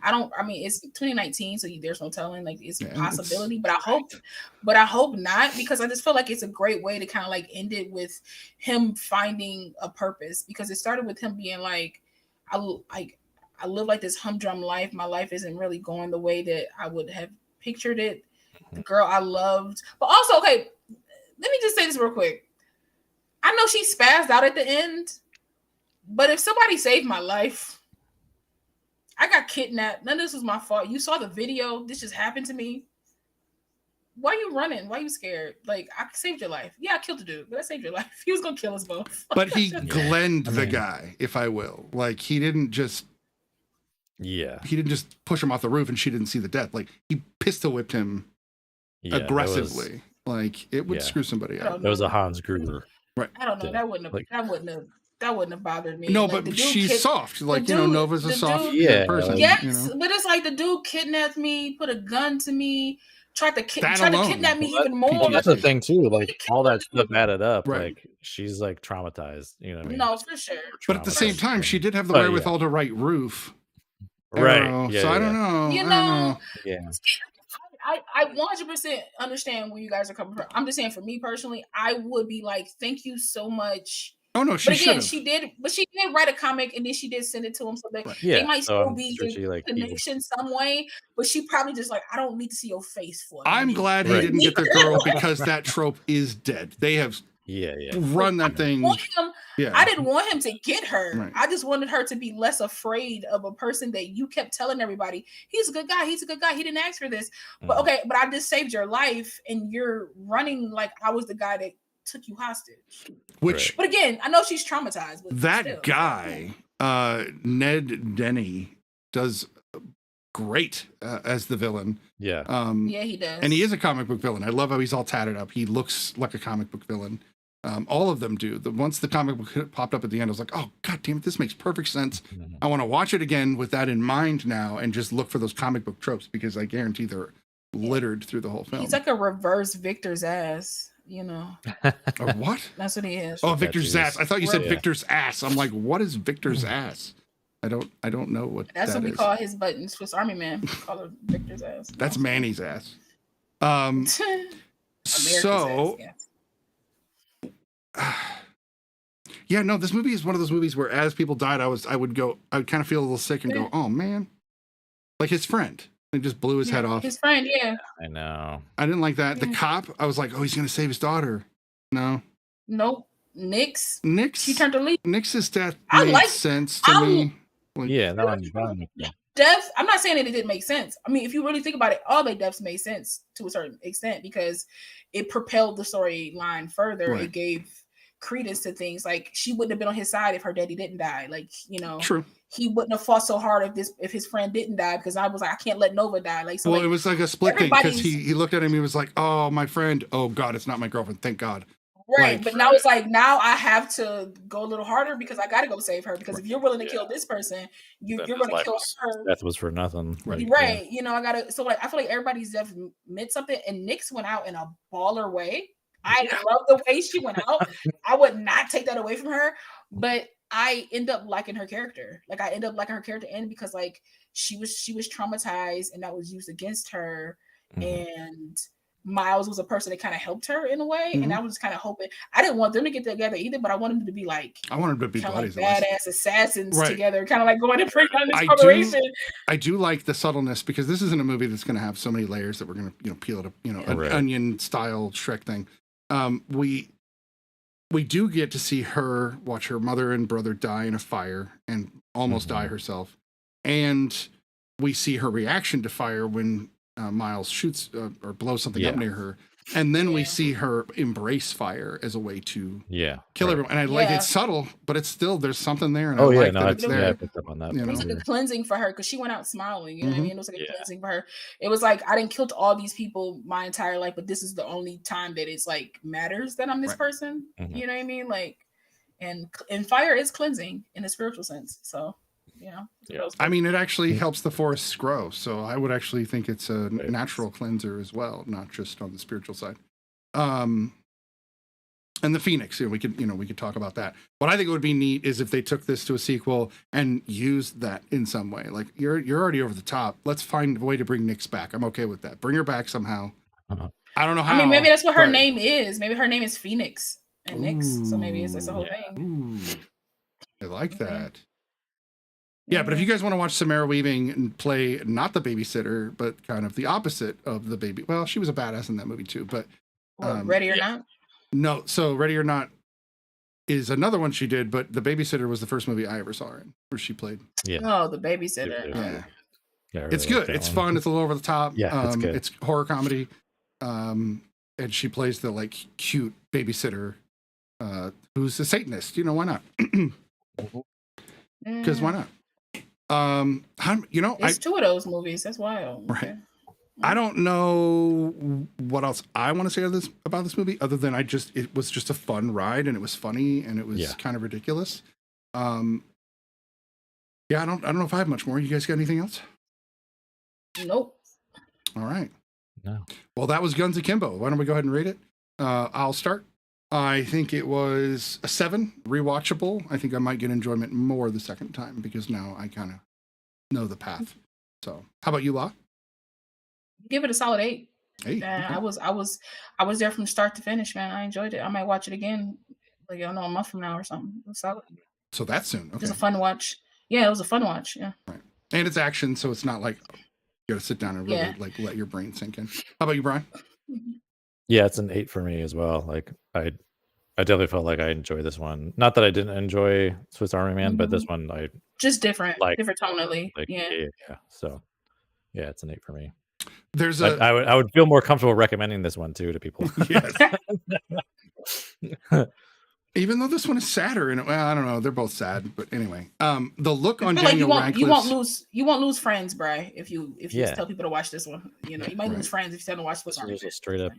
I mean, it's 2019, so there's no telling. Like, it's a Yeah, possibility, but I hope not, because I just feel like it's a great way to kind of like end it with him finding a purpose, because it started with him being like, I live like this humdrum life. My life isn't really going the way that I would have pictured it. The girl I loved, but also, okay, let me just say this real quick. I know she spazzed out at the end, but if somebody saved my life, I got kidnapped. None of this was my fault. You saw the video. This just happened to me. Why are you running? Why are you scared? Like, I saved your life. Yeah, I killed the dude, but I saved your life. He was gonna kill us both. But he glenned the guy, if I will. Like, he didn't just push him off the roof and she didn't see the death. Like, he pistol whipped him aggressively. Like, it would screw somebody up. It was a Hans Gruber. Right. I don't know. That wouldn't have bothered me. No, like, but she's soft. Like, you know, Nova's a soft person. Yes, you know? but it's like the dude kidnapped me, put a gun to me, tried to kidnap me even more. Well, that's the thing too. Like, all that stuff added up. Right. Like, she's like traumatized. You know what I mean? No, for sure. But at the same time, she did have the wherewithal to write Roof. Right. So I don't know. You know. Yeah. I 100% understand where you guys are coming from. I'm just saying, for me personally, I would be like, thank you so much. Oh no, she should. She did write a comic, and then she did send it to him, so that they might still be in connection some way. But she probably just like, I don't need to see your face for it. I'm glad he didn't get the girl, because that trope is dead. They have run that thing. I didn't want him to get her. Right. I just wanted her to be less afraid of a person that you kept telling everybody, he's a good guy, he didn't ask for this. But okay, but I just saved your life, and you're running like I was the guy that took you hostage. But again, I know she's traumatized. But that still. Guy, Ned Denny, does great as the villain. Yeah, he does. And he is a comic book villain. I love how he's all tatted up. He looks like a comic book villain. All of them do. Once the comic book popped up at the end, I was like, oh, God damn it, this makes perfect sense. I want to watch it again with that in mind now and just look for those comic book tropes, because I guarantee they're littered through the whole film. He's like a reverse Victor's ass, you know. A what? That's what he is. Oh, Victor's ass. I thought you said Victor's ass. I'm like, what is Victor's ass? I don't know what that's that what we is. call his button. Swiss Army Man. We call it Victor's ass. That's Manny's ass. So ass, yeah, no, this movie is one of those movies where as people died, I would kind of feel a little sick and go, oh man. Like his friend. He just blew his head off. His friend, yeah. I know. I didn't like that. The cop, I was like, oh, he's gonna save his daughter. No. Nope. Nix. She turned to leave. Nix's death made sense to me. Like, yeah, no, I'm fine with that. Deaths, I'm not saying that it didn't make sense. I mean, if you really think about it, all their deaths made sense to a certain extent, because it propelled the storyline further. Right. It gave credence to things. Like, she wouldn't have been on his side if her daddy didn't die. Like, you know, true. He wouldn't have fought so hard if his friend didn't die, because I was like, I can't let Nova die. Like, so well, like, it was like a split thing, because he looked at him, he was like, oh, my friend, oh God, it's not my girlfriend, thank God. Right, like, but now it's like, now I have to go a little harder, because I got to go save her, because if you're willing to kill this person, you're going to kill her. Death was for nothing. Right. Yeah. You know, I got to, so like, I feel like everybody's death meant something, and Nix went out in a baller way. I love the way she went out. I would not take that away from her, but I end up liking her character. Like, I end up liking her character, and because like she was traumatized, and that was used against her, and Miles was a person that kind of helped her in a way, and I was kind of hoping. I didn't want them to get together either, but I wanted them to be like, I wanted them to be buddies, like badass assassons together, kind of like going to break down this corporation. I do like the subtleness, because this isn't a movie that's going to have so many layers that we're going to peel it, an onion style Shrek thing. We do get to see her watch her mother and brother die in a fire and almost die herself, and we see her reaction to fire when Miles shoots or blows something up near her, and then we see her embrace fire as a way to kill everyone. And I like it's subtle, but it's still, there's something there, and I picked up on that. It was like a cleansing for her, because she went out smiling. You know what I mean? It was like a cleansing for her. It was like, I didn't kill all these people my entire life, but this is the only time that it's like matters that I'm this person. You know what I mean? Like, and fire is cleansing in a spiritual sense. So. I mean, it actually helps the forests grow, so I would actually think it's a natural cleanser as well, not just on the spiritual side. And the Phoenix, we could talk about that. What I think would be neat is if they took this to a sequel and used that in some way. Like you're already over the top. Let's find a way to bring Nyx back. I'm okay with that. Bring her back somehow. I don't know how. I mean, maybe that's what her name is. Maybe her name is Phoenix and Nyx. So maybe it's the whole thing. I like that. Yeah, but if you guys want to watch Samara Weaving and play not the babysitter, but kind of the opposite of the baby. Well, she was a badass in that movie too, but Ready or Not? No, so Ready or Not is another one she did, but The Babysitter was the first movie I ever saw her in, where she played. Yeah. Oh, The Babysitter. Yeah. Yeah, I really It's like good. that It's one. fun. It's a little over the top. Yeah, it's good. It's horror comedy. And she plays the like cute babysitter who's a Satanist. Why not? Because why not? It's two of those movies. That's wild. Right. I don't know what else I want to say about this movie, other than it was just a fun ride, and it was funny, and it was kind of ridiculous. I don't know if I have much more. You guys got anything else? Nope. All right. No. Well, that was Guns Akimbo. Why don't we go ahead and rate it? I'll start. I think it was a 7, rewatchable. I think I might get enjoyment more the second time because now I kind of know the path. So, how about you, La? Give it a solid 8. 8. Okay. I was there from start to finish, man. I enjoyed it. I might watch it again, like a month from now or something. It was solid. So that's soon. Okay. It was a fun watch. Yeah, it was a fun watch. Yeah. Right. And it's action, so it's not like you got to sit down and really like let your brain sink in. How about you, Brian? Yeah, it's an 8 for me as well. Like I definitely felt like I enjoyed this one. Not that I didn't enjoy Swiss Army Man, but this one I just different tonally. Like, yeah. So yeah, it's an 8 for me. There's I would feel more comfortable recommending this one too to people. Yes. Even though this one is sadder, and I don't know, they're both sad, but anyway, the look on Daniel Radcliffe's... you won't lose friends, Bri, if you tell people to watch this one. You might lose friends if you tell them to watch this one. It's a straight up,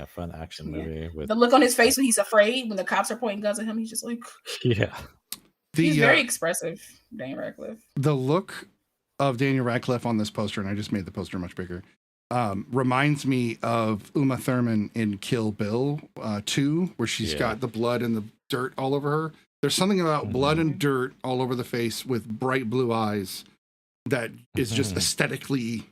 fun action movie with the look on his face when he's afraid when the cops are pointing guns at him. He's just like, he's very expressive, Daniel Radcliffe. The look of Daniel Radcliffe on this poster, and I just made the poster much bigger. Reminds me of Uma Thurman in Kill Bill 2, where she's got the blood and the dirt all over her. There's something about blood and dirt all over the face with bright blue eyes that is just aesthetically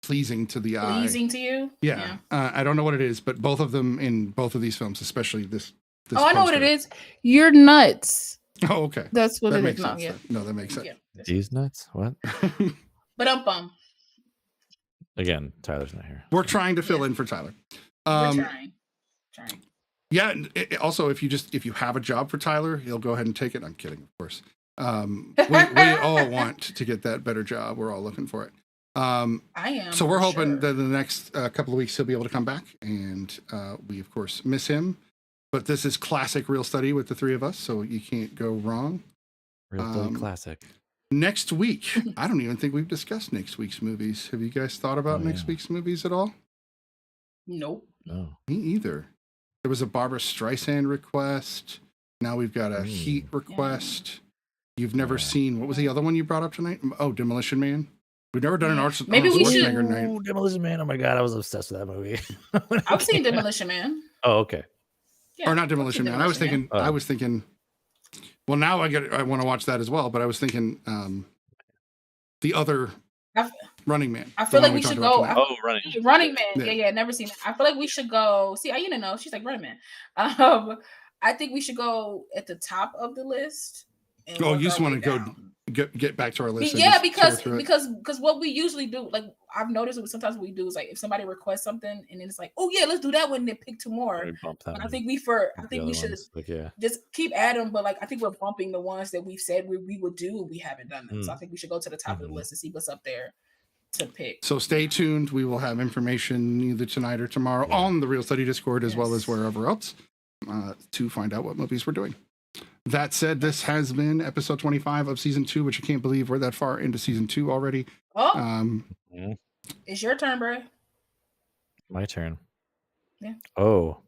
pleasing to the eye. Pleasing to you? Yeah. I don't know what it is, but both of them in both of these films, especially this oh, I know what it is. You're nuts. Oh, okay. That's what that it makes is. Sense, no, that makes sense. These nuts? What? But Again, Tyler's not here. We're trying to fill in for Tyler. We're trying. Yeah. Also, if you have a job for Tyler, he'll go ahead and take it. I'm kidding, of course. We all want to get that better job. We're all looking for it. I am. So we're hoping that in the next couple of weeks he'll be able to come back, and we of course miss him. But this is classic Real Study with the three of us, so you can't go wrong. Real Study classic. Next week, I don't even think we've discussed next week's movies. Have you guys thought about next week's movies at all? Nope. No. Me either. There was a Barbara Streisand request. Now we've got a Heat request. You've never seen, what was the other one you brought up tonight? Oh, Demolition Man. We've never done an Arnold Schwarzenegger night. Oh, Demolition Man. Oh my God, I was obsessed with that movie. I've seen Demolition Man. Oh, okay. Yeah, or not Demolition Man. I was thinking. Well, now I want to watch that as well. But I was thinking the other Running Man. I feel like we should go. Running Man. Yeah, never seen it. I feel like we should go. See, I didn't know. She's like Running Man. I think we should go at the top of the list. Oh, you just want to get back to our list. Yeah, because what we usually do, like I've noticed what sometimes we do is like if somebody requests something and then it's like, oh yeah, let's do that one and then pick two more. But I think we should just keep adding, but like I think we're bumping the ones that we've said we would do. We haven't done them, so I think we should go to the top of the list and see what's up there to pick. So stay tuned. We will have information either tonight or tomorrow on the Real Study Discord as well as wherever else to find out what movies we're doing. That said, this has been episode 25 of season 2, which I can't believe we're that far into season 2 already. Oh, it's your turn, bro. My turn. Yeah. Oh,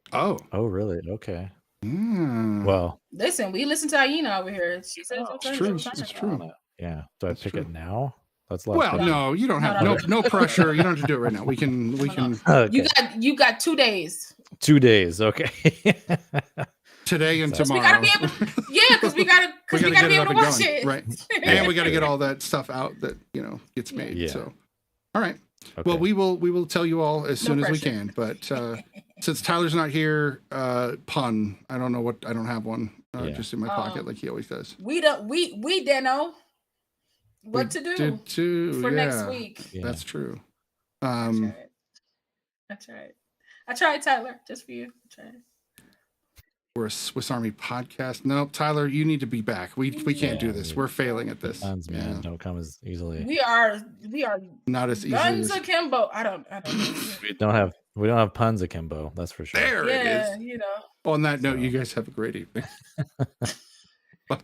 really? Okay. Yeah. Well, listen, we listen to Aina over here. She said it's true. It's true. Yeah. Do I pick it now? That's no, you don't have no pressure. You don't have to do it right now. We can. Okay. You got 2 days. 2 days. Okay. today and So- tomorrow. We gotta be able, because we gotta get be it able up to and watch going, it. right? And we got to get all that stuff out that gets made. Yeah. So, all right. Okay. Well, we will tell you all as No soon as we pressure. can. But since Tyler's not here, pun. I don't have one Yeah. just in my pocket like he always does. We Dano. What We to do did too, for next yeah. week? Yeah. That's true. That's right. I tried, Tyler, just for you. I tried. We're a Swiss Army podcast. No, Tyler, you need to be back. We can't do this. We're failing at this. Puns, man, don't come as easily. We are Not as easily guns as akimbo. I don't know. We don't have puns akimbo. That's for sure. there. Yeah, It is. you know. On that note, you guys have a great evening. Bye.